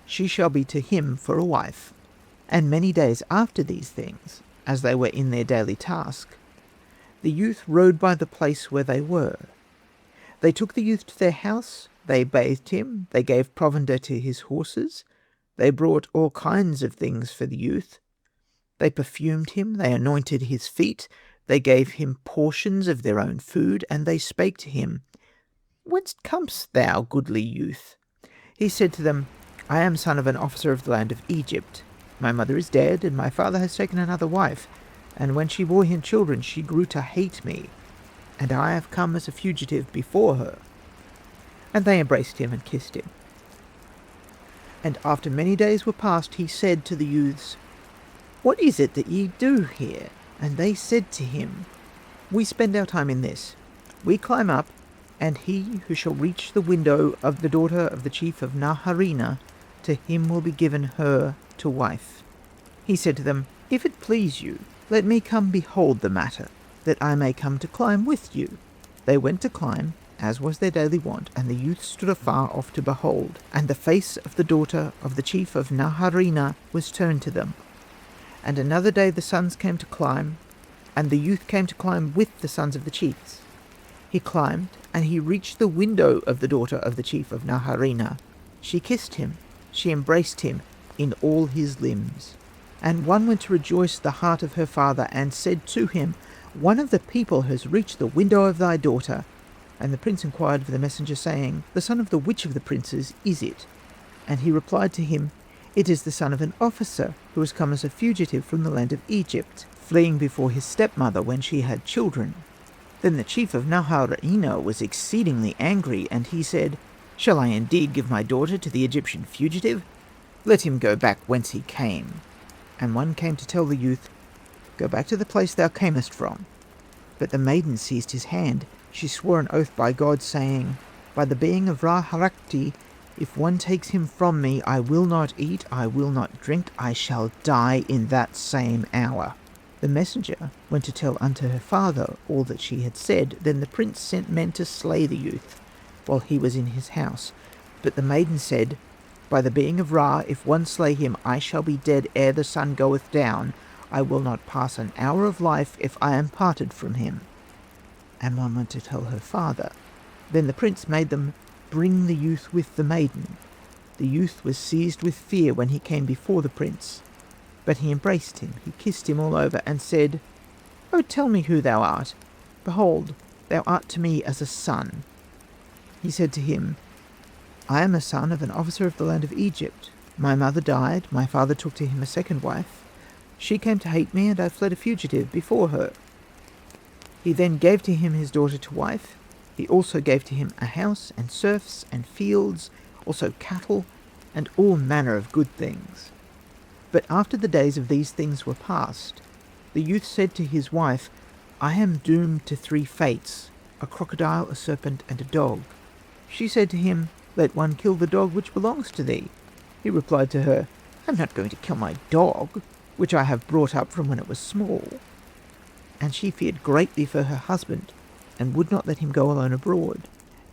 she shall be to him for a wife. And many days after these things, as they were in their daily task, the youth rode by the place where they were. They took the youth to their house, they bathed him, they gave provender to his horses, they brought all kinds of things for the youth. They perfumed him, they anointed his feet, they gave him portions of their own food, and they spake to him, Whence comest thou, goodly youth? He said to them, I am son of an officer of the land of Egypt. My mother is dead, and my father has taken another wife, and when she bore him children, she grew to hate me, and I have come as a fugitive before her. And they embraced him and kissed him. And after many days were past, he said to the youths, What is it that ye do here? And they said to him, We spend our time in this. We climb up, and he who shall reach the window of the daughter of the chief of Naharaina, to him will be given her to wife. He said to them, If it please you, let me come behold the matter, that I may come to climb with you. They went to climb, as was their daily wont, and the youth stood afar off to behold, and the face of the daughter of the chief of Naharaina was turned to them. And another day the sons came to climb, and the youth came to climb with the sons of the chiefs. He climbed, and he reached the window of the daughter of the chief of Naharaina. She kissed him, she embraced him in all his limbs. And one went to rejoice the heart of her father, and said to him, One of the people has reached the window of thy daughter. And the prince inquired of the messenger, saying, The son of which of the princes is it? And he replied to him, It is the son of an officer, who has come as a fugitive from the land of Egypt, fleeing before his stepmother when she had children. Then the chief of Naharaina was exceedingly angry, and he said, Shall I indeed give my daughter to the Egyptian fugitive? Let him go back whence he came. And one came to tell the youth, Go back to the place thou camest from. But the maiden seized his hand. She swore an oath by God, saying, By the being of Ra-Harakti, if one takes him from me, I will not eat, I will not drink, I shall die in that same hour. The messenger went to tell unto her father all that she had said. Then the prince sent men to slay the youth, while he was in his house. But the maiden said, By the being of Ra, if one slay him, I shall be dead ere the sun goeth down. I will not pass an hour of life if I am parted from him. And one went to tell her father. Then the prince made them bring the youth with the maiden. The youth was seized with fear when he came before the prince. But he embraced him, he kissed him all over, and said, O tell me who thou art. Behold, thou art to me as a son. He said to him, I am a son of an officer of the land of Egypt. My mother died, my father took to him a second wife. She came to hate me, and I fled a fugitive before her. He then gave to him his daughter to wife. He also gave to him a house, and serfs, and fields, also cattle, and all manner of good things. But after the days of these things were past, the youth said to his wife, I am doomed to 3 fates, a crocodile, a serpent, and a dog. She said to him, Let one kill the dog which belongs to thee. He replied to her, I am not going to kill my dog, which I have brought up from when it was small. And she feared greatly for her husband, and would not let him go alone abroad.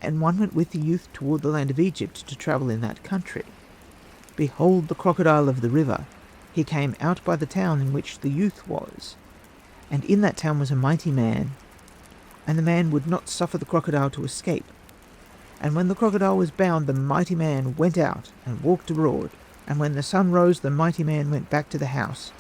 And one went with the youth toward the land of Egypt to travel in that country. Behold the crocodile of the river. He came out by the town in which the youth was. And in that town was a mighty man, and the man would not suffer the crocodile to escape. And when the crocodile was bound, the mighty man went out and walked abroad. And when the sun rose, the mighty man went back to the house,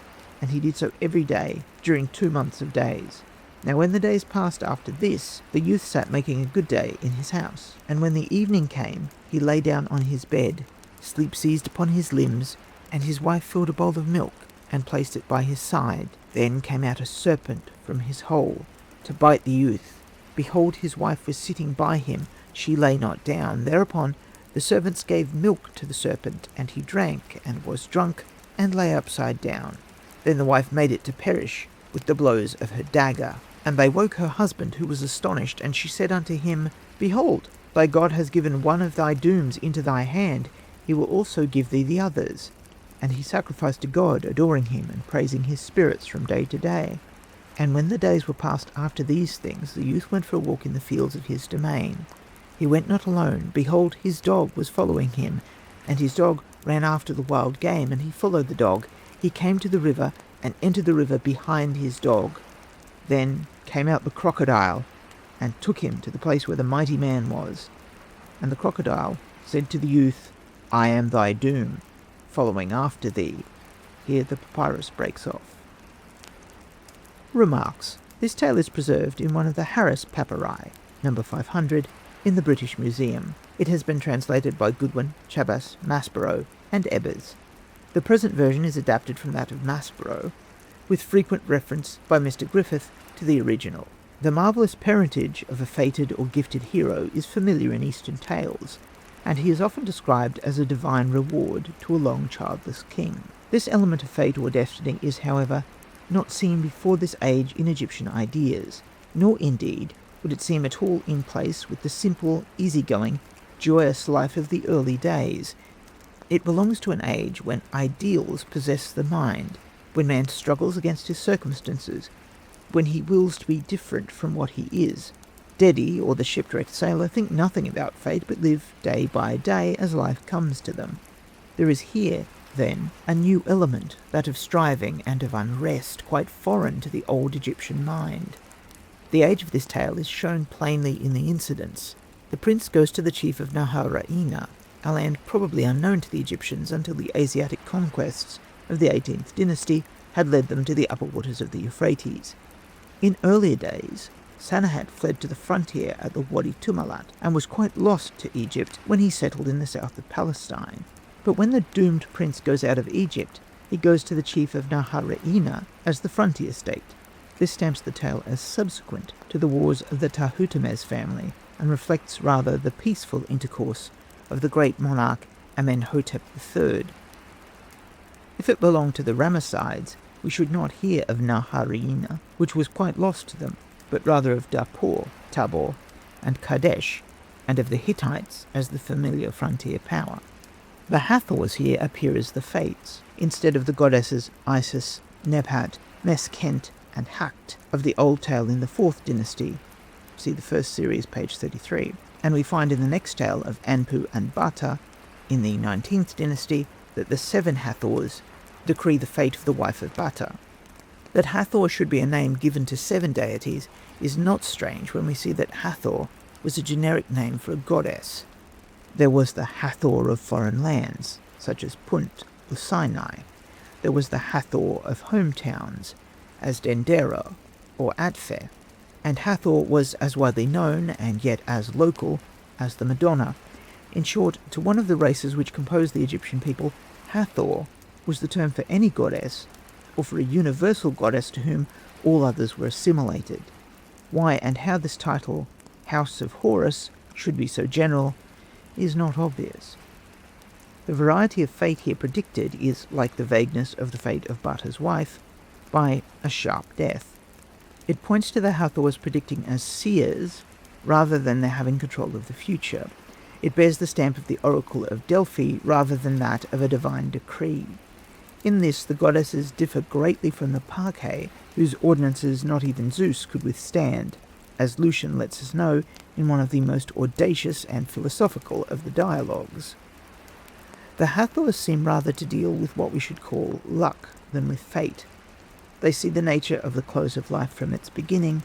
and he did so every day, during 2 months of days. Now when the days passed after this, the youth sat making a good day in his house. And when the evening came, he lay down on his bed. Sleep seized upon his limbs, and his wife filled a bowl of milk, and placed it by his side. Then came out a serpent from his hole, to bite the youth. Behold, his wife was sitting by him, she lay not down. Thereupon the servants gave milk to the serpent, and he drank, and was drunk, and lay upside down. Then the wife made it to perish with the blows of her dagger. And they woke her husband, who was astonished, and she said unto him, Behold, thy God has given one of thy dooms into thy hand, he will also give thee the others. And he sacrificed to God, adoring him, and praising his spirits from day to day. And when the days were past after these things, the youth went for a walk in the fields of his domain. He went not alone. Behold, his dog was following him, and his dog ran after the wild game, and he followed the dog. He came to the river, and entered the river behind his dog. Then came out the crocodile, and took him to the place where the mighty man was. And the crocodile said to the youth, I am thy doom, following after thee. Here the papyrus breaks off. Remarks. This tale is preserved in one of the Harris Papyri, number 500, in the British Museum. It has been translated by Goodwin, Chabas, Maspero, and Ebers. The present version is adapted from that of Maspero, with frequent reference by Mr. Griffith to the original. The marvellous parentage of a fated or gifted hero is familiar in Eastern tales, and he is often described as a divine reward to a long childless king. This element of fate or destiny is, however, not seen before this age in Egyptian ideas, nor indeed would it seem at all in place with the simple, easygoing, joyous life of the early days. It belongs to an age when ideals possess the mind, when man struggles against his circumstances, when he wills to be different from what he is. Dedi, or the shipwrecked sailor, think nothing about fate, but live day by day as life comes to them. There is here, then, a new element, that of striving and of unrest, quite foreign to the old Egyptian mind. The age of this tale is shown plainly in the incidents. The prince goes to the chief of Naharaina, a land probably unknown to the Egyptians until the Asiatic conquests of the 18th dynasty had led them to the upper waters of the Euphrates. In earlier days, Sanehat fled to the frontier at the Wadi Tumalat and was quite lost to Egypt when he settled in the south of Palestine. But when the doomed prince goes out of Egypt, he goes to the chief of Naharaina as the frontier state. This stamps the tale as subsequent to the wars of the Tahutimez family and reflects rather the peaceful intercourse of the great monarch Amenhotep III. If it belonged to the Ramessides, we should not hear of Naharaina, which was quite lost to them, but rather of Dapur, Tabor, and Kadesh, and of the Hittites as the familiar frontier power. The Hathors here appear as the Fates, instead of the goddesses Isis, Nebhat, Meskhent, and Hakt of the old tale in the 4th dynasty. See the first series, page 33. And we find in the next tale of Anpu and Bata, in the 19th dynasty, that the 7 Hathors decree the fate of the wife of Bata. That Hathor should be a name given to 7 deities is not strange when we see that Hathor was a generic name for a goddess. There was the Hathor of foreign lands, such as Punt or Sinai. There was the Hathor of hometowns, as Dendera or Atfe. And Hathor was as widely known, and yet as local, as the Madonna. In short, to one of the races which composed the Egyptian people, Hathor was the term for any goddess, or for a universal goddess to whom all others were assimilated. Why and how this title, House of Horus, should be so general, is not obvious. The variety of fate here predicted is, like the vagueness of the fate of Bata's wife, by a sharp death. It points to the Hathors predicting as seers, rather than their having control of the future. It bears the stamp of the oracle of Delphi, rather than that of a divine decree. In this, the goddesses differ greatly from the Parcae, whose ordinances not even Zeus could withstand, as Lucian lets us know in one of the most audacious and philosophical of the dialogues. The Hathors seem rather to deal with what we should call luck than with fate. They see the nature of the close of life from its beginning,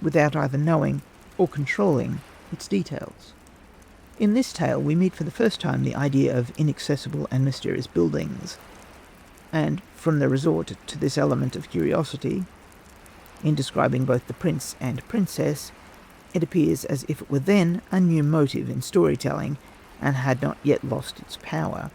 without either knowing or controlling its details. In this tale, we meet for the first time the idea of inaccessible and mysterious buildings, and from the resort to this element of curiosity, in describing both the prince and princess, it appears as if it were then a new motive in storytelling, and had not yet lost its power.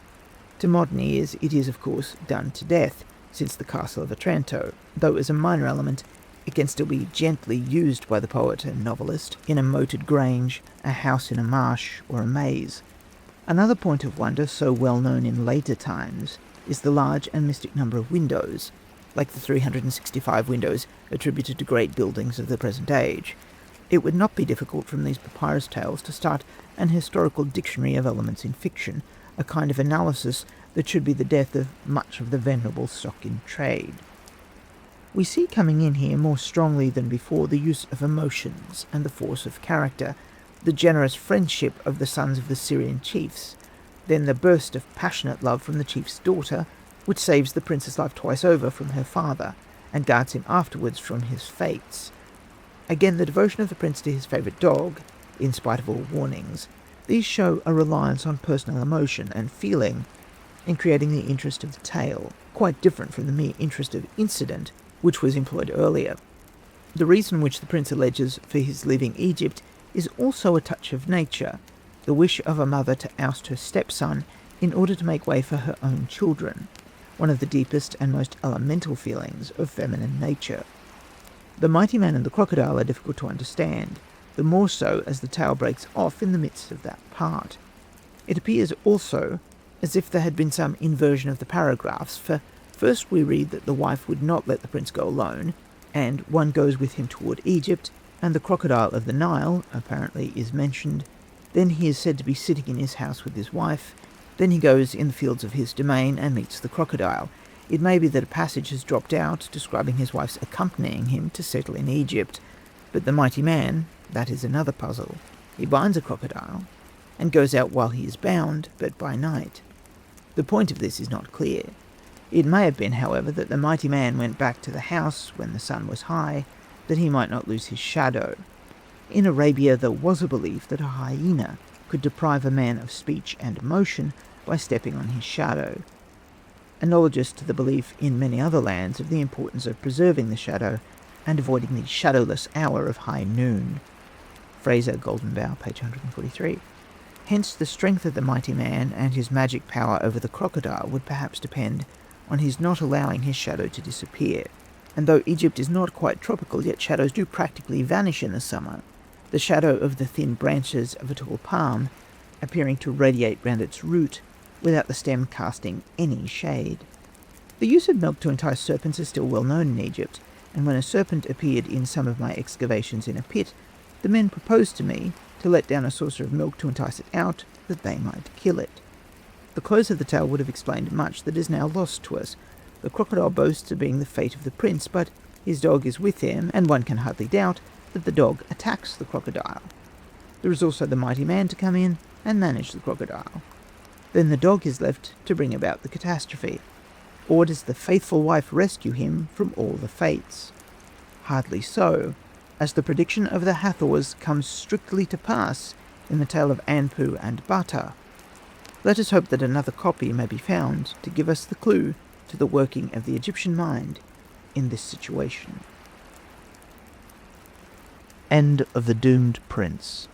To modern ears, it is of course done to death, since the Castle of Otranto, though as a minor element, It can still be gently used by the poet and novelist in a moated grange, a house in a marsh, or a maze. Another point of wonder so well known in later times is the large and mystic number of windows, like the 365 windows attributed to great buildings of the present age. It would not be difficult from these papyrus tales to start an historical dictionary of elements in fiction, a kind of analysis that should be the death of much of the venerable stock in trade. We see coming in here more strongly than before the use of emotions and the force of character, the generous friendship of the sons of the Syrian chiefs, then the burst of passionate love from the chief's daughter, which saves the prince's life twice over from her father, and guards him afterwards from his fates. Again, the devotion of the prince to his favourite dog, in spite of all warnings. These show a reliance on personal emotion and feeling in creating the interest of the tale, quite different from the mere interest of incident which was employed earlier. The reason which the prince alleges for his leaving Egypt is also a touch of nature, the wish of a mother to oust her stepson in order to make way for her own children, one of the deepest and most elemental feelings of feminine nature. The mighty man and the crocodile are difficult to understand, the more so as the tale breaks off in the midst of that part. It appears also as if there had been some inversion of the paragraphs, for first we read that the wife would not let the prince go alone, and one goes with him toward Egypt, and the crocodile of the Nile, apparently, is mentioned. Then he is said to be sitting in his house with his wife. Then he goes in the fields of his domain and meets the crocodile. It may be that a passage has dropped out, describing his wife's accompanying him to settle in Egypt. But the mighty man, that is another puzzle. He binds a crocodile, and goes out while he is bound, but by night. The point of this is not clear. It may have been, however, that the mighty man went back to the house when the sun was high, that he might not lose his shadow. In Arabia there was a belief that a hyena could deprive a man of speech and motion by stepping on his shadow, analogous to the belief in many other lands of the importance of preserving the shadow and avoiding the shadowless hour of high noon. Fraser, Golden Bough, page 143. Hence the strength of the mighty man and his magic power over the crocodile would perhaps depend on his not allowing his shadow to disappear. And though Egypt is not quite tropical, yet shadows do practically vanish in the summer, the shadow of the thin branches of a tall palm appearing to radiate round its root without the stem casting any shade. The use of milk to entice serpents is still well known in Egypt, and when a serpent appeared in some of my excavations in a pit, the men proposed to me to let down a saucer of milk to entice it out, that they might kill it. The close of the tale would have explained much that is now lost to us. The crocodile boasts of being the fate of the prince, but his dog is with him, and one can hardly doubt that the dog attacks the crocodile. There is also the mighty man to come in and manage the crocodile. Then the dog is left to bring about the catastrophe. Or does the faithful wife rescue him from all the fates? Hardly so, as the prediction of the Hathors comes strictly to pass in the tale of Anpu and Bata. Let us hope that another copy may be found to give us the clue to the working of the Egyptian mind in this situation. End of the Doomed Prince.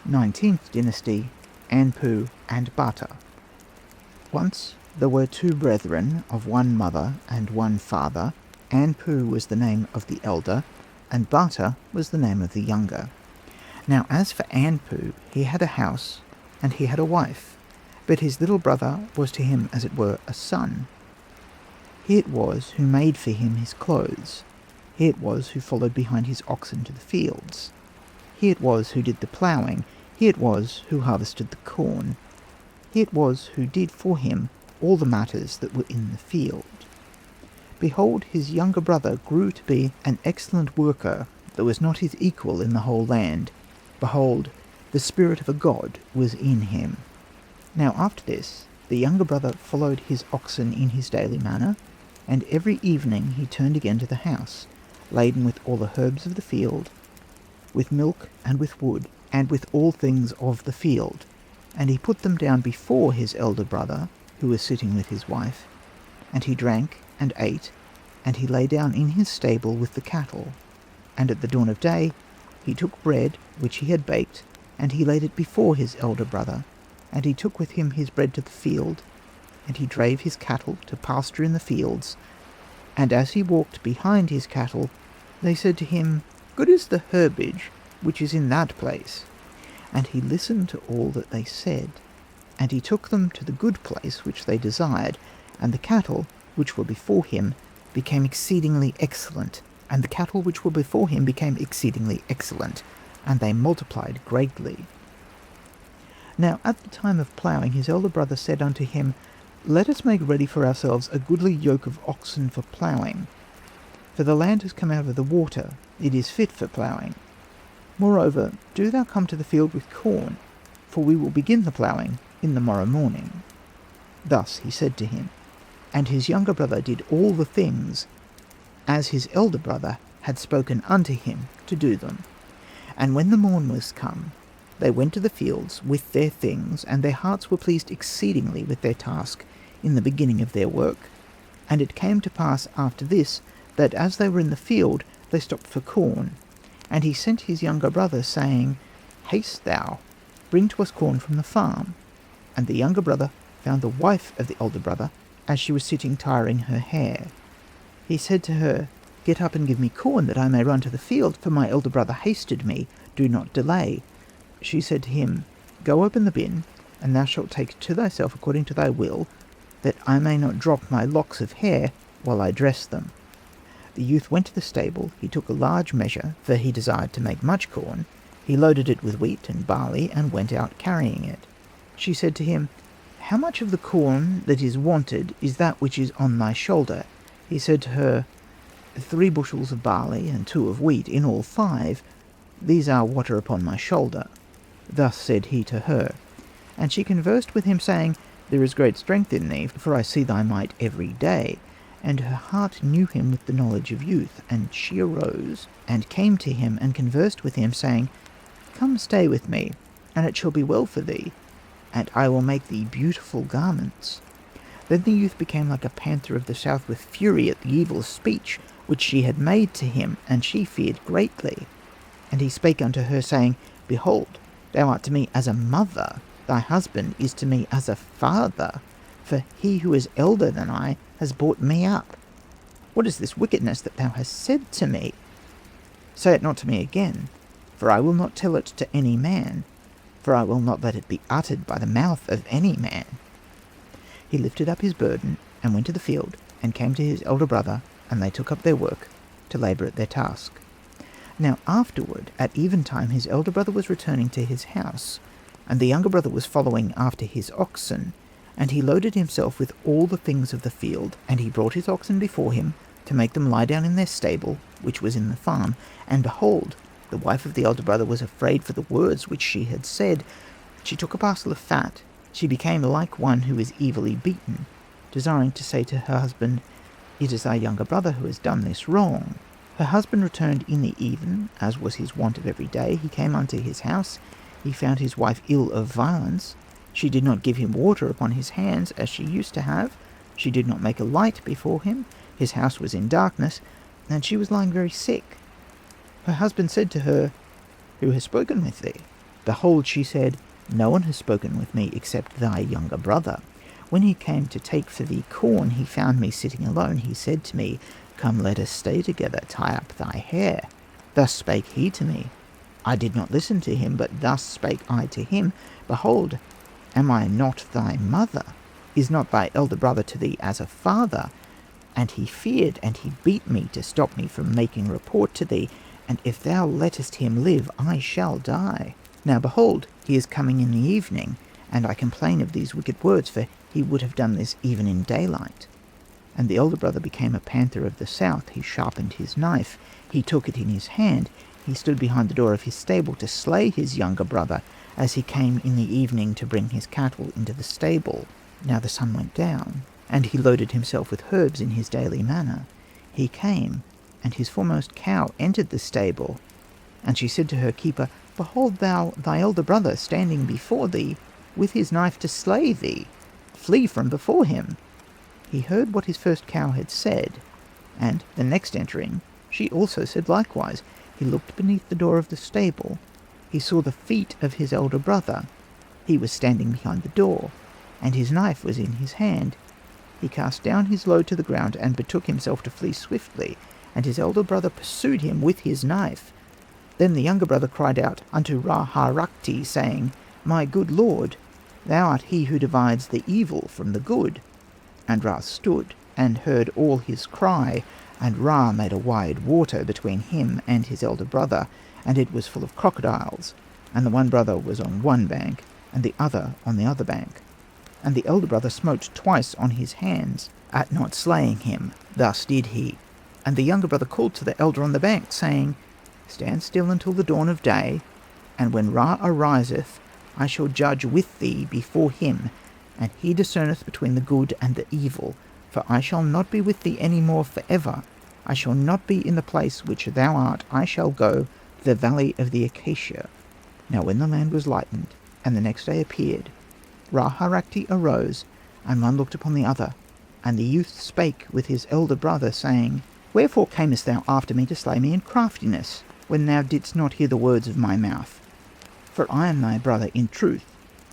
19th Dynasty, Anpu and Bata. Once there were two brethren of one mother and one father. Anpu was the name of the elder, and Bata was the name of the younger. Now as for Anpu, he had a house, and he had a wife, but his little brother was to him as it were a son. He it was who made for him his clothes. He it was who followed behind his oxen to the fields. He it was who did the ploughing. He it was who harvested the corn. He it was who did for him all the matters that were in the field. Behold, his younger brother grew to be an excellent worker, that was not his equal in the whole land. Behold, the spirit of a god was in him. Now after this, the younger brother followed his oxen in his daily manner, and every evening he turned again to the house, laden with all the herbs of the field, with milk and with wood, and with all things of the field. And he put them down before his elder brother, who was sitting with his wife, and he drank and ate, and he lay down in his stable with the cattle. And at the dawn of day he took bread which he had baked, and he laid it before his elder brother, and he took with him his bread to the field, and he drave his cattle to pasture in the fields, And as he walked behind his cattle, they said to him, Good is the herbage which is in that place. And he listened to all that they said. And he took them to the good place which they desired, and the cattle which were before him became exceedingly excellent, and the cattle which were before him became exceedingly excellent, and they multiplied greatly. Now at the time of ploughing his elder brother said unto him, Let us make ready for ourselves a goodly yoke of oxen for ploughing, for the land has come out of the water, it is fit for ploughing. Moreover, do thou come to the field with corn, for we will begin the ploughing in the morrow morning. Thus he said to him. And his younger brother did all the things as his elder brother had spoken unto him to do them. And when the morn was come, they went to the fields with their things, and their hearts were pleased exceedingly with their task in the beginning of their work. And it came to pass after this, that as they were in the field, they stopped for corn. And he sent his younger brother, saying, Haste thou, bring to us corn from the farm. And the younger brother found the wife of the older brother, as she was sitting tiring her hair. He said to her, Get up and give me corn, that I may run to the field, for my elder brother hasted me, do not delay. She said to him, Go open the bin, and thou shalt take to thyself according to thy will, that I may not drop my locks of hair while I dress them. The youth went to the stable, he took a large measure, for he desired to make much corn. He loaded it with wheat and barley, and went out carrying it. She said to him, How much of the corn that is wanted is that which is on thy shoulder? He said to her, 3 bushels of barley, and 2 of wheat, in all 5. These are what are upon my shoulder. Thus said he to her. And she conversed with him, saying, There is great strength in thee, for I see thy might every day. And her heart knew him with the knowledge of youth. And she arose, and came to him, and conversed with him, saying, Come stay with me, and it shall be well for thee, and I will make thee beautiful garments. Then the youth became like a panther of the south with fury at the evil speech which she had made to him, and she feared greatly. And he spake unto her, saying, Behold, thou art to me as a mother, thy husband is to me as a father, for he who is elder than I has brought me up. What is this wickedness that thou hast said to me? Say it not to me again, for I will not tell it to any man, for I will not let it be uttered by the mouth of any man. He lifted up his burden, and went to the field, and came to his elder brother, and they took up their work, to labour at their task. Now afterward, at eventime, his elder brother was returning to his house, and the younger brother was following after his oxen, and he loaded himself with all the things of the field, and he brought his oxen before him, to make them lie down in their stable, which was in the farm. And behold, the wife of the elder brother was afraid for the words which she had said. She took a parcel of fat. She became like one who is evilly beaten, desiring to say to her husband, It is thy younger brother who has done this wrong. Her husband returned in the even, as was his wont of every day. He came unto his house. He found his wife ill of violence. She did not give him water upon his hands, as she used to have. She did not make a light before him. His house was in darkness, and she was lying very sick. Her husband said to her, Who has spoken with thee? Behold, she said, No one has spoken with me except thy younger brother. When he came to take for thee corn, he found me sitting alone. He said to me, Come, let us stay together, tie up thy hair. Thus spake he to me. I did not listen to him, but thus spake I to him, Behold, am I not thy mother? Is not thy elder brother to thee as a father? And he feared, and he beat me to stop me from making report to thee. And if thou lettest him live, I shall die. Now behold, he is coming in the evening, and I complain of these wicked words, for he would have done this even in daylight. And the elder brother became a panther of the south. He sharpened his knife. He took it in his hand. He stood behind the door of his stable to slay his younger brother, as he came in the evening to bring his cattle into the stable. Now the sun went down, and he loaded himself with herbs in his daily manner. He came, and his foremost cow entered the stable. And she said to her keeper, Behold thou thy elder brother standing before thee, with his knife to slay thee. Flee from before him. He heard what his first cow had said, and the next entering, she also said likewise. He looked beneath the door of the stable. He saw the feet of his elder brother. He was standing behind the door, and his knife was in his hand. he cast down his load to the ground and betook himself to flee swiftly, and his elder brother pursued him with his knife. Then the younger brother cried out unto Ra-Harakti, saying, My good lord, thou art he who divides the evil from the good. And Ra stood, and heard all his cry, and Ra made a wide water between him and his elder brother, and it was full of crocodiles, and the one brother was on one bank, and the other on the other bank. And the elder brother smote twice on his hands, at not slaying him, thus did he. And the younger brother called to the elder on the bank, saying, Stand still until the dawn of day, and when Ra ariseth, I shall judge with thee before him, and he discerneth between the good and the evil. For I shall not be with thee any more for ever. I shall not be in the place which thou art. I shall go to the valley of the acacia. Now when the land was lightened, and the next day appeared, Ra-Harakti arose, and one looked upon the other. And the youth spake with his elder brother, saying, Wherefore camest thou after me to slay me in craftiness, when thou didst not hear the words of my mouth? For I am thy brother in truth,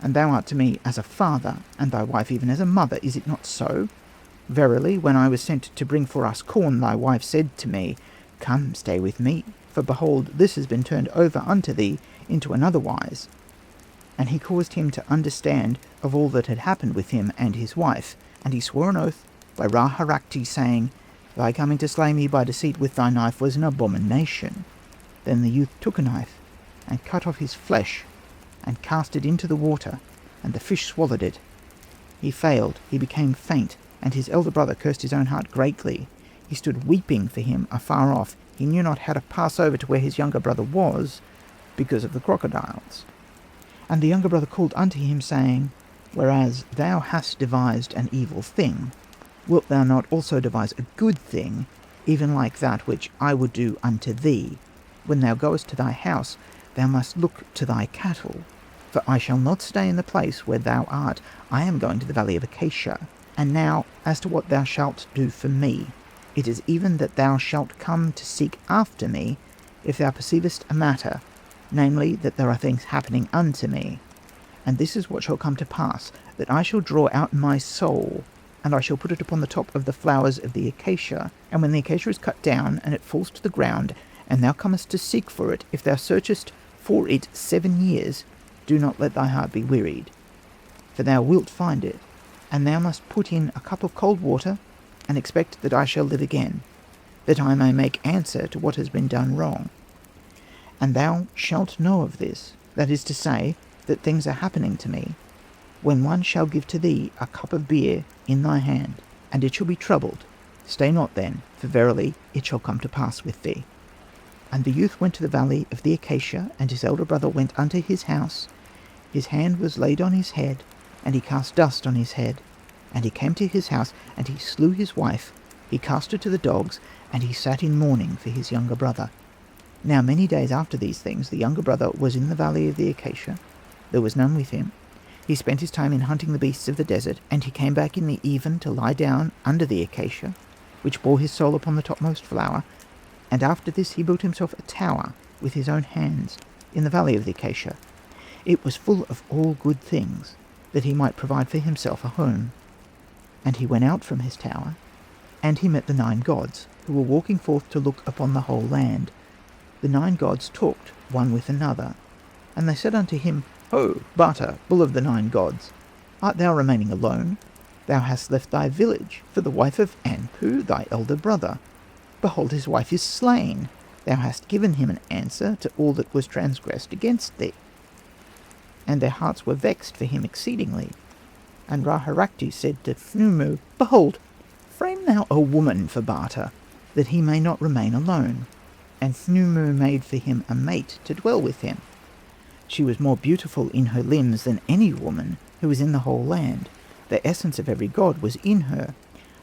and thou art to me as a father, and thy wife even as a mother, is it not so? Verily, when I was sent to bring for us corn, thy wife said to me, Come, stay with me, for behold, this has been turned over unto thee into another wise. And he caused him to understand of all that had happened with him and his wife, and he swore an oath by Ra-Harakti, saying, Thy coming to slay me by deceit with thy knife was an abomination. Then the youth took a knife, and cut off his flesh, and cast it into the water, and the fish swallowed it. He failed, he became faint, and his elder brother cursed his own heart greatly. He stood weeping for him afar off. He knew not how to pass over to where his younger brother was, because of the crocodiles. And the younger brother called unto him, saying, Whereas thou hast devised an evil thing, wilt thou not also devise a good thing, even like that which I would do unto thee? When thou goest to thy house, thou must look to thy cattle, for I shall not stay in the place where thou art. I am going to the valley of Acacia. And now, as to what thou shalt do for me, it is even that thou shalt come to seek after me, if thou perceivest a matter, namely, that there are things happening unto me. And this is what shall come to pass, that I shall draw out my soul, and I shall put it upon the top of the flowers of the acacia. And when the acacia is cut down, and it falls to the ground, and thou comest to seek for it, if thou searchest for it 7 years, do not let thy heart be wearied, for thou wilt find it. And thou must put in a cup of cold water, and expect that I shall live again, that I may make answer to what has been done wrong. And thou shalt know of this, that is to say, that things are happening to me, when one shall give to thee a cup of beer in thy hand, and it shall be troubled. Stay not then, for verily it shall come to pass with thee. And the youth went to the valley of the acacia, and his elder brother went unto his house. His hand was laid on his head, and he cast dust on his head. And he came to his house, and he slew his wife. He cast her to the dogs, and he sat in mourning for his younger brother. Now many days after these things, the younger brother was in the valley of the acacia. There was none with him. He spent his time in hunting the beasts of the desert, and he came back in the even to lie down under the acacia, which bore his soul upon the topmost flower. And after this he built himself a tower with his own hands in the valley of the acacia. It was full of all good things, that he might provide for himself a home. And he went out from his tower, and he met the 9 gods, who were walking forth to look upon the whole land. The 9 gods talked one with another, and they said unto him, Ho, Bata, bull of the 9 gods, art thou remaining alone? Thou hast left thy village for the wife of Anpu, thy elder brother. Behold, his wife is slain. Thou hast given him an answer to all that was transgressed against thee. And their hearts were vexed for him exceedingly. And Ra-Harakti said to Fnumu, Behold, frame thou a woman for Bata, that he may not remain alone. And Fnumu made for him a mate to dwell with him. She was more beautiful in her limbs than any woman who was in the whole land. The essence of every god was in her.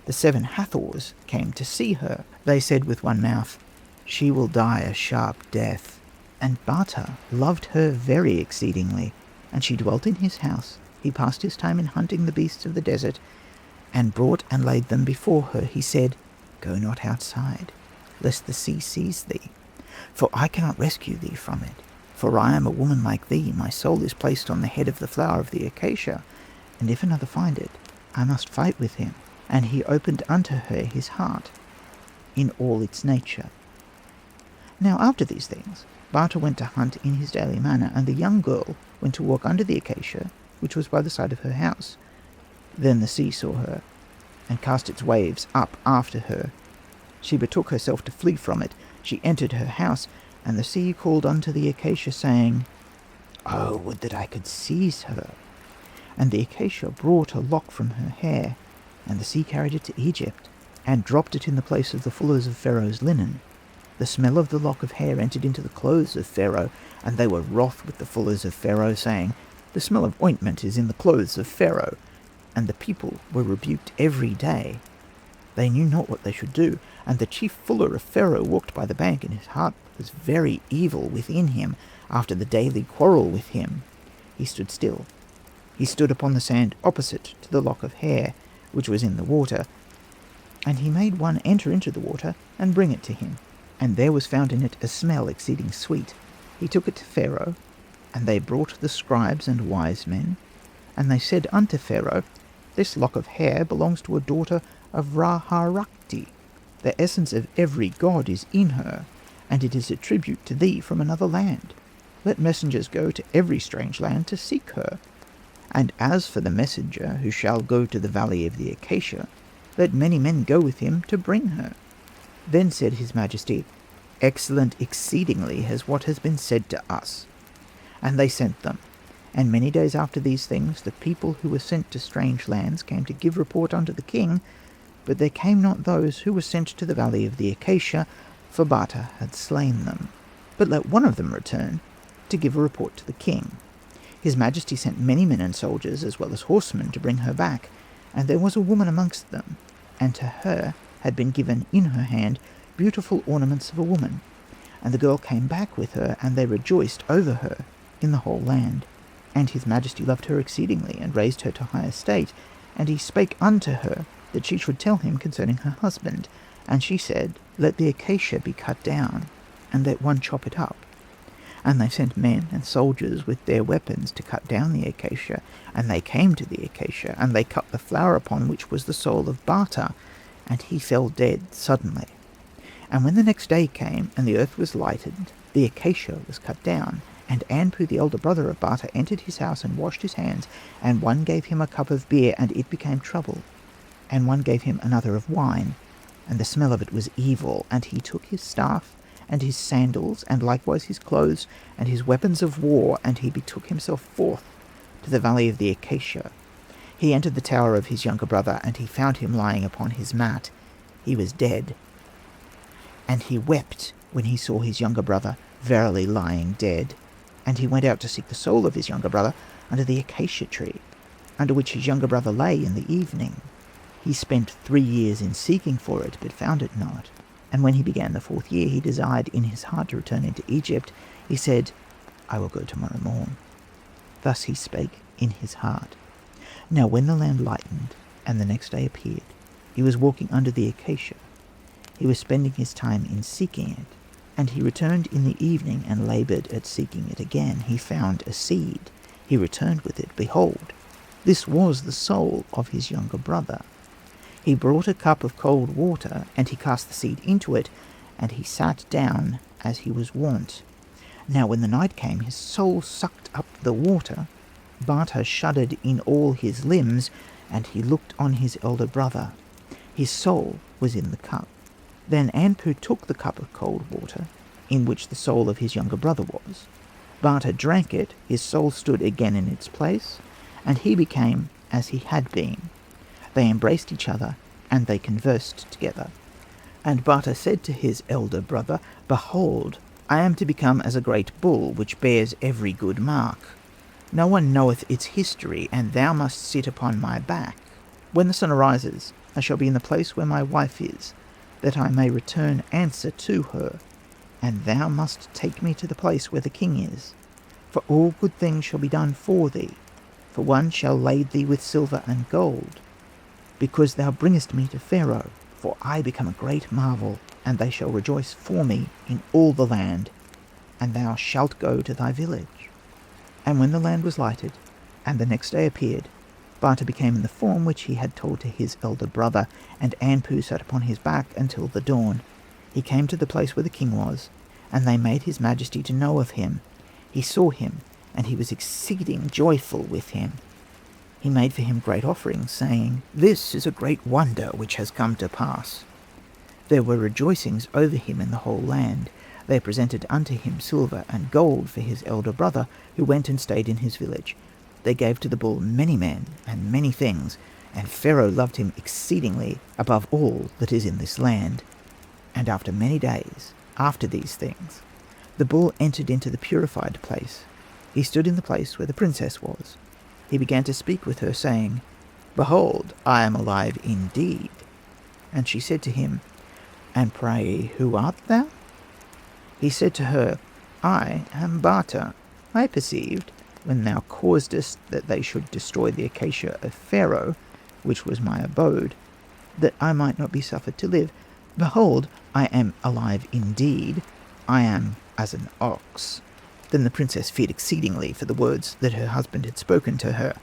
The 7 Hathors came to see her. They said with one mouth, She will die a sharp death. And Bata loved her very exceedingly, and she dwelt in his house. He passed his time in hunting the beasts of the desert, and brought and laid them before her. He said, Go not outside, lest the sea seize thee, for I cannot rescue thee from it. For I am a woman like thee, my soul is placed on the head of the flower of the acacia, and if another find it, I must fight with him. and he opened unto her his heart in all its nature. Now after these things, Bata went to hunt in his daily manner, and the young girl went to walk under the acacia, which was by the side of her house. Then the sea saw her, and cast its waves up after her. She betook herself to flee from it. She entered her house, and the sea called unto the acacia, saying, Oh, would that I could seize her! And the acacia brought a lock from her hair, and the sea carried it to Egypt, and dropped it in the place of the fullers of Pharaoh's linen. The smell of the lock of hair entered into the clothes of Pharaoh, and they were wroth with the fullers of Pharaoh, saying, The smell of ointment is in the clothes of Pharaoh. And the people were rebuked every day. They knew not what they should do, and the chief fuller of Pharaoh walked by the bank, and his heart was very evil within him, after the daily quarrel with him. He stood still. He stood upon the sand opposite to the lock of hair, which was in the water, and he made one enter into the water, and bring it to him. And there was found in it a smell exceeding sweet. He took it to Pharaoh, and they brought the scribes and wise men, and they said unto Pharaoh, This lock of hair belongs to a daughter of Ra-Harakti. The essence of every god is in her, and it is a tribute to thee from another land. Let messengers go to every strange land to seek her. And as for the messenger who shall go to the valley of the acacia, let many men go with him to bring her. Then said his majesty, Excellent exceedingly has what has been said to us. And they sent them. And many days after these things, the people who were sent to strange lands came to give report unto the king, but there came not those who were sent to the valley of the acacia, for Bata had slain them. But let one of them return to give a report to the king. His majesty sent many men and soldiers, as well as horsemen, to bring her back, and there was a woman amongst them, and to her had been given in her hand beautiful ornaments of a woman. And the girl came back with her, and they rejoiced over her in the whole land. And his majesty loved her exceedingly, and raised her to high estate. And he spake unto her that she should tell him concerning her husband. And she said, Let the acacia be cut down, and let one chop it up. And they sent men and soldiers with their weapons to cut down the acacia. And they came to the acacia, and they cut the flower upon which was the soul of Bata, and he fell dead suddenly. And when the next day came, and the earth was lighted, the acacia was cut down. And Anpu, the elder brother of Bata, entered his house and washed his hands, and one gave him a cup of beer, and it became trouble. And one gave him another of wine, and the smell of it was evil. And he took his staff, and his sandals, and likewise his clothes, and his weapons of war, and he betook himself forth to the valley of the acacia. He entered the tower of his younger brother, and he found him lying upon his mat. He was dead. And he wept when he saw his younger brother verily lying dead. And he went out to seek the soul of his younger brother under the acacia tree, under which his younger brother lay in the evening. He spent 3 years in seeking for it, but found it not. And when he began the 4th year, he desired in his heart to return into Egypt. He said, I will go tomorrow morn. Thus he spake in his heart. Now when the land lightened, and the next day appeared, he was walking under the acacia. He was spending his time in seeking it. And he returned in the evening, and laboured at seeking it again. He found a seed. He returned with it. Behold, this was the soul of his younger brother. He brought a cup of cold water, and he cast the seed into it, and he sat down as he was wont. Now when the night came, his soul sucked up the water. Bata shuddered in all his limbs, and he looked on his elder brother. His soul was in the cup. Then Anpu took the cup of cold water, in which the soul of his younger brother was. Bata drank it, his soul stood again in its place, and he became as he had been. They embraced each other, and they conversed together. And Bata said to his elder brother, Behold, I am to become as a great bull, which bears every good mark. No one knoweth its history, and thou must sit upon my back. When the sun arises, I shall be in the place where my wife is, that I may return answer to her, and thou must take me to the place where the king is. For all good things shall be done for thee, for one shall lade thee with silver and gold, because thou bringest me to Pharaoh, for I become a great marvel, and they shall rejoice for me in all the land, and thou shalt go to thy village. And when the land was lighted, and the next day appeared, Bata became in the form which he had told to his elder brother, and Anpu sat upon his back until the dawn. He came to the place where the king was, and they made his majesty to know of him. He saw him, and he was exceeding joyful with him. He made for him great offerings, saying, "This is a great wonder which has come to pass." There were rejoicings over him in the whole land. They presented unto him silver and gold for his elder brother, who went and stayed in his village. They gave to the bull many men and many things, and Pharaoh loved him exceedingly above all that is in this land. And after many days, after these things, the bull entered into the purified place. He stood in the place where the princess was. He began to speak with her, saying, "Behold, I am alive indeed." And she said to him, "And pray, who art thou?" He said to her, "I am Bata. I perceived, when thou causedest that they should destroy the acacia of Pharaoh, which was my abode, that I might not be suffered to live. Behold, I am alive indeed. I am as an ox." Then the princess feared exceedingly for the words that her husband had spoken to her,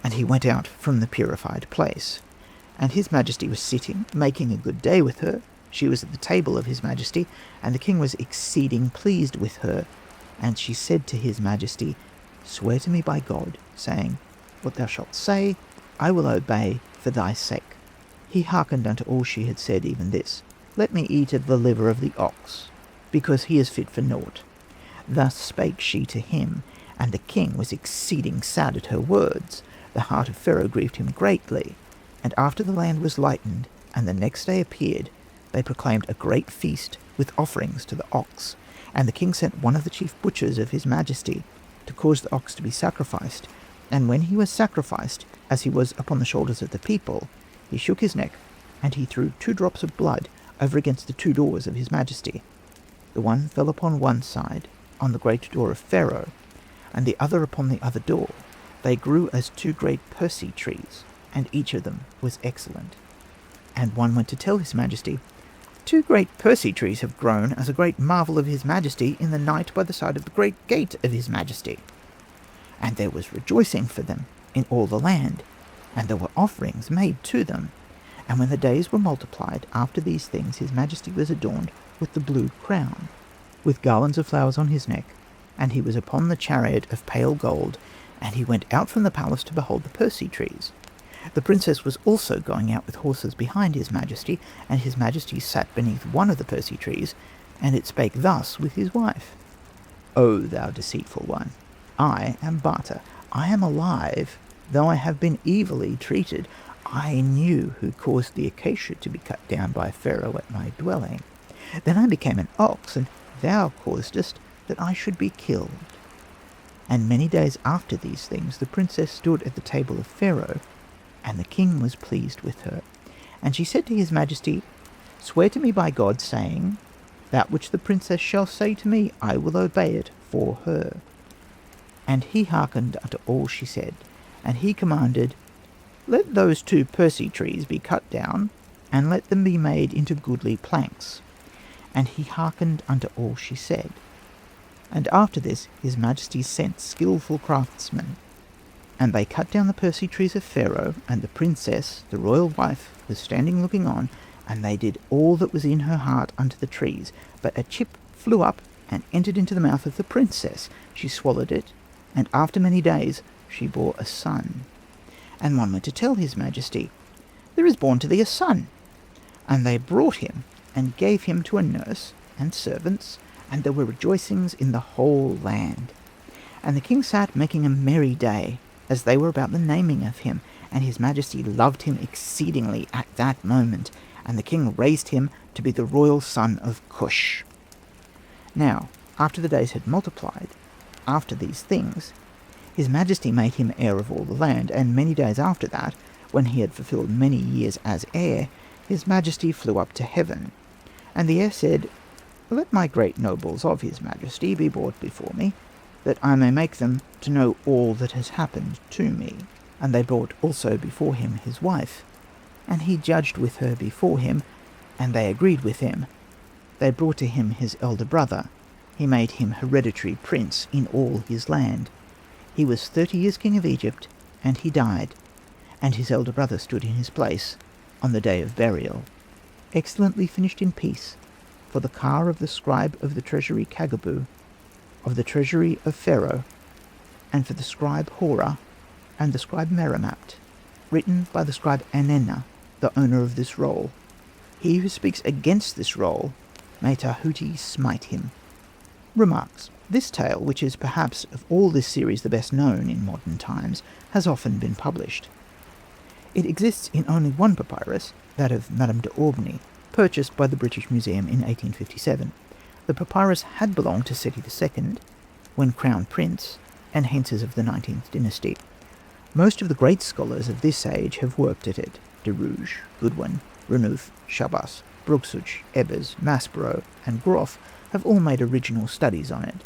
and he went out from the purified place. And his majesty was sitting, making a good day with her. She was at the table of his majesty, and the king was exceeding pleased with her. And she said to his majesty, "Swear to me by God, saying, What thou shalt say, I will obey for thy sake." He hearkened unto all she had said, even this, "Let me eat of the liver of the ox, because he is fit for naught." Thus spake she to him, and the king was exceeding sad at her words. The heart of Pharaoh grieved him greatly. And after the land was lightened, and the next day appeared, they proclaimed a great feast with offerings to the ox. And the king sent one of the chief butchers of his majesty to cause the ox to be sacrificed. And when he was sacrificed, as he was upon the shoulders of the people, he shook his neck, and he threw 2 drops of blood over against the 2 doors of his majesty. The one fell upon one side, on the great door of Pharaoh, and the other upon the other door. They grew as 2 great Persea trees, and each of them was excellent. And one went to tell his majesty, 2 great Persea trees have grown as a great marvel of his majesty in the night by the side of the great gate of his majesty. And there was rejoicing for them in all the land, and there were offerings made to them. And when the days were multiplied after these things, his majesty was adorned with the blue crown, with garlands of flowers on his neck, and he was upon the chariot of pale gold, and he went out from the palace to behold the Persea trees. The princess was also going out with horses behind his majesty, and his majesty sat beneath one of the Persea trees, and it spake thus with his wife, "O thou deceitful one, I am Bata. I am alive, though I have been evilly treated. I knew who caused the acacia to be cut down by Pharaoh at my dwelling. Then I became an ox, and thou causedst that I should be killed." And many days after these things the princess stood at the table of Pharaoh, and the king was pleased with her. And she said to his majesty, "Swear to me by God, saying, That which the princess shall say to me, I will obey it for her." And he hearkened unto all she said, and he commanded, "Let those 2 Persea trees be cut down, and let them be made into goodly planks." And he hearkened unto all she said. And after this his majesty sent skilful craftsmen, and they cut down the Persea trees of Pharaoh, and the princess, the royal wife, was standing looking on, and they did all that was in her heart unto the trees. But a chip flew up and entered into the mouth of the princess. She swallowed it, and after many days she bore a son. And one went to tell his majesty, "There is born to thee a son." And they brought him, and gave him to a nurse and servants, and there were rejoicings in the whole land. And the king sat making a merry day, as they were about the naming of him, and his majesty loved him exceedingly at that moment, and the king raised him to be the royal son of Cush. Now, after the days had multiplied, after these things, his majesty made him heir of all the land, and many days after that, when he had fulfilled many years as heir, his majesty flew up to heaven. And the heir said, "Let my great nobles of his majesty be brought before me, that I may make them to know all that has happened to me." And they brought also before him his wife, and he judged with her before him, and they agreed with him. They brought to him his elder brother. He made him hereditary prince in all his land. He was 30 years king of Egypt, and he died, and his elder brother stood in his place on the day of burial. Excellently finished in peace, for the car of the scribe of the treasury Kagabu, of the treasury of Pharaoh, and for the scribe Hora, and the scribe Meramapt, written by the scribe Anenna, the owner of this roll. He who speaks against this roll, may Tahuti smite him. Remarks. This tale, which is perhaps of all this series the best known in modern times, has often been published. It exists in only one papyrus, that of Madame de Aubigny, purchased by the British Museum in 1857. The papyrus had belonged to Seti II, when Crown Prince, and hence is of the 19th dynasty. Most of the great scholars of this age have worked at it. De Rouge, Goodwin, Renouf, Chabas, Bruxuch, Ebers, Maspero, and Groff have all made original studies on it.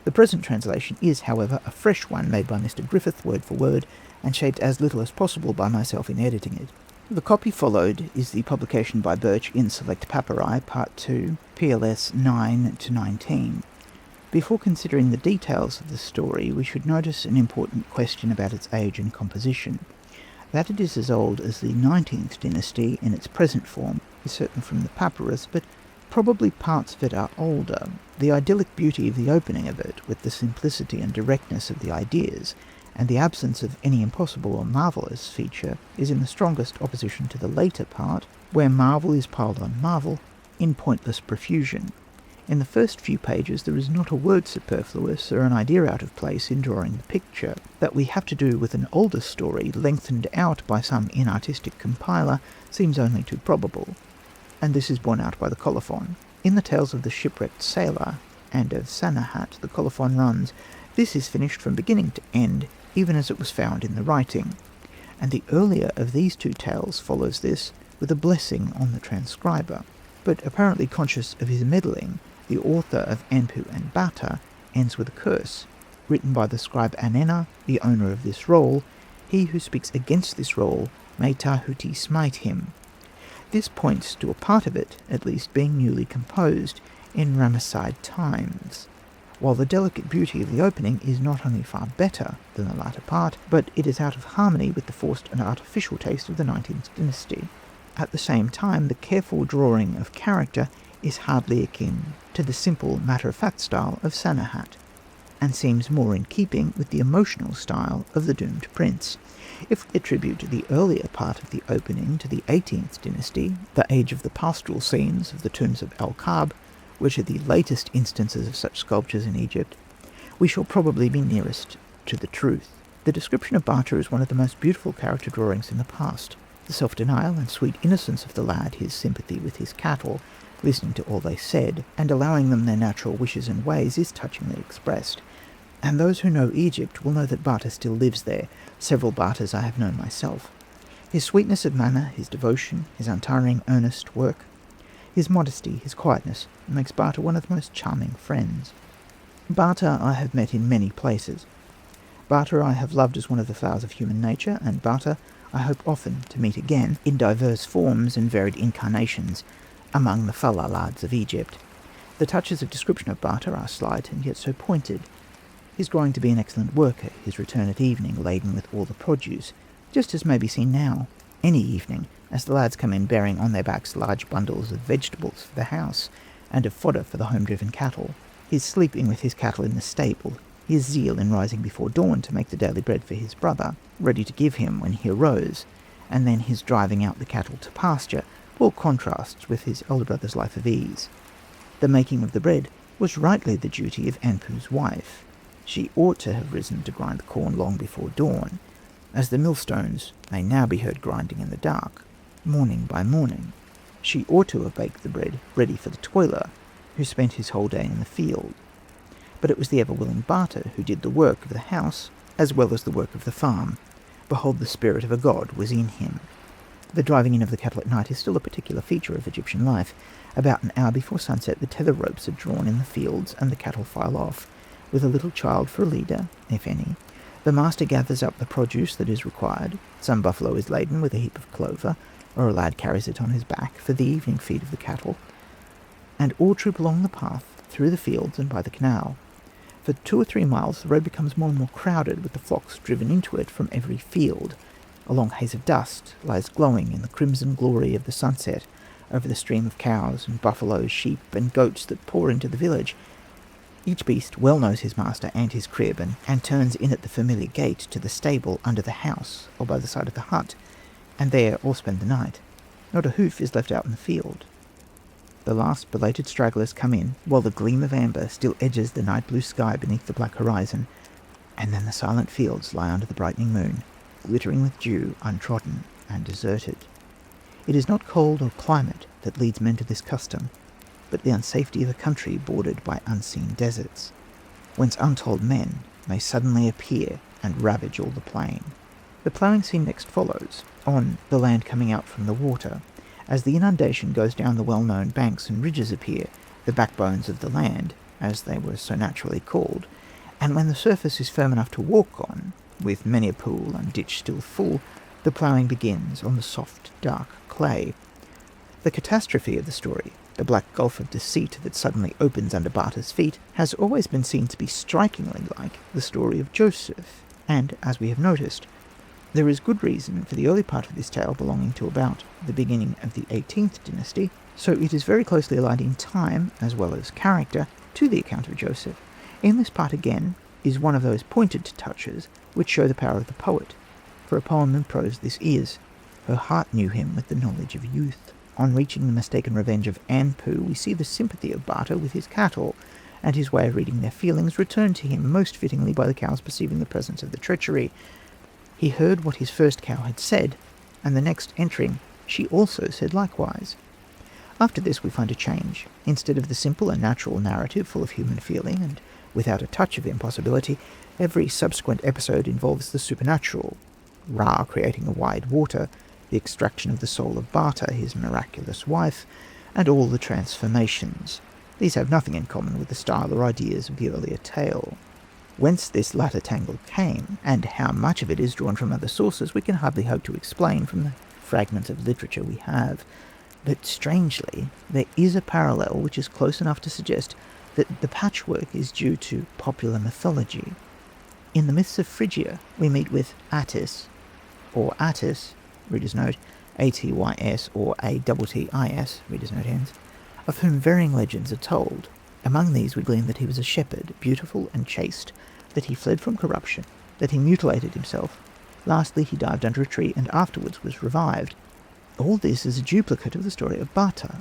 The present translation is, however, a fresh one made by Mr. Griffith word for word, and shaped as little as possible by myself in editing it. The copy followed is the publication by Birch in Select Papyri, Part 2, PLS 9-19. Before considering the details of the story, we should notice an important question about its age and composition. That it is as old as the 19th dynasty in its present form is certain from the papyrus, but probably parts of it are older. The idyllic beauty of the opening of it, with the simplicity and directness of the ideas, and the absence of any impossible or marvellous feature, is in the strongest opposition to the later part, where marvel is piled on marvel in pointless profusion. In the first few pages there is not a word superfluous or an idea out of place in drawing the picture. That we have to do with an older story lengthened out by some inartistic compiler seems only too probable, and this is borne out by the colophon. In the tales of the Shipwrecked Sailor and of Sanehat, the colophon runs, "This is finished from beginning to end, even as it was found in the writing," and the earlier of these two tales follows this with a blessing on the transcriber. But apparently conscious of his meddling, the author of Anpu and Bata ends with a curse, written by the scribe Anenna, the owner of this roll. He who speaks against this roll, may Tahuti smite him. This points to a part of it, at least, being newly composed in Ramesside times, while the delicate beauty of the opening is not only far better than the latter part, but it is out of harmony with the forced and artificial taste of the 19th dynasty. At the same time, the careful drawing of character is hardly akin to the simple, matter-of-fact style of Sanehat, and seems more in keeping with the emotional style of the doomed prince. If we attribute the earlier part of the opening to the 18th dynasty, the age of the pastoral scenes of the tombs of El-Kab, which are the latest instances of such sculptures in Egypt, we shall probably be nearest to the truth. The description of Bata is one of the most beautiful character drawings in the past. The self-denial and sweet innocence of the lad, his sympathy with his cattle, listening to all they said, and allowing them their natural wishes and ways, is touchingly expressed. And those who know Egypt will know that Bata still lives there. Several Batas I have known myself. His sweetness of manner, his devotion, his untiring earnest work, his modesty, his quietness, makes Bata one of the most charming friends. Bata I have met in many places. Bata I have loved as one of the flowers of human nature, and Bata I hope often to meet again, in diverse forms and varied incarnations, among the Fala lads of Egypt. The touches of description of Bata are slight and yet so pointed. His growing to be an excellent worker, his return at evening laden with all the produce, just as may be seen now, any evening, as the lads come in bearing on their backs large bundles of vegetables for the house, and of fodder for the home-driven cattle. His sleeping with his cattle in the stable, his zeal in rising before dawn to make the daily bread for his brother, ready to give him when he arose, and then his driving out the cattle to pasture, all contrasts with his elder brother's life of ease. The making of the bread was rightly the duty of Anpu's wife. She ought to have risen to grind the corn long before dawn, as the millstones may now be heard grinding in the dark, morning by morning. She ought to have baked the bread ready for the toiler, who spent his whole day in the field. But it was the ever-willing Bata who did the work of the house as well as the work of the farm. Behold, the spirit of a god was in him. The driving in of the cattle at night is still a particular feature of Egyptian life. About an hour before sunset, the tether ropes are drawn in the fields, and the cattle file off, with a little child for a leader, if any. The master gathers up the produce that is required. Some buffalo is laden with a heap of clover, or a lad carries it on his back for the evening feed of the cattle, and all troop along the path, through the fields and by the canal. For 2 or 3 miles the road becomes more and more crowded, with the flocks driven into it from every field, A long haze of dust lies glowing in the crimson glory of the sunset over the stream of cows and buffaloes, sheep and goats that pour into the village. Each beast well knows his master and his crib, and turns in at the familiar gate to the stable under the house or by the side of the hut, and there all spend the night. Not a hoof is left out in the field. The last belated stragglers come in, while the gleam of amber still edges the night blue sky beneath the black horizon, and then the silent fields lie under the brightening moon, glittering with dew, untrodden and deserted. It is not cold or climate that leads men to this custom, but the unsafety of a country bordered by unseen deserts, whence untold men may suddenly appear and ravage all the plain. The ploughing scene next follows, on the land coming out from the water. As the inundation goes down, the well-known banks and ridges appear, the backbones of the land, as they were so naturally called, and when the surface is firm enough to walk on, with many a pool and ditch still full, the ploughing begins on the soft, dark clay. The catastrophe of the story, the black gulf of deceit that suddenly opens under Bata's feet, has always been seen to be strikingly like the story of Joseph, and, as we have noticed, there is good reason for the early part of this tale belonging to about the beginning of the 18th dynasty, so it is very closely aligned in time, as well as character, to the account of Joseph. In this part again is one of those pointed touches which show the power of the poet. For a poem in prose this is. Her heart knew him with the knowledge of youth. On reaching the mistaken revenge of Anpu, we see the sympathy of Bata with his cattle, and his way of reading their feelings returned to him most fittingly by the cows perceiving the presence of the treachery. He heard what his first cow had said, and the next entering, she also said likewise. After this we find a change. Instead of the simple and natural narrative full of human feeling, and without a touch of impossibility, every subsequent episode involves the supernatural. Ra creating a wide water, the extraction of the soul of Bata, his miraculous wife, and all the transformations. These have nothing in common with the style or ideas of the earlier tale. Whence this latter tangle came, and how much of it is drawn from other sources, we can hardly hope to explain from the fragments of literature we have. But strangely, there is a parallel which is close enough to suggest that the patchwork is due to popular mythology. In the myths of Phrygia, we meet with Attis, or Attis, reader's note, Atys or Attis, reader's note ends, of whom varying legends are told. Among these we glean that he was a shepherd, beautiful and chaste, that he fled from corruption, that he mutilated himself. Lastly, he dived under a tree and afterwards was revived. All this is a duplicate of the story of Bata.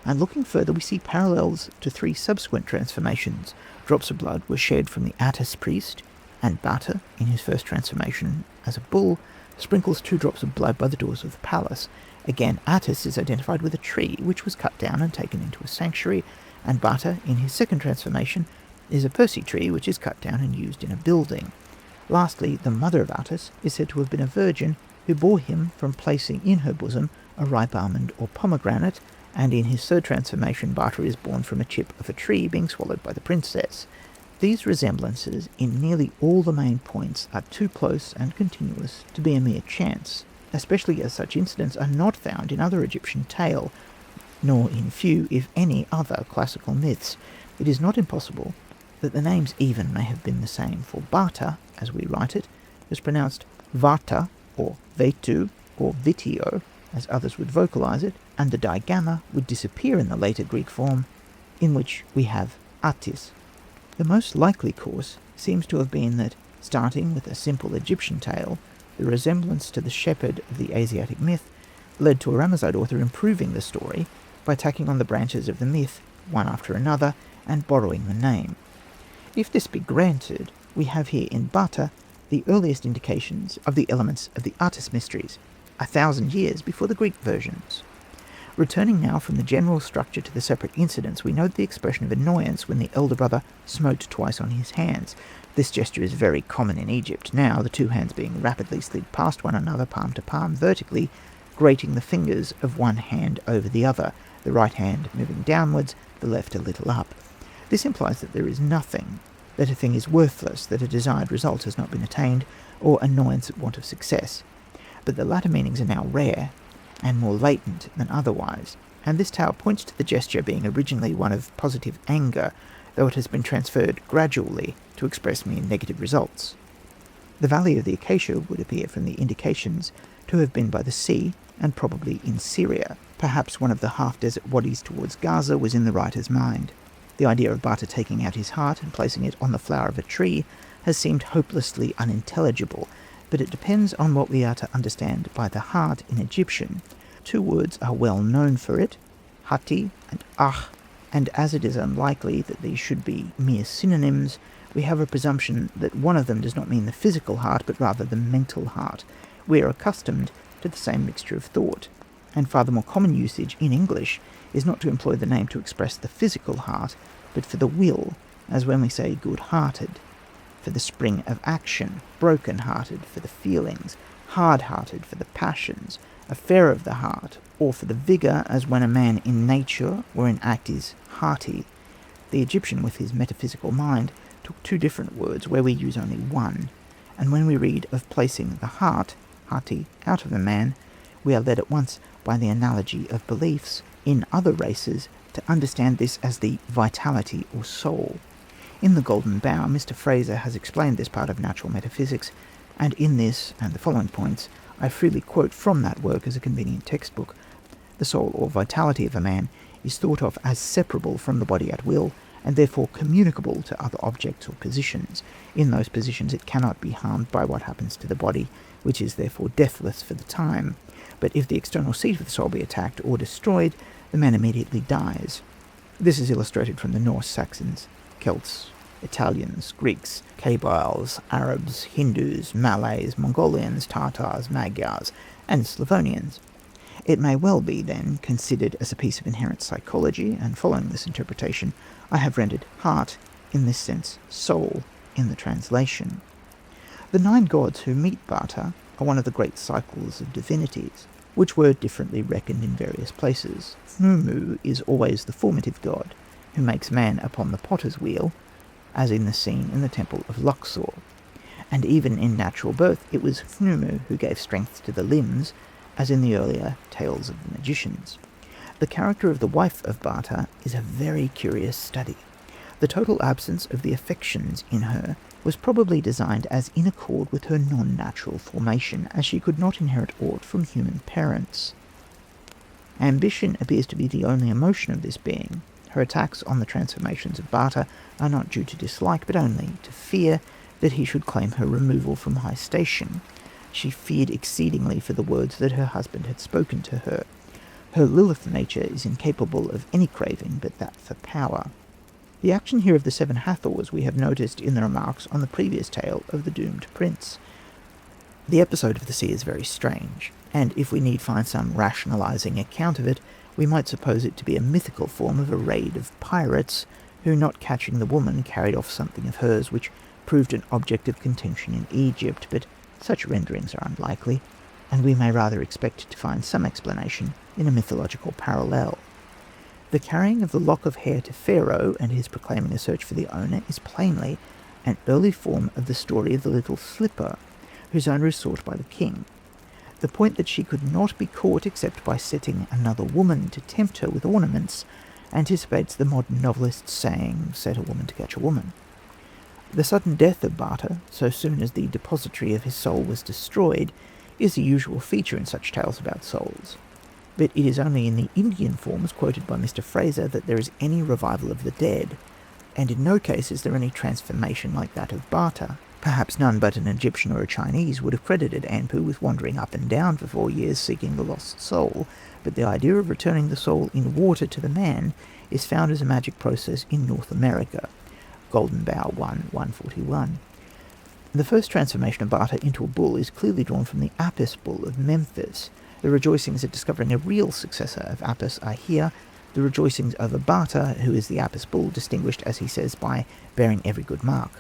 And looking further, we see parallels to three subsequent transformations. Drops of blood were shed from the Attis priest, and Bata, in his first transformation as a bull, sprinkles 2 drops of blood by the doors of the palace. Again, Attis is identified with a tree, which was cut down and taken into a sanctuary, and Bata, in his second transformation, is a Persea tree, which is cut down and used in a building. Lastly, the mother of Attis is said to have been a virgin who bore him from placing in her bosom a ripe almond or pomegranate, and in his third transformation, Bata is born from a chip of a tree being swallowed by the princess. These resemblances in nearly all the main points are too close and continuous to be a mere chance, especially as such incidents are not found in other Egyptian tale, nor in few, if any, other classical myths. It is not impossible that the names even may have been the same, for Bata, as we write it, is pronounced Vata, or Vetu, or Vitio, as others would vocalize it, and the digamma would disappear in the later Greek form, in which we have Attis. The most likely course seems to have been that, starting with a simple Egyptian tale, the resemblance to the shepherd of the Asiatic myth led to a Ramesside author improving the story by tacking on the branches of the myth, one after another, and borrowing the name. If this be granted, we have here in Bata the earliest indications of the elements of the Attis mysteries, 1,000 years before the Greek versions. Returning now from the general structure to the separate incidents, we note the expression of annoyance when the elder brother smote twice on his hands. This gesture is very common in Egypt now, the 2 hands being rapidly slid past one another, palm to palm, vertically, grating the fingers of one hand over the other, the right hand moving downwards, the left a little up. This implies that there is nothing, that a thing is worthless, that a desired result has not been attained, or annoyance at want of success. But the latter meanings are now rare, and more latent than otherwise, and this tale points to the gesture being originally one of positive anger, though it has been transferred gradually to express mere negative results. The valley of the Acacia would appear from the indications to have been by the sea, and probably in Syria. Perhaps one of the half-desert wadis towards Gaza was in the writer's mind. The idea of Bata taking out his heart and placing it on the flower of a tree has seemed hopelessly unintelligible, but it depends on what we are to understand by the heart in Egyptian. Two words are well known for it, hati and ach, and as it is unlikely that these should be mere synonyms, we have a presumption that one of them does not mean the physical heart, but rather the mental heart. We are accustomed to the same mixture of thought, and far the more common usage in English is not to employ the name to express the physical heart, but for the will, as when we say good-hearted, for the spring of action, broken-hearted for the feelings, hard-hearted for the passions, affair of the heart, or for the vigour, as when a man in nature or in act is hearty. The Egyptian, with his metaphysical mind, took two different words where we use only one, and when we read of placing the heart, hati, out of a man, we are led at once by the analogy of beliefs in other races to understand this as the vitality or soul. In The Golden Bough, Mr. Fraser has explained this part of natural metaphysics, and in this and the following points, I freely quote from that work as a convenient textbook. The soul or vitality of a man is thought of as separable from the body at will, and therefore communicable to other objects or positions. In those positions it cannot be harmed by what happens to the body, which is therefore deathless for the time. But if the external seat of the soul be attacked or destroyed, the man immediately dies. This is illustrated from the Norse, Saxons, Celts, Italians, Greeks, Kabyles, Arabs, Hindus, Malays, Mongolians, Tatars, Magyars, and Slavonians. It may well be, then, considered as a piece of inherent psychology, and following this interpretation, I have rendered heart, in this sense soul, in the translation. The 9 gods who meet Bata are one of the great cycles of divinities, which were differently reckoned in various places. Khnumu is always the formative god, who makes man upon the potter's wheel, as in the scene in the temple of Luxor. And even in natural birth, it was Khnumu who gave strength to the limbs, as in the earlier tales of the magicians. The character of the wife of Bata is a very curious study. The total absence of the affections in her was probably designed as in accord with her non-natural formation, as she could not inherit aught from human parents. Ambition appears to be the only emotion of this being. Her attacks on the transformations of Bata are not due to dislike, but only to fear that he should claim her removal from high station. She feared exceedingly for the words that her husband had spoken to her. Her Lilith nature is incapable of any craving but that for power. The action here of the 7 Hathors we have noticed in the remarks on the previous tale of the doomed prince. The episode of the sea is very strange, and if we need find some rationalizing account of it, we might suppose it to be a mythical form of a raid of pirates, who, not catching the woman, carried off something of hers which proved an object of contention in Egypt, but such renderings are unlikely, and we may rather expect to find some explanation in a mythological parallel. The carrying of the lock of hair to Pharaoh and his proclaiming a search for the owner is plainly an early form of the story of the little slipper, whose owner is sought by the king. The point that she could not be caught except by setting another woman to tempt her with ornaments anticipates the modern novelist's saying, "Set a woman to catch a woman." The sudden death of Bata, so soon as the depository of his soul was destroyed, is a usual feature in such tales about souls. But it is only in the Indian forms quoted by Mr. Fraser that there is any revival of the dead, and in no case is there any transformation like that of Bata. Perhaps none but an Egyptian or a Chinese would have credited Anpu with wandering up and down for 4 years seeking the lost soul, but the idea of returning the soul in water to the man is found as a magic process in North America. Golden Bough 1:141. The first transformation of Bata into a bull is clearly drawn from the Apis bull of Memphis. The rejoicings at discovering a real successor of Apis are here the rejoicings over Bata, who is the Apis bull, distinguished, as he says, by bearing every good mark.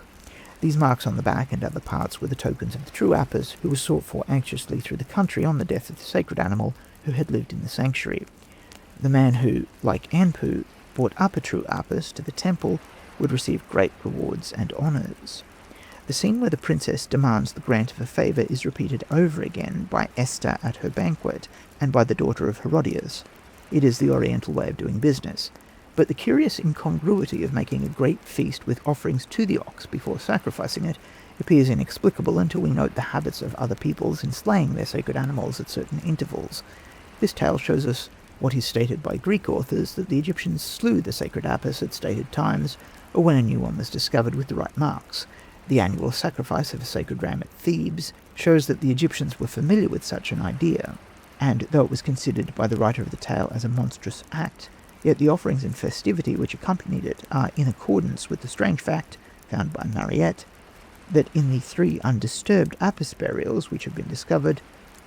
These marks on the back and other parts were the tokens of the true Apis, who was sought for anxiously through the country on the death of the sacred animal who had lived in the sanctuary. The man who, like Anpu, brought up a true Apis to the temple would receive great rewards and honours. The scene where the princess demands the grant of a favour is repeated over again by Esther at her banquet and by the daughter of Herodias. It is the Oriental way of doing business, but the curious incongruity of making a great feast with offerings to the ox before sacrificing it appears inexplicable until we note the habits of other peoples in slaying their sacred animals at certain intervals. This tale shows us what is stated by Greek authors, that the Egyptians slew the sacred Apis at stated times, or when a new one was discovered with the right marks. The annual sacrifice of a sacred ram at Thebes shows that the Egyptians were familiar with such an idea, and though it was considered by the writer of the tale as a monstrous act, yet the offerings and festivity which accompanied it are in accordance with the strange fact, found by Mariette, that in the 3 undisturbed Apis burials which have been discovered,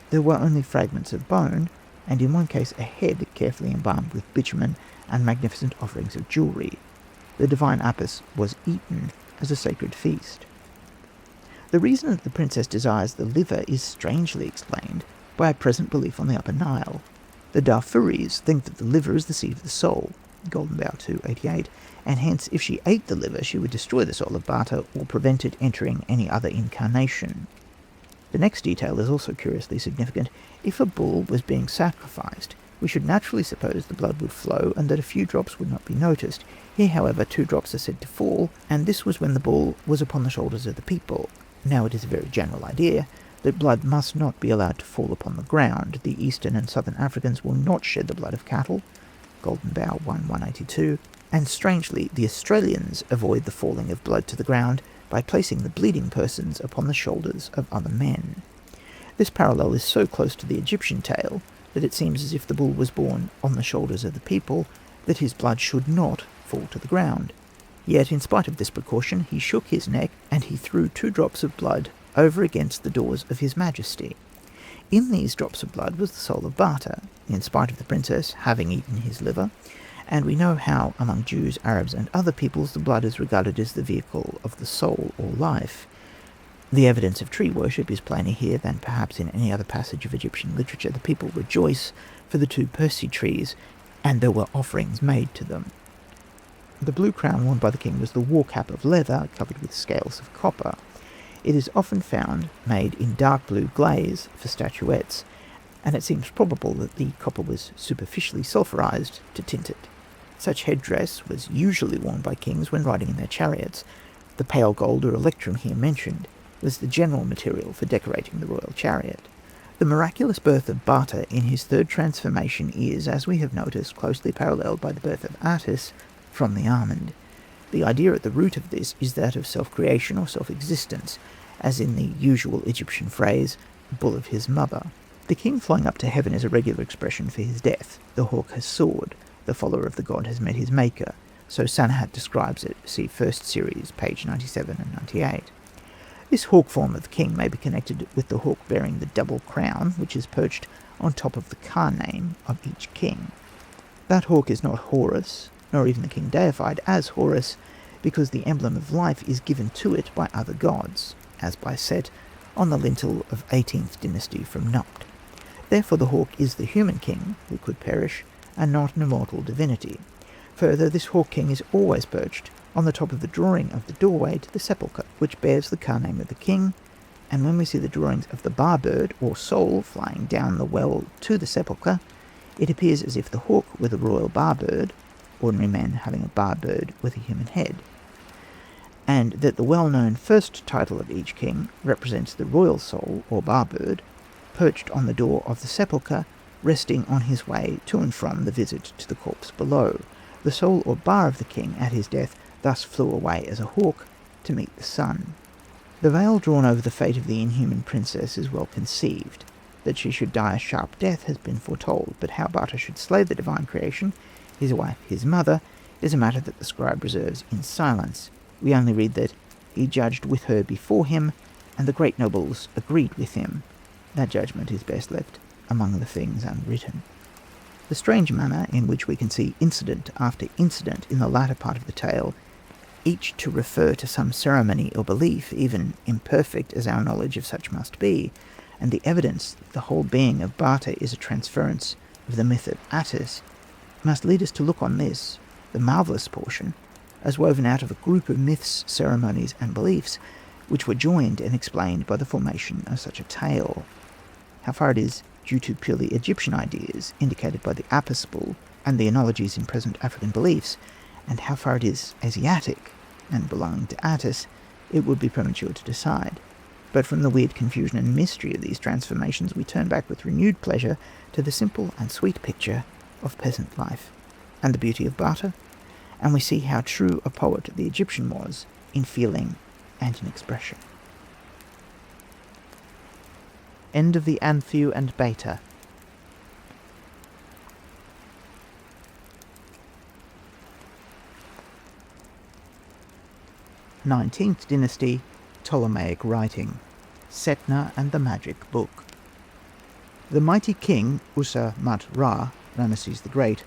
there were only fragments of bone, and in one case a head carefully embalmed with bitumen and magnificent offerings of jewellery. The divine Apis was eaten as a sacred feast. The reason that the princess desires the liver is strangely explained by a present belief on the Upper Nile. The Darfuris think that the liver is the seat of the soul, Golden Bough 288, and hence if she ate the liver she would destroy the soul of Bata or prevent it entering any other incarnation. The next detail is also curiously significant. If a bull was being sacrificed, we should naturally suppose the blood would flow and that a few drops would not be noticed. Here, however, 2 drops are said to fall, and this was when the bull was upon the shoulders of the people. Now it is a very general idea that blood must not be allowed to fall upon the ground. The Eastern and Southern Africans will not shed the blood of cattle, Golden Bough 182, and strangely, the Australians avoid the falling of blood to the ground by placing the bleeding persons upon the shoulders of other men. This parallel is so close to the Egyptian tale that it seems as if the bull was born on the shoulders of the people, that his blood should not fall to the ground. Yet, in spite of this precaution, he shook his neck, and he threw 2 drops of blood over against the doors of his majesty. In these drops of blood was the soul of Bata, in spite of the princess having eaten his liver, and we know how, among Jews, Arabs, and other peoples, the blood is regarded as the vehicle of the soul or life. The evidence of tree worship is plainer here than perhaps in any other passage of Egyptian literature. The people rejoice for the 2 Persea trees, and there were offerings made to them. The blue crown worn by the king was the war cap of leather covered with scales of copper. It is often found made in dark blue glaze for statuettes, and it seems probable that the copper was superficially sulfurized to tint it. Such headdress was usually worn by kings when riding in their chariots. The pale gold or electrum here mentioned was the general material for decorating the royal chariot. The miraculous birth of Bata in his 3rd transformation is, as we have noticed, closely paralleled by the birth of Attis from the almond. The idea at the root of this is that of self-creation or self-existence, as in the usual Egyptian phrase, bull of his mother. The king flying up to heaven is a regular expression for his death. The hawk has soared. The follower of the god has met his maker. So Sanehat describes it. See first series, page 97 and 98. This hawk form of the king may be connected with the hawk bearing the double crown, which is perched on top of the car name of each king. That hawk is not Horus, nor even the king deified as Horus, because the emblem of life is given to it by other gods, as by Set on the lintel of 18th dynasty from Nubt. Therefore the hawk is the human king, who could perish, and not an immortal divinity. Further, this hawk king is always perched on the top of the drawing of the doorway to the sepulchre, which bears the car name of the king, and when we see the drawings of the bar bird, or soul, flying down the well to the sepulchre, it appears as if the hawk were the royal bar bird, ordinary men having a bar bird with a human head, and that the well-known first title of each king represents the royal soul, or bar bird, perched on the door of the sepulchre, resting on his way to and from the visit to the corpse below. The soul or bar of the king at his death thus flew away as a hawk to meet the sun. The veil drawn over the fate of the inhuman princess is well conceived. That she should die a sharp death has been foretold, but how Bata should slay the divine creation, his wife, his mother, is a matter that the scribe reserves in silence. We only read that he judged with her before him, and the great nobles agreed with him. That judgment is best left among the things unwritten. The strange manner in which we can see incident after incident in the latter part of the tale, each to refer to some ceremony or belief, even imperfect as our knowledge of such must be, and the evidence that the whole being of Bata is a transference of the myth of Attis, must lead us to look on this, the marvellous portion, as woven out of a group of myths, ceremonies, and beliefs, which were joined and explained by the formation of such a tale. How far it is due to purely Egyptian ideas, indicated by the Apis bull and the analogies in present African beliefs, and how far it is Asiatic, and belonging to Attis, it would be premature to decide. But from the weird confusion and mystery of these transformations, we turn back with renewed pleasure to the simple and sweet picture of peasant life and the beauty of Bata, and we see how true a poet the Egyptian was in feeling and in expression. End of the Anpu and Bata. Nineteenth Dynasty, Ptolemaic writing, Setna and the Magic Book. The mighty king Usa-mat-Ra, Ramesses the Great,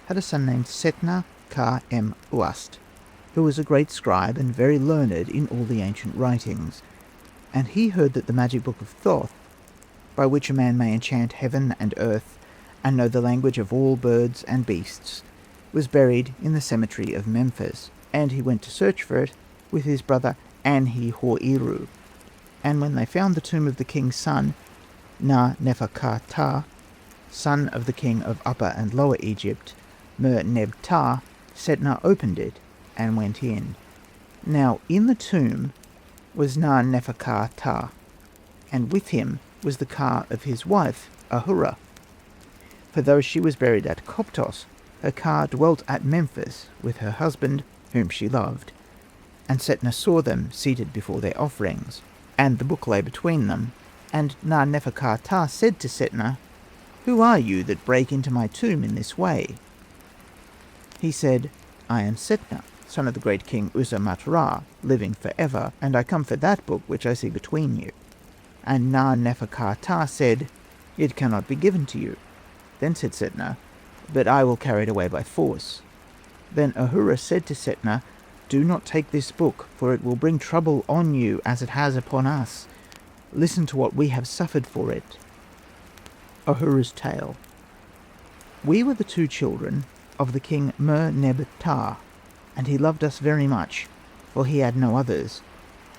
had a son named Setna Ka-em-Uast, who was a great scribe and very learned in all the ancient writings, and he heard that the magic book of Thoth, by which a man may enchant heaven and earth, and know the language of all birds and beasts, was buried in the cemetery of Memphis, and he went to search for it with his brother Anhi-hor-iru. And when they found the tomb of the king's son, Na-nefer-ka-ptah, son of the king of Upper and Lower Egypt, Mer-neb-ptah, Setna opened it and went in. Now in the tomb was Na-nefer-ka-ptah, and with him was the ka of his wife, Ahura. For though she was buried at Koptos, her ka dwelt at Memphis with her husband, whom she loved. And Setna saw them seated before their offerings, and the book lay between them. And Na-nefer-ka-ptah said to Setna, "Who are you that break into my tomb in this way?" He said, "I am Setna, son of the great king Usa-mat-Ra, living forever, and I come for that book which I see between you." And Na-nefer-ka-ptah said, "It cannot be given to you." Then said Setna, "But I will carry it away by force." Then Ahura said to Setna, "Do not take this book, for it will bring trouble on you as it has upon us. Listen to what we have suffered for it." Ahura's Tale. We were the two children of the king Mer-neb-ptah, and he loved us very much, for he had no others.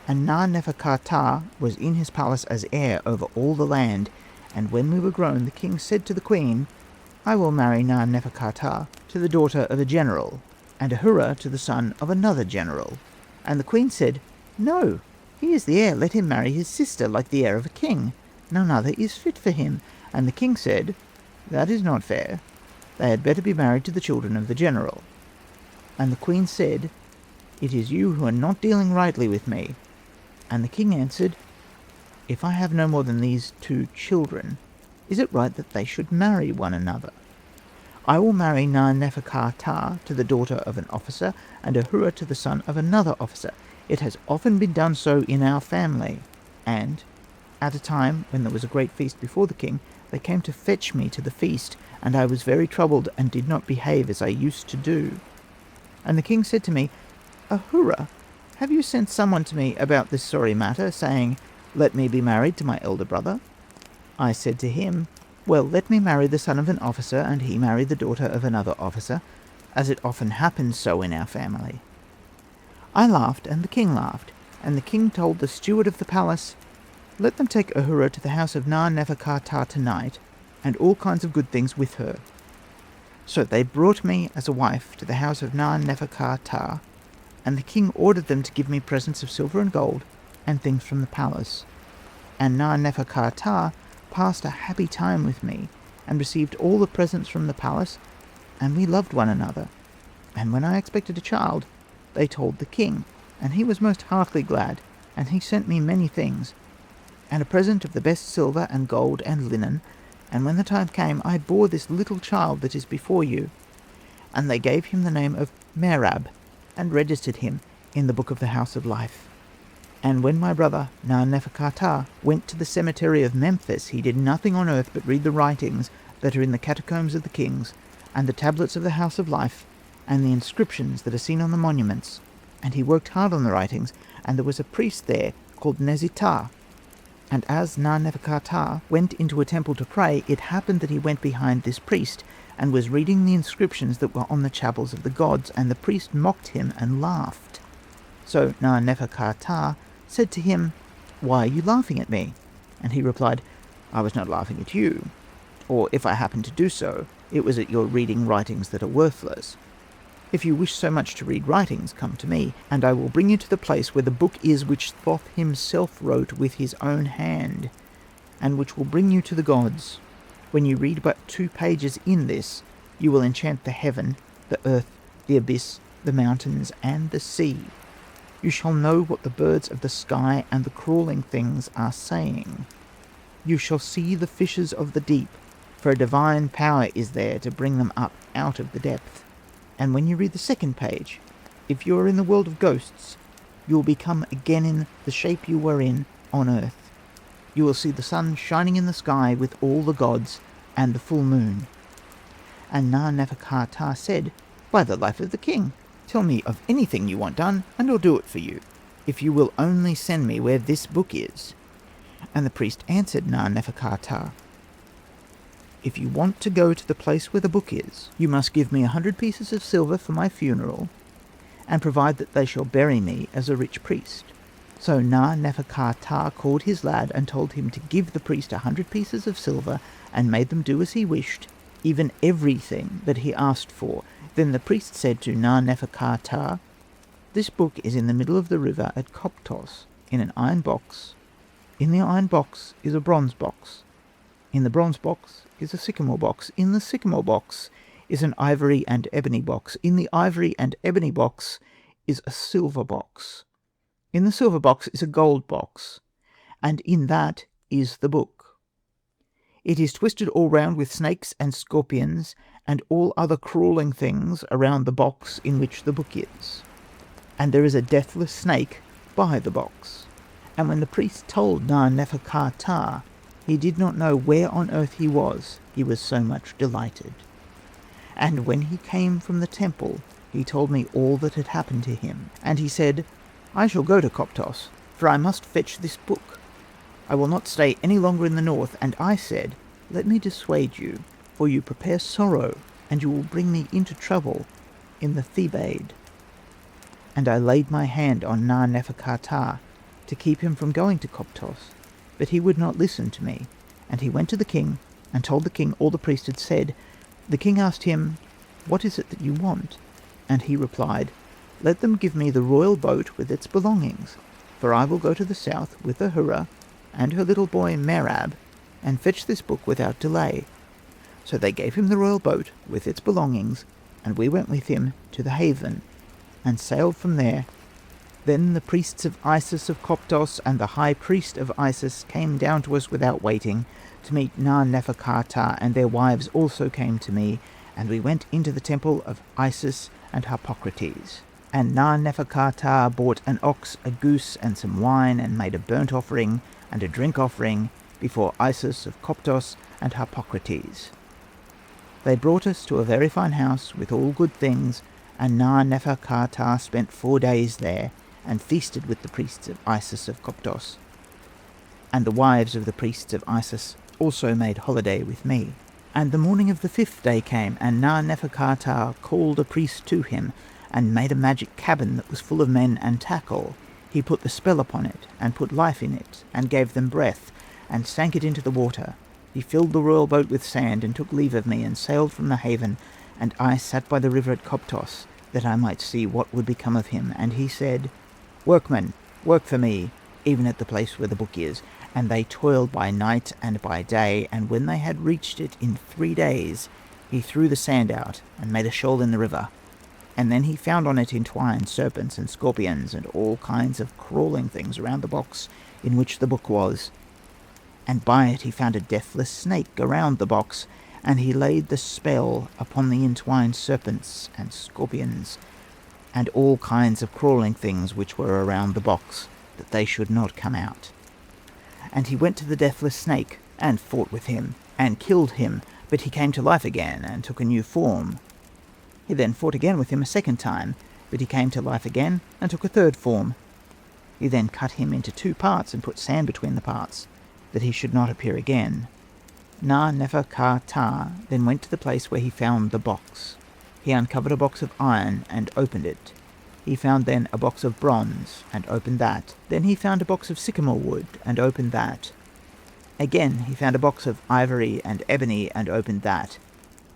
And Na-nefer-ka-ptah was in his palace as heir over all the land, and when we were grown, the king said to the queen, "I will marry Na-nefer-ka-ptah to the daughter of a general, and Ahura to the son of another general." And the queen said, "No, he is the heir, let him marry his sister like the heir of a king. None other is fit for him." And the king said, "That is not fair. They had better be married to the children of the general." And the queen said, "It is you who are not dealing rightly with me." And the king answered, "If I have no more than these two children, is it right that they should marry one another? I will marry Na-nefer-ka-ptah to the daughter of an officer, and Ahura to the son of another officer. It has often been done so in our family." And at a time when there was a great feast before the king, they came to fetch me to the feast, and I was very troubled, and did not behave as I used to do. And the king said to me, "Ahura, have you sent someone to me about this sorry matter, saying, 'Let me be married to my elder brother'?" I said to him, "Well, let me marry the son of an officer, and he marry the daughter of another officer, as it often happens so in our family." I laughed, and the king laughed, and the king told the steward of the palace, "Let them take Ahura to the house of Na-nefer-ka-ptah tonight, and all kinds of good things with her." So they brought me as a wife to the house of Na-nefer-ka-ptah, and the king ordered them to give me presents of silver and gold, and things from the palace. And Na-nefer-ka-ptah passed a happy time with me, and received all the presents from the palace, and we loved one another. And when I expected a child, they told the king, and he was most heartily glad, and he sent me many things, and a present of the best silver and gold and linen. And when the time came, I bore this little child that is before you. And they gave him the name of Merab, and registered him in the book of the house of life. And when my brother Na-nefer-ka-ptah went to the cemetery of Memphis, he did nothing on earth but read the writings that are in the catacombs of the kings, and the tablets of the house of life, and the inscriptions that are seen on the monuments. And he worked hard on the writings, and there was a priest there called Nezitah. And as Na-nefer-ka-ptah went into a temple to pray, it happened that he went behind this priest, and was reading the inscriptions that were on the chapels of the gods, and the priest mocked him and laughed. So Na-nefer-ka-ptah said to him, "Why are you laughing at me?" And he replied, "I was not laughing at you, or if I happened to do so, it was at your reading writings that are worthless." If you wish so much to read writings, come to me, and I will bring you to the place where the book is which Thoth himself wrote with his own hand, and which will bring you to the gods. When you read but 2 pages in this, you will enchant the heaven, the earth, the abyss, the mountains, and the sea. You shall know what the birds of the sky and the crawling things are saying. You shall see the fishes of the deep, for a divine power is there to bring them up out of the depth. And when you read the 2nd page, if you are in the world of ghosts, you will become again in the shape you were in on earth. You will see the sun shining in the sky with all the gods and the full moon. And Na-nefer-ka-ptah said, "By the life of the king, tell me of anything you want done, and I'll do it for you, if you will only send me where this book is." And the priest answered Na-nefer-ka-ptah, "If you want to go to the place where the book is, you must give me 100 pieces of silver for my funeral, and provide that they shall bury me as a rich priest." So Na-nefer-ka-ptah called his lad and told him to give the priest 100 pieces of silver, and made them do as he wished, even everything that he asked for. Then the priest said to Na-nefer-ka-ptah, "This book is in the middle of the river at Koptos, in an iron box. In the iron box is a bronze box. In the bronze box is a sycamore box. In the sycamore box is an ivory and ebony box. In the ivory and ebony box is a silver box. In the silver box is a gold box, and in that is the book. It is twisted all round with snakes and scorpions and all other crawling things around the box in which the book is. And there is a deathless snake by the box." And when the priest told Na-nefer-ka-ptah, he did not know where on earth he was so much delighted. And when he came from the temple, he told me all that had happened to him. And he said, "I shall go to Koptos, for I must fetch this book. I will not stay any longer in the north." And I said, "Let me dissuade you, for you prepare sorrow, and you will bring me into trouble in the Thebaid." And I laid my hand on Na-nefer-ka-ptah to keep him from going to Koptos, but he would not listen to me. And he went to the king, and told the king all the priest had said. The king asked him, "What is it that you want?" And he replied, "Let them give me the royal boat with its belongings, for I will go to the south with Ahura and her little boy Merab, and fetch this book without delay." So they gave him the royal boat with its belongings, and we went with him to the haven, and sailed from there. Then the priests of Isis of Koptos and the high priest of Isis came down to us without waiting, to meet Na-nefer-ka-ptah, and their wives also came to me, and we went into the temple of Isis and Harpocrates. And Na-nefer-ka-ptah bought an ox, a goose, and some wine, and made a burnt offering and a drink offering before Isis of Koptos and Harpocrates. They brought us to a very fine house with all good things, and Na-nefer-ka-ptah spent 4 days there, and feasted with the priests of Isis of Koptos. And the wives of the priests of Isis also made holiday with me. And the morning of the 5th day came, and Na-nefer-ka-ptah called a priest to him, and made a magic cabin that was full of men and tackle. He put the spell upon it, and put life in it, and gave them breath, and sank it into the water. He filled the royal boat with sand, and took leave of me, and sailed from the haven, and I sat by the river at Koptos, that I might see what would become of him. And he said, "Workman, work for me, even at the place where the book is." And they toiled by night and by day, and when they had reached it in 3 days, he threw the sand out, and made a shoal in the river. And then he found on it entwined serpents and scorpions, and all kinds of crawling things around the box in which the book was. And by it he found a deathless snake around the box, and he laid the spell upon the entwined serpents and scorpions, and all kinds of crawling things which were around the box, that they should not come out. And he went to the deathless snake, and fought with him, and killed him, but he came to life again, and took a new form. He then fought again with him a 2nd time, but he came to life again, and took a 3rd form. He then cut him into 2 parts, and put sand between the parts, that he should not appear again. Na-nefer-ka-ptah then went to the place where he found the box. He uncovered a box of iron, and opened it. He found then a box of bronze, and opened that. Then he found a box of sycamore wood, and opened that. Again he found a box of ivory and ebony, and opened that.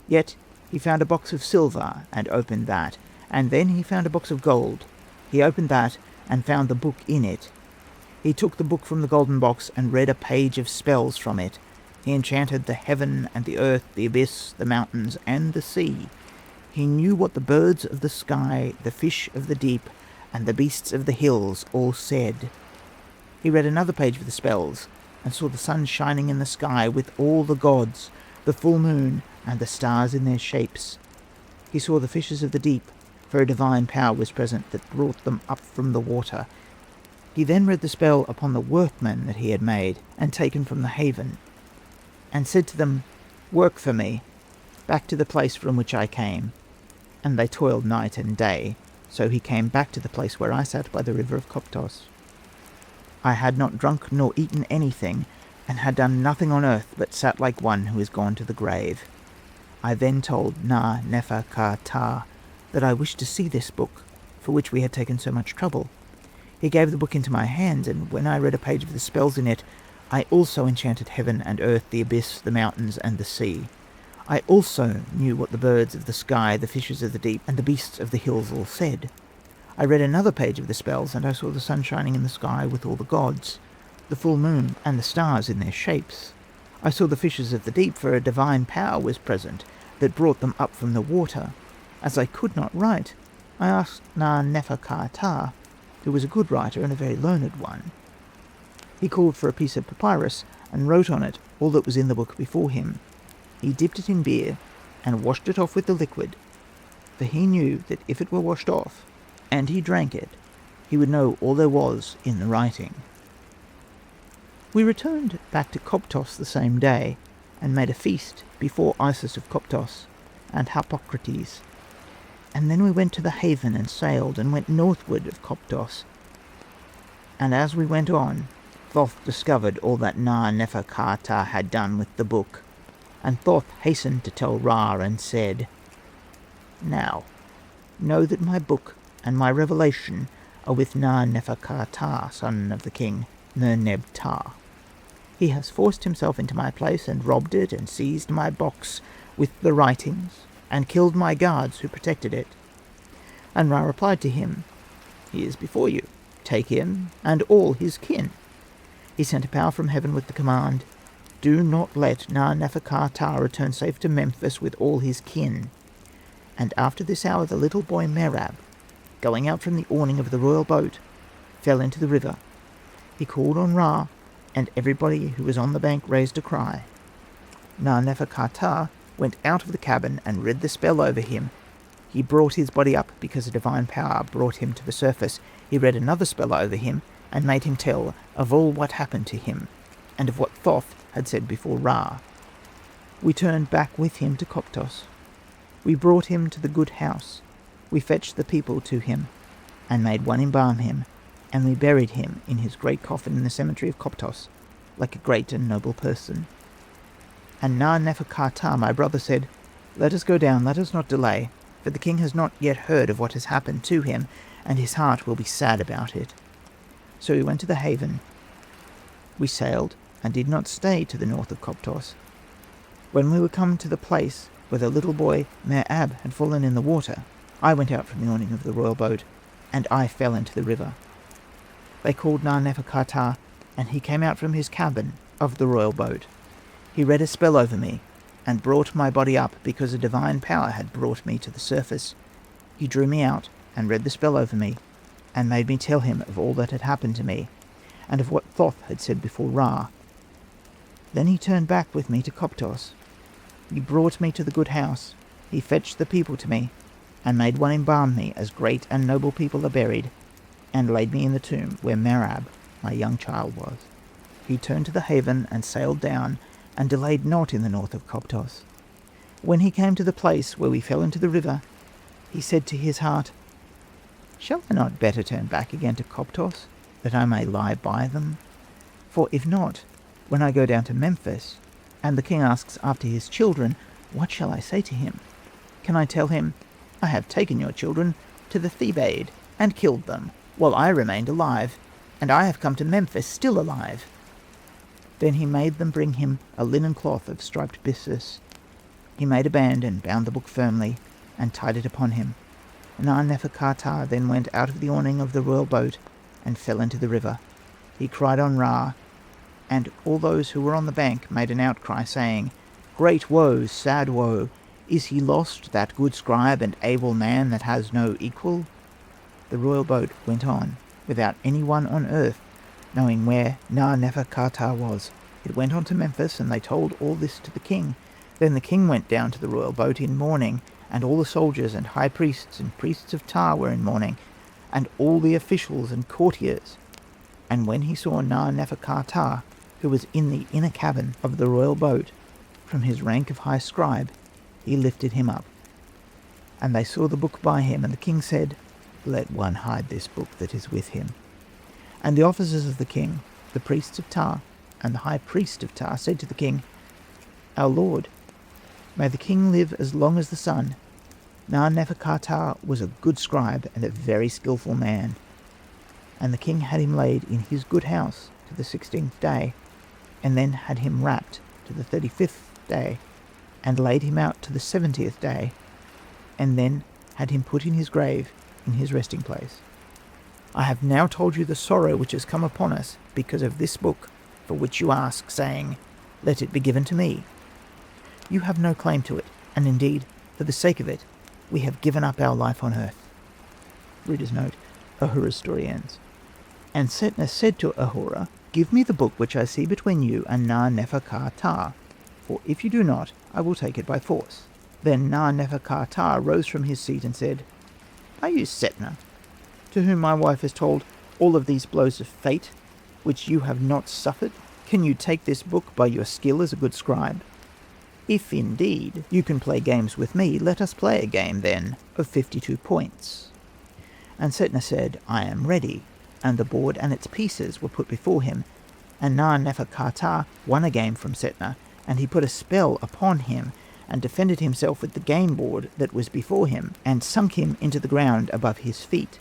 Yet he found a box of silver, and opened that. And then he found a box of gold. He opened that and found the book in it. He took the book from the golden box and read a page of spells from it. He enchanted the heaven and the earth, the abyss, the mountains, and the sea. He knew what the birds of the sky, the fish of the deep, and the beasts of the hills all said. He read another page of the spells, and saw the sun shining in the sky with all the gods, the full moon, and the stars in their shapes. He saw the fishes of the deep, for a divine power was present that brought them up from the water. He then read the spell upon the workmen that he had made and taken from the haven, and said to them, "Work for me, back to the place from which I came." And they toiled night and day, so he came back to the place where I sat by the river of Koptos. I had not drunk nor eaten anything, and had done nothing on earth but sat like one who is gone to the grave. I then told Na-nefer-ka-ptah that I wished to see this book, for which we had taken so much trouble. He gave the book into my hands, and when I read a page of the spells in it, I also enchanted heaven and earth, the abyss, the mountains, and the sea. I also knew what the birds of the sky, the fishes of the deep, and the beasts of the hills all said. I read another page of the spells, and I saw the sun shining in the sky with all the gods, the full moon, and the stars in their shapes. I saw the fishes of the deep, for a divine power was present that brought them up from the water. As I could not write, I asked Na-nefer-ka-ptah, who was a good writer and a very learned one. He called for a piece of papyrus and wrote on it all that was in the book before him. He dipped it in beer and washed it off with the liquid, for he knew that if it were washed off, and he drank it, he would know all there was in the writing. We returned back to Koptos the same day, and made a feast before Isis of Koptos and Harpocrates. And then we went to the haven and sailed, and went northward of Koptos. And as we went on, Thoth discovered all that Na-nefer-ka-ptah had done with the book. And Thoth hastened to tell Ra and said, "Now, know that my book and my revelation are with Na-nefer-ka-ptah, son of the king Mer-neb-ptah. He has forced himself into my place and robbed it and seized my box with the writings and killed my guards who protected it." And Ra replied to him, "He is before you. Take him and all his kin." He sent a power from heaven with the command, "Do not let Na-nefer-ka-ptah return safe to Memphis with all his kin." And after this hour the little boy Merab, going out from the awning of the royal boat, fell into the river. He called on Ra, and everybody who was on the bank raised a cry. Na-nefer-ka-ptah went out of the cabin and read the spell over him. He brought his body up because a divine power brought him to the surface. He read another spell over him and made him tell of all what happened to him, and of what Thoth had said before Ra. We turned back with him to Koptos. We brought him to the good house. We fetched the people to him, and made one embalm him, and we buried him in his great coffin in the cemetery of Koptos, like a great and noble person. And Na-nefer-ka-ptah, my brother, said, "Let us go down, let us not delay, for the king has not yet heard of what has happened to him, and his heart will be sad about it." So we went to the haven. We sailed, and did not stay to the north of Koptos. When we were come to the place where the little boy Merab had fallen in the water, I went out from the awning of the royal boat, and I fell into the river. They called Na-nefer-ka-ptah, and he came out from his cabin of the royal boat. He read a spell over me, and brought my body up because a divine power had brought me to the surface. He drew me out, and read the spell over me, and made me tell him of all that had happened to me, and of what Thoth had said before Ra. Then he turned back with me to Koptos. He brought me to the good house. He fetched the people to me, and made one embalm me as great and noble people are buried, and laid me in the tomb where Merab, my young child, was. He turned to the haven and sailed down, and delayed not in the north of Koptos. When he came to the place where we fell into the river, he said to his heart, "Shall I not better turn back again to Koptos, that I may lie by them? For if not, when I go down to Memphis, and the king asks after his children, what shall I say to him? Can I tell him, 'I have taken your children to the Thebaid, and killed them, while I remained alive, and I have come to Memphis still alive?'" Then he made them bring him a linen cloth of striped byssus. He made a band and bound the book firmly, and tied it upon him. Na-nefer-ka-ptah then went out of the awning of the royal boat and fell into the river. He cried on Ra, and all those who were on the bank made an outcry, saying, "Great woe, sad woe! Is he lost, that good scribe and able man that has no equal?" The royal boat went on, without anyone on earth knowing where Na-nefer-ka-ptah was. It went on to Memphis, and they told all this to the king. Then the king went down to the royal boat in mourning, and all the soldiers and high priests and priests of Ptah were in mourning, and all the officials and courtiers. And when he saw Na-nefer-ka-ptah, who was in the inner cabin of the royal boat, from his rank of high scribe, he lifted him up. And they saw the book by him, and the king said, "Let one hide this book that is with him." And the officers of the king, the priests of Ptah, and the high priest of Ptah said to the king, "Our lord, may the king live as long as the sun. Na-nefer-ka-ptah was a good scribe and a very skillful man." And the king had him laid in his good house to the 16th day, and then had him wrapped to the 35th day, and laid him out to the 70th day, and then had him put in his grave in his resting place. I have now told you the sorrow which has come upon us because of this book, for which you ask, saying, "Let it be given to me." You have no claim to it, and indeed, for the sake of it, we have given up our life on earth. Reader's note, Ahura's story ends. And Setna said to Ahura, "Give me the book which I see between you and Na-nefer-ka-ptah, for if you do not, I will take it by force." Then Na-nefer-ka-ptah rose from his seat and said, "Are you Setna, to whom my wife has told all of these blows of fate, which you have not suffered? Can you take this book by your skill as a good scribe? If indeed you can play games with me, let us play a game then of 52 points. And Setna said, "I am ready." And the board and its pieces were put before him. And Na-nefer-ka-ptah won a game from Setna, and he put a spell upon him, and defended himself with the game board that was before him, and sunk him into the ground above his feet.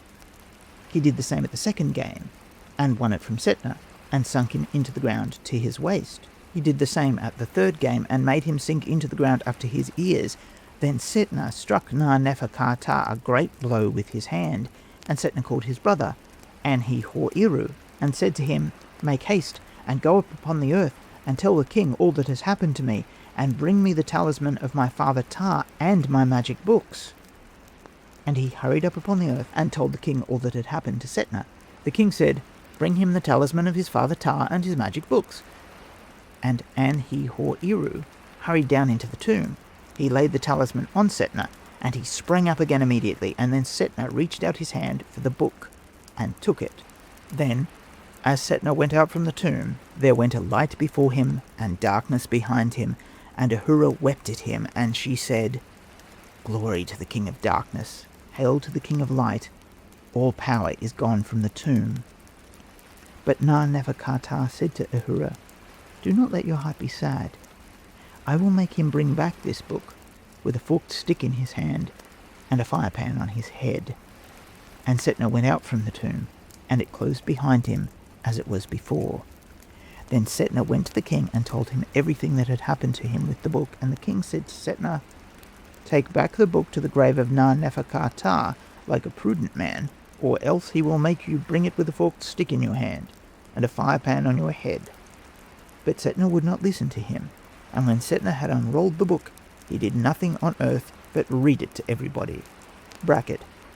He did the same at the second game, and won it from Setna, and sunk him into the ground to his waist. He did the same at the third game, and made him sink into the ground up to his ears. Then Setna struck Na-nefer-ka-ptah a great blow with his hand, and Setna called his brother, Anpu, and said to him, "Make haste, and go up upon the earth, and tell the king all that has happened to me, and bring me the talisman of my father Ptah, and my magic books." And he hurried up upon the earth, and told the king all that had happened to Setna. The king said, "Bring him the talisman of his father Ptah, and his magic books." And Anpu hurried down into the tomb. He laid the talisman on Setna, and he sprang up again immediately, and then Setna reached out his hand for the book, and took it. Then, as Setna went out from the tomb, there went a light before him, and darkness behind him, and Ahura wept at him, and she said, "Glory to the King of Darkness, hail to the King of Light, all power is gone from the tomb." But Na-nefer-ka-ptah said to Ahura, "Do not let your heart be sad. I will make him bring back this book, with a forked stick in his hand, and a firepan on his head." And Setna went out from the tomb, and it closed behind him as it was before. Then Setna went to the king and told him everything that had happened to him with the book. And the king said to Setna, "Take back the book to the grave of Na-nefer-ka-ptah like a prudent man, or else he will make you bring it with a forked stick in your hand, and a firepan on your head." But Setna would not listen to him, and when Setna had unrolled the book, he did nothing on earth but read it to everybody.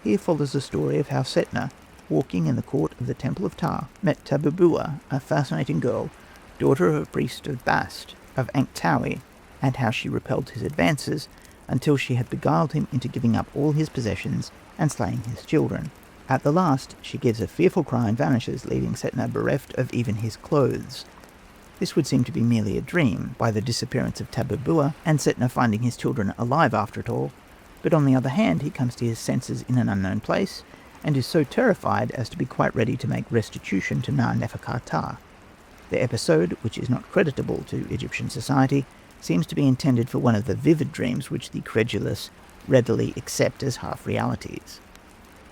Here follows the story of how Setna, walking in the court of the Temple of Ptah, met Tabubua, a fascinating girl, daughter of a priest of Bast, of Ankhtawi, and how she repelled his advances until she had beguiled him into giving up all his possessions and slaying his children. At the last, she gives a fearful cry and vanishes, leaving Setna bereft of even his clothes. This would seem to be merely a dream, by the disappearance of Tabubua, and Setna finding his children alive after it all, but on the other hand, he comes to his senses in an unknown place, and is so terrified as to be quite ready to make restitution to Na-nefer-ka-ptah. The episode, which is not creditable to Egyptian society, seems to be intended for one of the vivid dreams which the credulous readily accept as half-realities.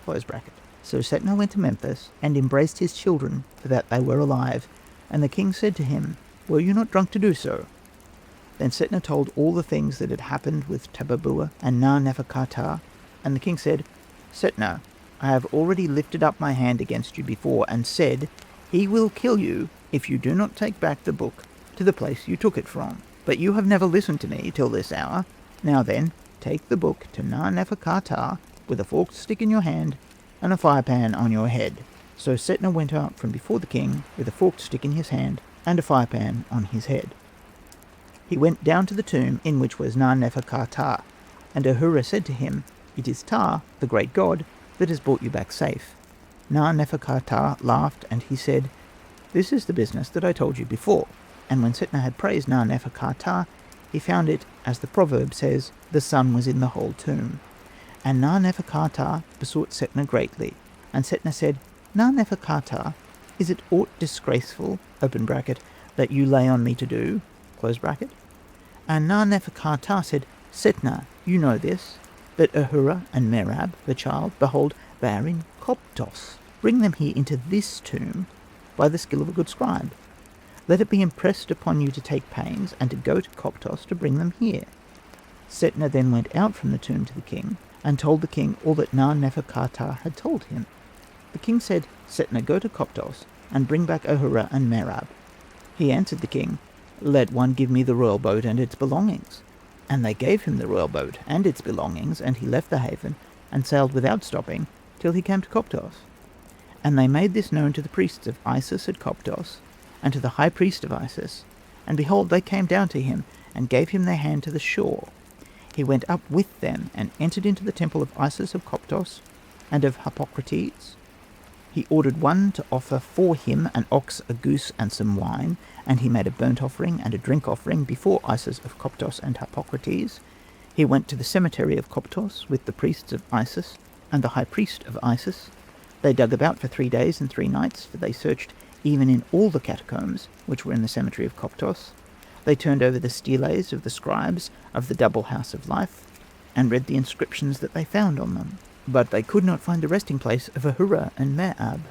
So Setna went to Memphis, and embraced his children, for that they were alive, and the king said to him, "Were you not drunk to do so?" Then Setna told all the things that had happened with Tabubua and Na-nefer-ka-ptah, and the king said, Setna, I have already lifted up my hand against you before and said, he will kill you if you do not take back the book to the place you took it from. But you have never listened to me till this hour. Now then, take the book to Na-Nefer-Ka-Ptah with a forked stick in your hand and a firepan on your head. So Setna went out from before the king with a forked stick in his hand and a firepan on his head. He went down to the tomb in which was Na-Nefer-Ka-Ptah, and Ahura said to him, it is Ptah, the great god, that has brought you back safe. Na-Nefer-Ka-Ptah laughed, and he said, this is the business that I told you before. And when Setna had praised Na-Nefer-Ka-Ptah, he found it, as the proverb says, the sun was in the whole tomb. And Na-Nefer-Ka-Ptah besought Setna greatly, and Setna said, Na-Nefer-Ka-Ptah, is it aught disgraceful, open bracket, that you lay on me to do, close bracket? And Na-Nefer-Ka-Ptah said, Setna, you know this, but Ahura and Merab, the child, behold, they are in Koptos. Bring them here into this tomb by the skill of a good scribe. Let it be impressed upon you to take pains and to go to Koptos to bring them here. Setna then went out from the tomb to the king and told the king all that Na-Nefer-Ka-Ptah had told him. The king said, Setna, go to Koptos and bring back Ahura and Merab. He answered the king, let one give me the royal boat and its belongings. And they gave him the royal boat and its belongings, and he left the haven and sailed without stopping till he came to Koptos. And they made this known to the priests of Isis at Koptos, and to the high priest of Isis. And behold, they came down to him, and gave him their hand to the shore. He went up with them, and entered into the temple of Isis of Koptos, and of Hippocrates. He ordered one to offer for him an ox, a goose, and some wine, and he made a burnt offering and a drink offering before Isis of Koptos and Hippocrates. He went to the cemetery of Koptos with the priests of Isis and the high priest of Isis. They dug about for 3 days and 3 nights, for they searched even in all the catacombs which were in the cemetery of Koptos. They turned over the steles of the scribes of the double house of life, and read the inscriptions that they found on them. But they could not find the resting place of Ahura and Merab.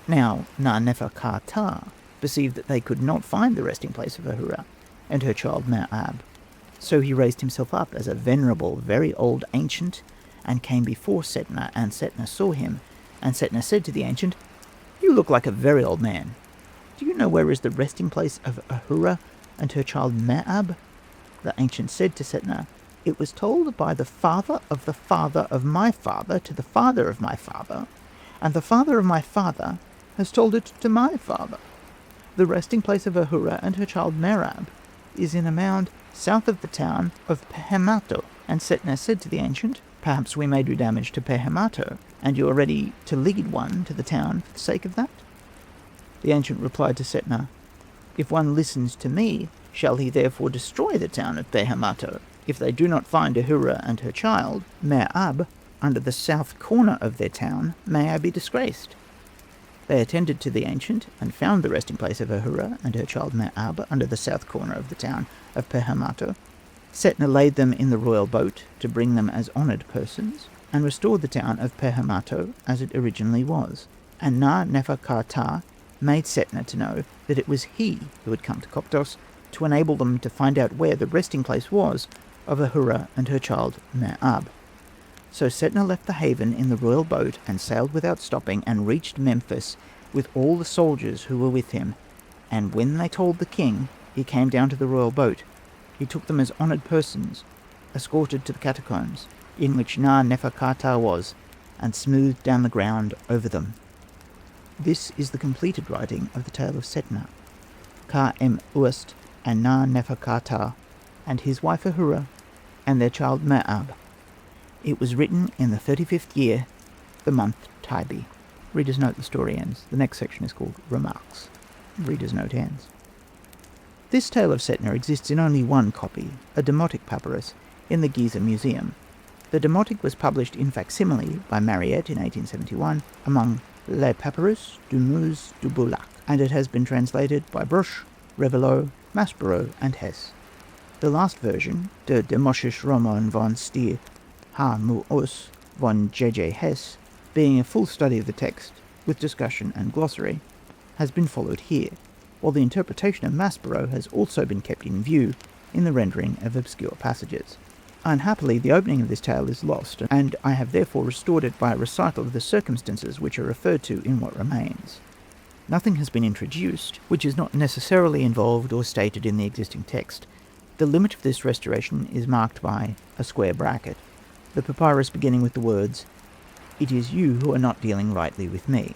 Now Na-Nefer-Ka-Ptah perceived that they could not find the resting place of Ahura and her child Merab. So he raised himself up as a venerable, very old ancient, and came before Setna, and Setna saw him. And Setna said to the ancient, you look like a very old man. Do you know where is the resting place of Ahura and her child Merab? The ancient said to Setna, it was told by the father of my father to the father of my father, and the father of my father has told it to my father. The resting place of Ahura and her child Merab is in a mound south of the town of Pehemato. And Setna said to the ancient, perhaps we may do damage to Pehemato, and you are ready to lead one to the town for the sake of that? The ancient replied to Setna, if one listens to me, shall he therefore destroy the town of Pehemato? If they do not find Ahura and her child, Merab, under the south corner of their town, may I be disgraced. They attended to the ancient, and found the resting place of Ahura and her child Merab under the south corner of the town of Pehemato. Setna laid them in the royal boat to bring them as honoured persons, and restored the town of Pehemato as it originally was. And Na-Nefer-Ka-Ptah made Setna to know that it was he who had come to Koptos to enable them to find out where the resting place was of Ahura and her child Merab. So Setna left the haven in the royal boat and sailed without stopping, and reached Memphis with all the soldiers who were with him. And when they told the king, he came down to the royal boat. He took them as honoured persons, escorted to the catacombs, in which Na-Nefer-Ka-Ptah was, and smoothed down the ground over them. This is the completed writing of the tale of Setna, Ka-Em-Uast, and Na-Nefer-Ka-Ptah, and his wife Ahura, and their child Merab. It was written in the 35th year, the month Tybi. Reader's note, the story ends. The next section is called Remarks. Reader's note ends. This tale of Setna exists in only one copy, a Demotic papyrus, in the Giza Museum. The Demotic was published in facsimile by Mariette in 1871 among Les Papyrus du Musée du Boulac, and it has been translated by Bruch, Revelot, Maspero, and Hess. The last version, De Demoschisch Roman von Stier H. von J.J. Hess, being a full study of the text, with discussion and glossary, has been followed here, while the interpretation of Maspero has also been kept in view in the rendering of obscure passages. Unhappily, the opening of this tale is lost, and I have therefore restored it by a recital of the circumstances which are referred to in what remains. Nothing has been introduced which is not necessarily involved or stated in the existing text. The limit of this restoration is marked by a square bracket, the papyrus beginning with the words, "It is you who are not dealing rightly with me."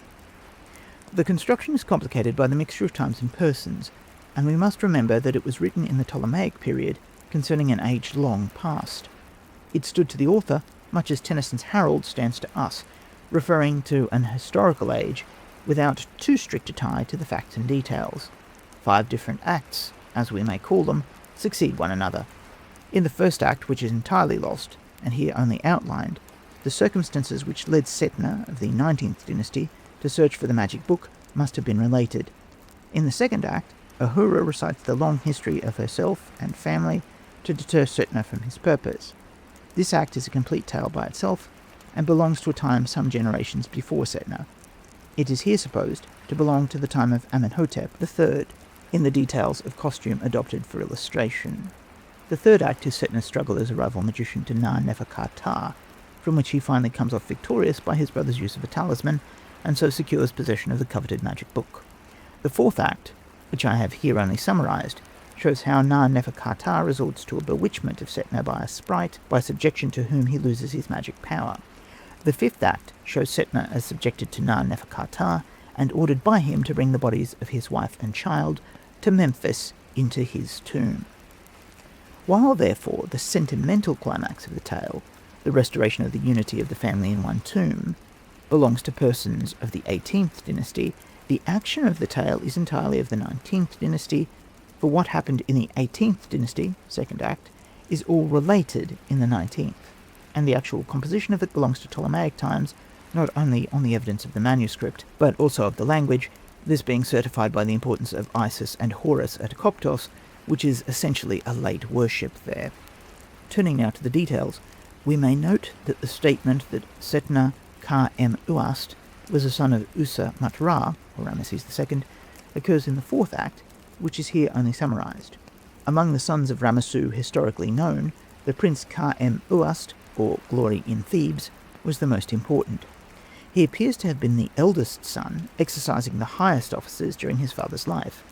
The construction is complicated by the mixture of times and persons, and we must remember that it was written in the Ptolemaic period concerning an age long past. It stood to the author much as Tennyson's Harold stands to us, referring to an historical age without too strict a tie to the facts and details. 5 different acts, as we may call them, succeed one another. In the first act, which is entirely lost, and here only outlined, the circumstances which led Setna of the 19th dynasty to search for the magic book must have been related. In the second act, Ahura recites the long history of herself and family to deter Setna from his purpose. This act is a complete tale by itself, and belongs to a time some generations before Setna. It is here supposed to belong to the time of Amenhotep III, in the details of costume adopted for illustration. The third act is Setna's struggle as a rival magician to Na-Nefer-Ka-Ptah, from which he finally comes off victorious by his brother's use of a talisman, and so secures possession of the coveted magic book. The fourth act, which I have here only summarized, shows how Na-Nefer-Ka-Ptah resorts to a bewitchment of Setna by a sprite, by subjection to whom he loses his magic power. The fifth act shows Setna as subjected to Na-Nefer-Ka-Ptah, and ordered by him to bring the bodies of his wife and child to Memphis into his tomb. While, therefore, the sentimental climax of the tale, the restoration of the unity of the family in one tomb, belongs to persons of the 18th dynasty, the action of the tale is entirely of the 19th dynasty, for what happened in the 18th dynasty, second act, is all related in the 19th, and the actual composition of it belongs to Ptolemaic times, not only on the evidence of the manuscript, but also of the language, this being certified by the importance of Isis and Horus at Koptos, which is essentially a late worship there. Turning now to the details, we may note that the statement that Setna Ka-em-Uast was a son of Usa-Mat-Ra, or Ramesses II, occurs in the fourth act, which is here only summarized. Among the sons of Ramesu historically known, the prince Ka-em-Uast, or Glory in Thebes, was the most important. He appears to have been the eldest son, exercising the highest offices during his father's life.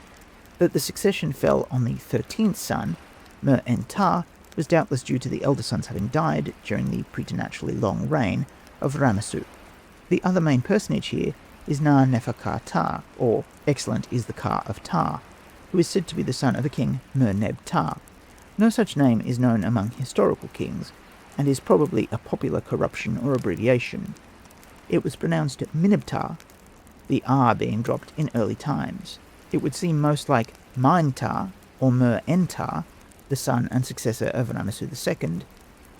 That the succession fell on the 13th son, Mer-en-Ptah, was doubtless due to the elder sons having died during the preternaturally long reign of Ramesu. The other main personage here is Na-Nefer-Ka-Ptah, or Excellent is the Ka of Ptah, who is said to be the son of a king Mer-Neb-Ptah. No such name is known among historical kings, and is probably a popular corruption or abbreviation. It was pronounced Minib-Ptah, the R being dropped in early times. It would seem most like Mine-Ptah, or Mer-en-Ptah, the son and successor of Ramesu II,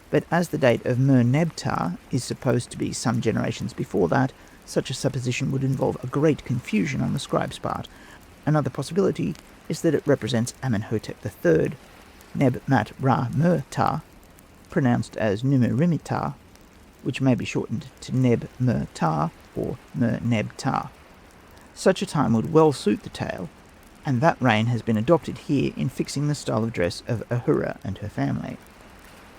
but as the date of Mer-Neb-Ptah is supposed to be some generations before that, such a supposition would involve a great confusion on the scribe's part. Another possibility is that it represents Amenhotep III, Neb-Mat-Ra-Mer-Ptah, pronounced as Numu-Rimi-Ptah, which may be shortened to Neb-Mer-Ptah or Mer-Neb-Ptah. Such a time would well suit the tale, and that reign has been adopted here in fixing the style of dress of Ahura and her family.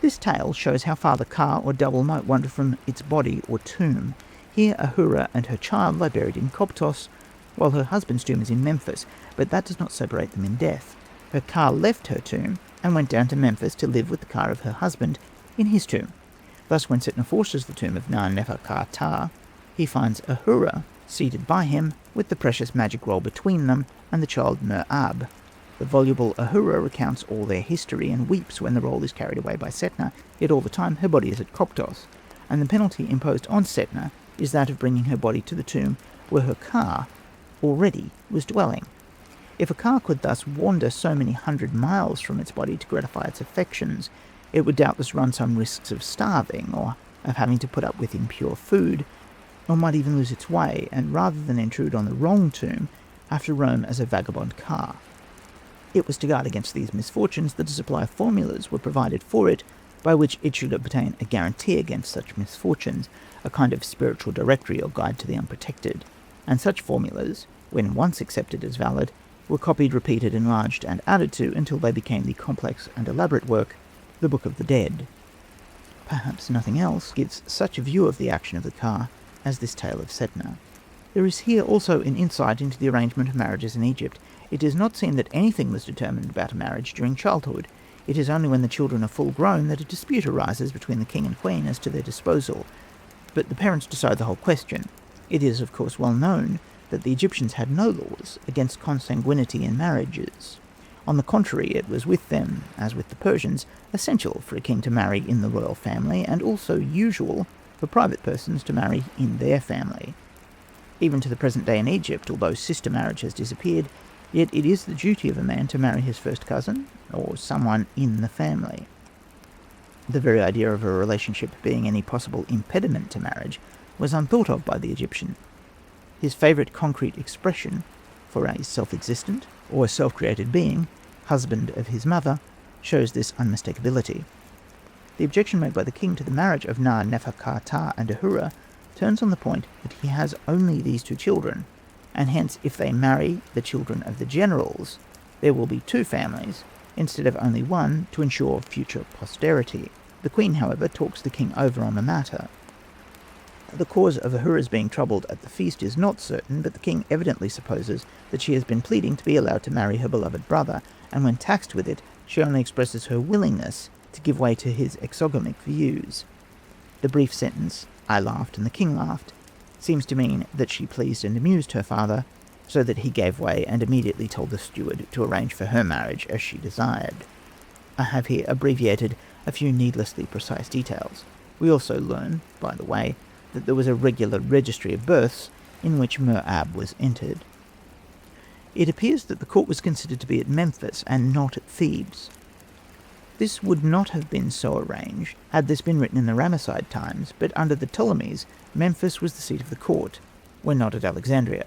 This tale shows how Father Ka or Double might wander from its body or tomb. Here Ahura and her child lie buried in Koptos, while her husband's tomb is in Memphis, but that does not separate them in death. Her Ka left her tomb and went down to Memphis to live with the Ka of her husband in his tomb. Thus, when Setna forces the tomb of Na-Nefer-Ka-Ptah, he finds Ahura seated by him with the precious magic roll between them and the child Mer-Ab. The voluble Ahura recounts all their history and weeps when the roll is carried away by Setna, yet all the time her body is at Koptos, and the penalty imposed on Setna is that of bringing her body to the tomb where her Ka already was dwelling. If a Ka could thus wander so many 100 miles from its body to gratify its affections, it would doubtless run some risks of starving, or of having to put up with impure food, or might even lose its way, and rather than intrude on the wrong tomb, have to roam as a vagabond Ka. It was to guard against these misfortunes that a supply of formulas were provided for it, by which it should obtain a guarantee against such misfortunes, a kind of spiritual directory or guide to the unprotected. And such formulas, when once accepted as valid, were copied, repeated, enlarged, and added to until they became the complex and elaborate work, the Book of the Dead. Perhaps nothing else gives such a view of the action of the car as this tale of Setna. There is here also an insight into the arrangement of marriages in Egypt. It does not seem that anything was determined about a marriage during childhood. It is only when the children are full grown that a dispute arises between the king and queen as to their disposal. But the parents decide the whole question. It is, of course, well known that the Egyptians had no laws against consanguinity in marriages. On the contrary, it was with them, as with the Persians, essential for a king to marry in the royal family, and also usual for private persons to marry in their family. Even to the present day in Egypt, although sister marriage has disappeared, yet it is the duty of a man to marry his first cousin, or someone in the family. The very idea of a relationship being any possible impediment to marriage was unthought of by the Egyptian. His favourite concrete expression for a self-existent or self-created being, husband of his mother, shows this unmistakability. The objection made by the king to the marriage of Na-nefer-ka-ptah and Ahura turns on the point that he has only these two children, and hence if they marry the children of the generals, there will be two families, instead of only one, to ensure future posterity. The queen, however, talks the king over on the matter. The cause of Ahura's being troubled at the feast is not certain, but the king evidently supposes that she has been pleading to be allowed to marry her beloved brother, and when taxed with it, she only expresses her willingness to give way to his exogamic views. The brief sentence, "I laughed and the king laughed," seems to mean that she pleased and amused her father, so that he gave way and immediately told the steward to arrange for her marriage as she desired. I have here abbreviated a few needlessly precise details. We also learn, by the way, that there was a regular registry of births in which Mer-ab was entered. It appears that the court was considered to be at Memphis and not at Thebes. This would not have been so arranged had this been written in the Ramesside times, but under the Ptolemies, Memphis was the seat of the court, when not at Alexandria.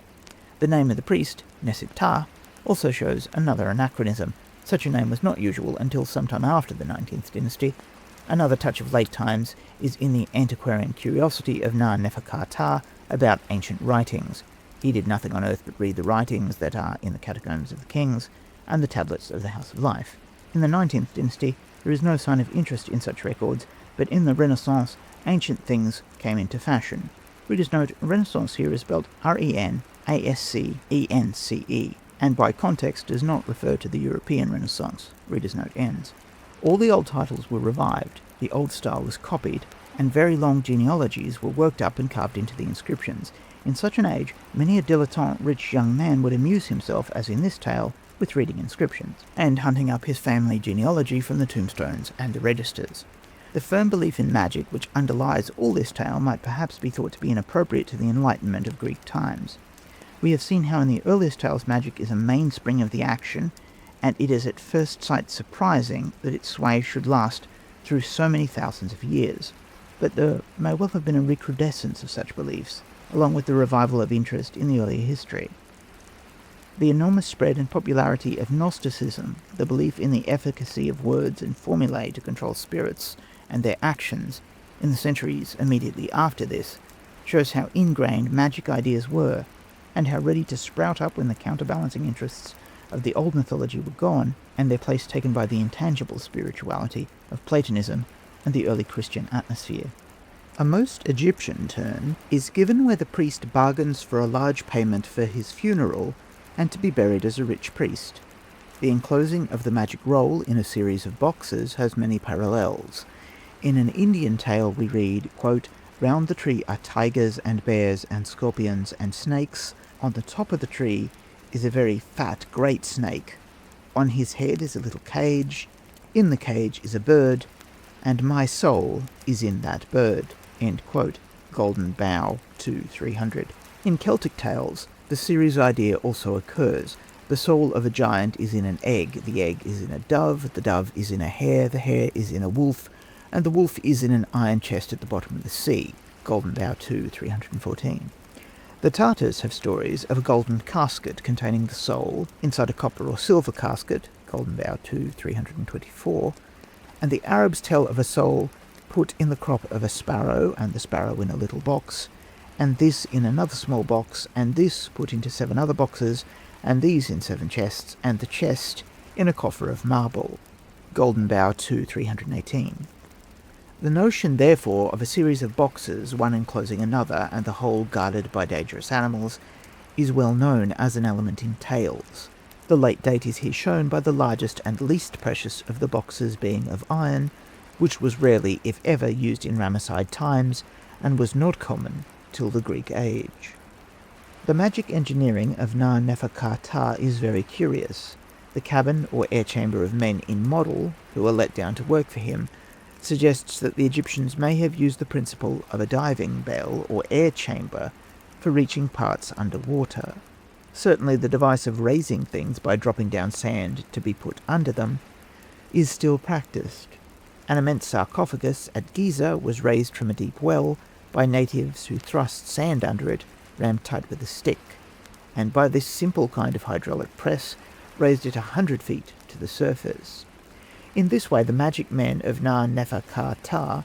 The name of the priest, Nesip-Ptah, also shows another anachronism. Such a name was not usual until sometime after the 19th dynasty. Another touch of late times is in the antiquarian curiosity of Na-nefer-ka-ptah about ancient writings. He did nothing on earth but read the writings that are in the catacombs of the kings and the tablets of the House of Life. In the 19th dynasty, there is no sign of interest in such records, but in the Renaissance, ancient things came into fashion. Reader's note, Renaissance here is spelled R-E-N-A-S-C-E-N-C-E, and by context does not refer to the European Renaissance. Reader's note ends. All the old titles were revived, the old style was copied, and very long genealogies were worked up and carved into the inscriptions. In such an age, many a dilettante rich young man would amuse himself, as in this tale, with reading inscriptions, and hunting up his family genealogy from the tombstones and the registers. The firm belief in magic which underlies all this tale might perhaps be thought to be inappropriate to the Enlightenment of Greek times. We have seen how in the earliest tales magic is a mainspring of the action, and it is at first sight surprising that its sway should last through so many thousands of years. But there may well have been a recrudescence of such beliefs, along with the revival of interest in the earlier history. The enormous spread and popularity of Gnosticism, the belief in the efficacy of words and formulae to control spirits and their actions in the centuries immediately after this, shows how ingrained magic ideas were, and how ready to sprout up when the counterbalancing interests of the old mythology were gone, and their place taken by the intangible spirituality of Platonism and the early Christian atmosphere. A most Egyptian turn is given where the priest bargains for a large payment for his funeral and to be buried as a rich priest. The enclosing of the magic roll in a series of boxes has many parallels. In an Indian tale we read, quote, "Round the tree are tigers and bears and scorpions and snakes. On the top of the tree is a very fat great snake. On his head is a little cage. In the cage is a bird, and my soul is in that bird." End quote. Golden Bough 2-300. In Celtic tales, the series idea also occurs. The soul of a giant is in an egg, the egg is in a dove, the dove is in a hare, the hare is in a wolf, and the wolf is in an iron chest at the bottom of the sea. Golden Bough 2-314. The Tartars have stories of a golden casket containing the soul inside a copper or silver casket, Golden Bough 2-324, and the Arabs tell of a soul put in the crop of a sparrow, and the sparrow in a little box, and this in another small box, and this put into 7 other boxes, and these in 7 chests, and the chest in a coffer of marble. Golden Bough 2-318. The notion, therefore, of a series of boxes, one enclosing another, and the whole guarded by dangerous animals, is well known as an element in tales. The late date is here shown by the largest and least precious of the boxes being of iron, which was rarely, if ever, used in Ramesside times, and was not common till the Greek age. The magic engineering of Na-Nefer-Ka-Ptah is very curious. The cabin or air chamber of men in model, who are let down to work for him, suggests that the Egyptians may have used the principle of a diving bell or air chamber for reaching parts underwater. Certainly the device of raising things by dropping down sand to be put under them is still practiced. An immense sarcophagus at Giza was raised from a deep well by natives who thrust sand under it, rammed tight with a stick, and by this simple kind of hydraulic press raised it 100 feet to the surface. In this way the magic men of Na-Nefer-Ka-Ptah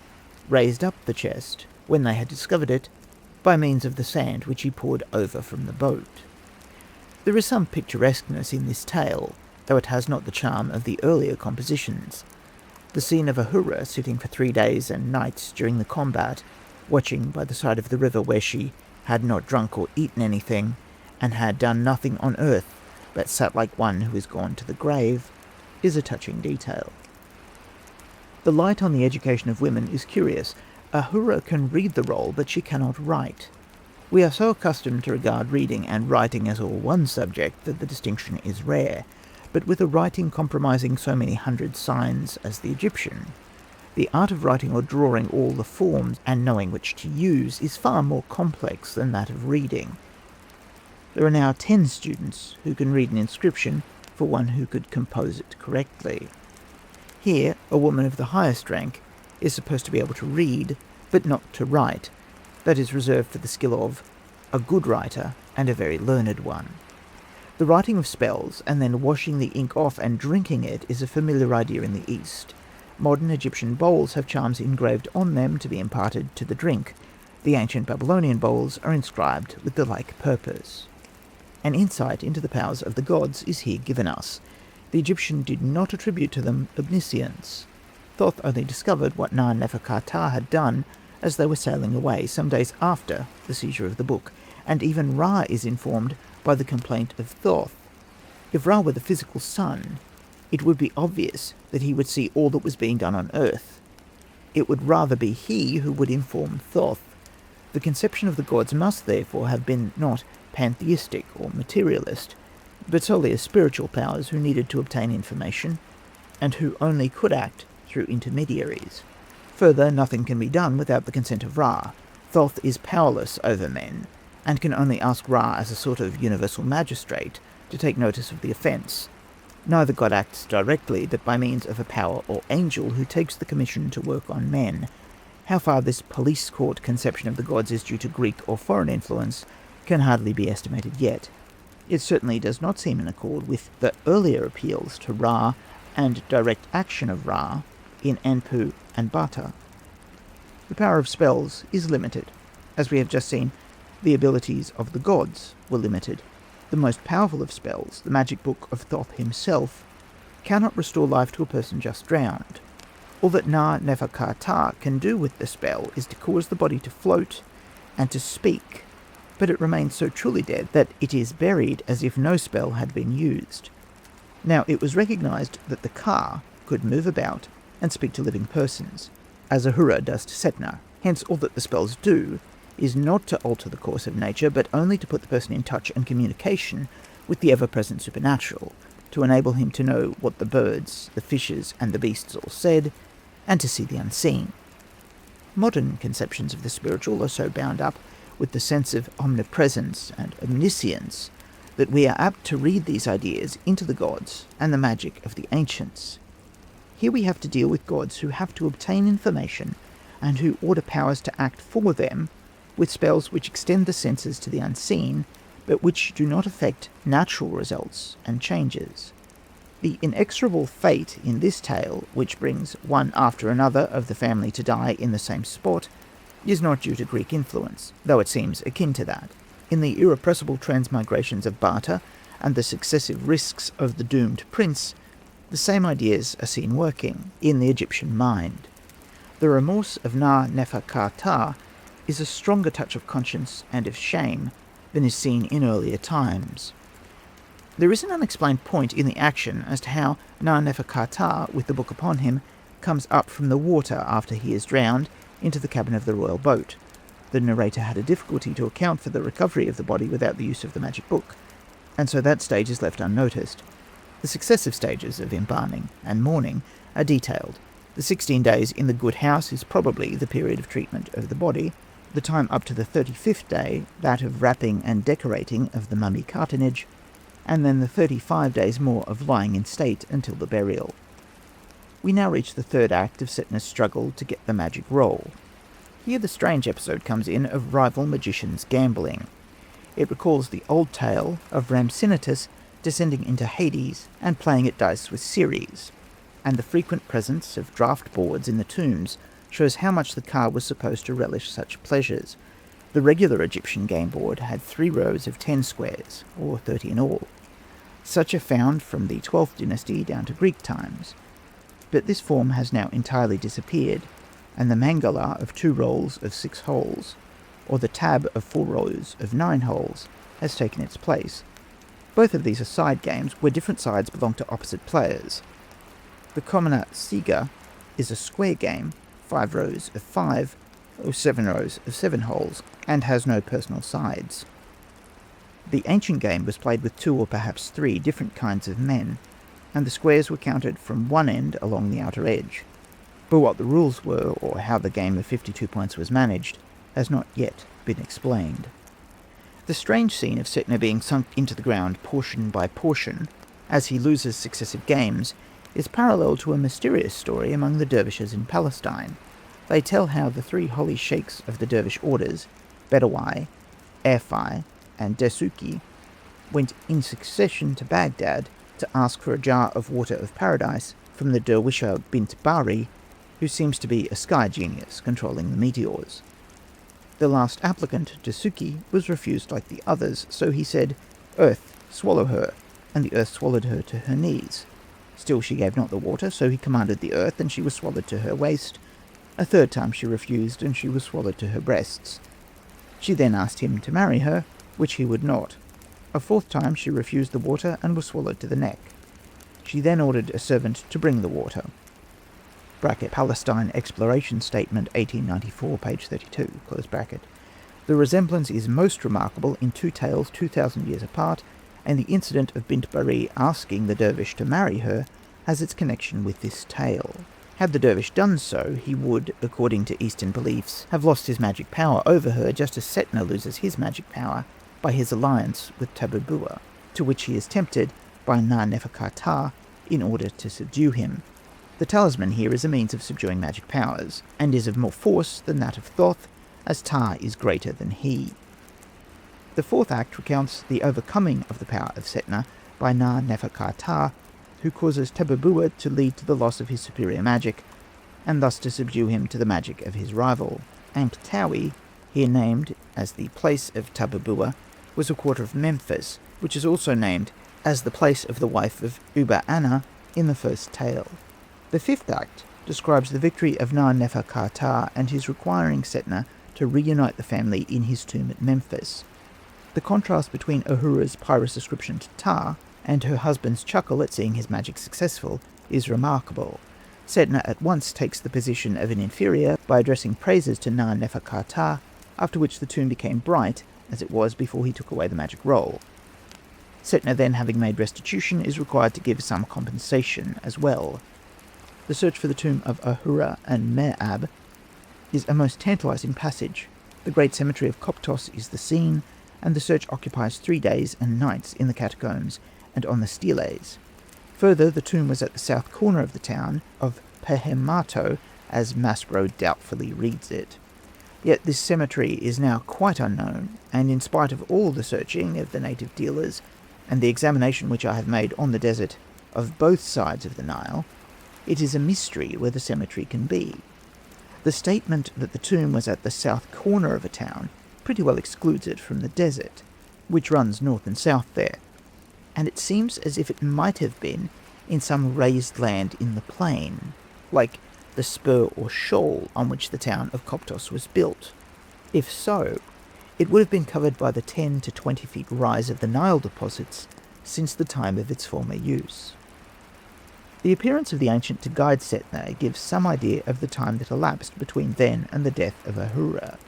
raised up the chest, when they had discovered it, by means of the sand which he poured over from the boat. There is some picturesqueness in this tale, though it has not the charm of the earlier compositions. The scene of Ahura sitting for 3 days and nights during the combat, watching by the side of the river where she had not drunk or eaten anything, and had done nothing on earth, but sat like one who is gone to the grave, is a touching detail. The light on the education of women is curious. Ahura can read the roll, but she cannot write. We are so accustomed to regard reading and writing as all one subject that the distinction is rare, but with a writing comprising so many hundred signs as the Egyptian, the art of writing or drawing all the forms and knowing which to use is far more complex than that of reading. There are now 10 students who can read an inscription for one who could compose it correctly. Here, a woman of the highest rank is supposed to be able to read, but not to write. That is reserved for the skill of a good writer and a very learned one. The writing of spells and then washing the ink off and drinking it is a familiar idea in the East. Modern Egyptian bowls have charms engraved on them to be imparted to the drink. The ancient Babylonian bowls are inscribed with the like purpose. An insight into the powers of the gods is here given us. The Egyptian did not attribute to them omniscience. Thoth only discovered what Na-Nefer-Ka-Ptah had done as they were sailing away some days after the seizure of the book, and even Ra is informed by the complaint of Thoth. If Ra were the physical sun, it would be obvious that he would see all that was being done on earth. It would rather be he who would inform Thoth. The conception of the gods must therefore have been not pantheistic or materialist, but solely as spiritual powers who needed to obtain information, and who only could act through intermediaries. Further, nothing can be done without the consent of Ra. Thoth is powerless over men, and can only ask Ra as a sort of universal magistrate to take notice of the offence. Neither god acts directly, but by means of a power or angel who takes the commission to work on men. How far this police court conception of the gods is due to Greek or foreign influence can hardly be estimated yet. It certainly does not seem in accord with the earlier appeals to Ra and direct action of Ra in Anpu and Bata. The power of spells is limited. As we have just seen, the abilities of the gods were limited. The most powerful of spells, the magic book of Thoth himself, cannot restore life to a person just drowned. All that Na-Nefer-Ka-Ptah can do with the spell is to cause the body to float and to speak, but it remains so truly dead that it is buried as if no spell had been used. Now, it was recognized that the Ka could move about and speak to living persons, as Ahura does to Setna. Hence, all that the spells do is not to alter the course of nature, but only to put the person in touch and communication with the ever-present supernatural, to enable him to know what the birds, the fishes, and the beasts all said, and to see the unseen. Modern conceptions of the spiritual are so bound up with the sense of omnipresence and omniscience that we are apt to read these ideas into the gods and the magic of the ancients. Here we have to deal with gods who have to obtain information and who order powers to act for them with spells which extend the senses to the unseen, but which do not affect natural results and changes. The inexorable fate in this tale, which brings one after another of the family to die in the same spot, is not due to Greek influence, though it seems akin to that. In the irrepressible transmigrations of Bata and the successive risks of the doomed prince, the same ideas are seen working in the Egyptian mind. The remorse of Na-Nefer-Ka-Ptah is a stronger touch of conscience and of shame than is seen in earlier times. There is an unexplained point in the action as to how Na-Nefer-Ka-Ptah, with the book upon him, comes up from the water after he is drowned into the cabin of the royal boat. The narrator had a difficulty to account for the recovery of the body without the use of the magic book, and so that stage is left unnoticed. The successive stages of embalming and mourning are detailed. The 16 days in the good house is probably the period of treatment of the body, the time up to the 35th day, that of wrapping and decorating of the mummy cartonnage, and then the 35 days more of lying in state until the burial. We now reach the third act of Setna's struggle to get the magic roll. Here the strange episode comes in of rival magicians gambling. It recalls the old tale of Rhampsinitus descending into Hades and playing at dice with Ceres, and the frequent presence of draught boards in the tombs shows how much the Ka was supposed to relish such pleasures. The regular Egyptian game board had 3 rows of 10 squares, or 30 in all. Such are found from the 12th dynasty down to Greek times, but this form has now entirely disappeared, and the mangala of 2 rolls of 6 holes, or the tab of 4 rows of 9 holes, has taken its place. Both of these are side games where different sides belong to opposite players. The commoner Siga is a square game, 5 rows of 5, or 7 rows of 7 holes, and has no personal sides. The ancient game was played with 2 or perhaps 3 different kinds of men, and the squares were counted from one end along the outer edge. But what the rules were, or how the game of 52 points was managed, has not yet been explained. The strange scene of Setna being sunk into the ground portion by portion, as he loses successive games, is parallel to a mysterious story among the dervishes in Palestine. They tell how the 3 holy sheikhs of the dervish orders, Bedawai, Erfai, and Desuki, went in succession to Baghdad to ask for a jar of water of paradise from the derwisha bint Bari, who seems to be a sky genius controlling the meteors. The last applicant, Desuki, was refused like the others, so he said, "Earth, swallow her," and the earth swallowed her to her knees. Still she gave not the water, so he commanded the earth, and she was swallowed to her waist. A 3rd time she refused, and she was swallowed to her breasts. She then asked him to marry her, which he would not. A 4th time she refused the water and was swallowed to the neck. She then ordered a servant to bring the water. Palestine Exploration Statement 1894, page 32, close bracket. The resemblance is most remarkable in 2 tales 2,000 years apart, and the incident of Bint Bari asking the dervish to marry her has its connection with this tale. Had the dervish done so, he would, according to Eastern beliefs, have lost his magic power over her, just as Setna loses his magic power by his alliance with Tabubua, to which he is tempted by Na-Nefer-Ka-Ptah in order to subdue him. The talisman here is a means of subduing magic powers, and is of more force than that of Thoth, as Ptah is greater than he. The 4th act recounts the overcoming of the power of Setna by Na-Nefer-Ka-Ptah, who causes Tabubua to lead to the loss of his superior magic, and thus to subdue him to the magic of his rival. Amptawi, here named as the place of Tabubua, was a quarter of Memphis, which is also named as the place of the wife of Uba Anna in the first tale. The 5th act describes the victory of Na-Nefer-Ka-Ptah and his requiring Setna to reunite the family in his tomb at Memphis. The contrast between Ahura's pious ascription to Ptah and her husband's chuckle at seeing his magic successful is remarkable. Setna at once takes the position of an inferior by addressing praises to Na-Nefer-Ka-Ptah, after which the tomb became bright, as it was before he took away the magic roll. Setna then, having made restitution, is required to give some compensation as well. The search for the tomb of Ahura and Me'ab is a most tantalizing passage. The great cemetery of Koptos is the scene, and the search occupies 3 days and nights in the catacombs and on the steles. Further, the tomb was at the south corner of the town of Pehemato, as Maspero doubtfully reads it. Yet this cemetery is now quite unknown, and in spite of all the searching of the native dealers and the examination which I have made on the desert of both sides of the Nile, it is a mystery where the cemetery can be. The statement that the tomb was at the south corner of a town pretty well excludes it from the desert, which runs north and south there, and it seems as if it might have been in some raised land in the plain, like the spur or shoal on which the town of Koptos was built? If so, it would have been covered by the 10 to 20 feet rise of the Nile deposits since the time of its former use. The appearance of the ancient to guide Setna gives some idea of the time that elapsed between then and the death of Ahura.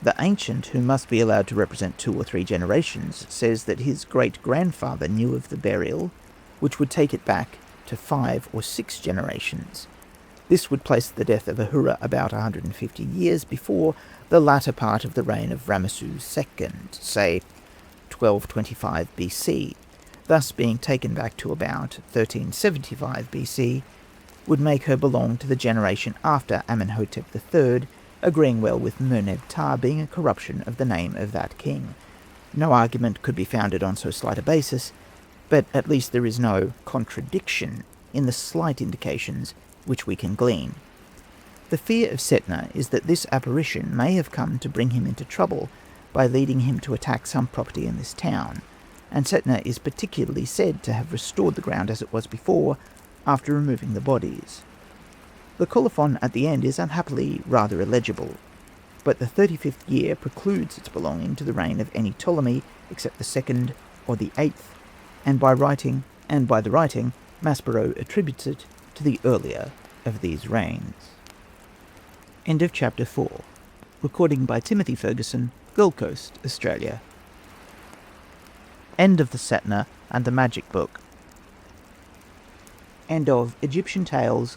The ancient, who must be allowed to represent 2 or 3 generations, says that his great-grandfather knew of the burial, which would take it back to 5 or 6 generations. This would place the death of Ahura about 150 years before the latter part of the reign of Ramesses II, say 1225 BC, thus being taken back to about 1375 BC, would make her belong to the generation after Amenhotep III, agreeing well with Merneb-Ptah being a corruption of the name of that king. No argument could be founded on so slight a basis, but at least there is no contradiction in the slight indications which we can glean. The fear of Setna is that this apparition may have come to bring him into trouble by leading him to attack some property in this town, and Setna is particularly said to have restored the ground as it was before, after removing the bodies. The colophon at the end is unhappily rather illegible, but the 35th year precludes its belonging to the reign of any Ptolemy except the 2nd or the 8th, and by the writing, Maspero attributes it to the earlier of these reigns. End of Chapter 4. Recording by Timothy Ferguson, Gold Coast, Australia. End of the Setna and the Magic Book. End of Egyptian Tales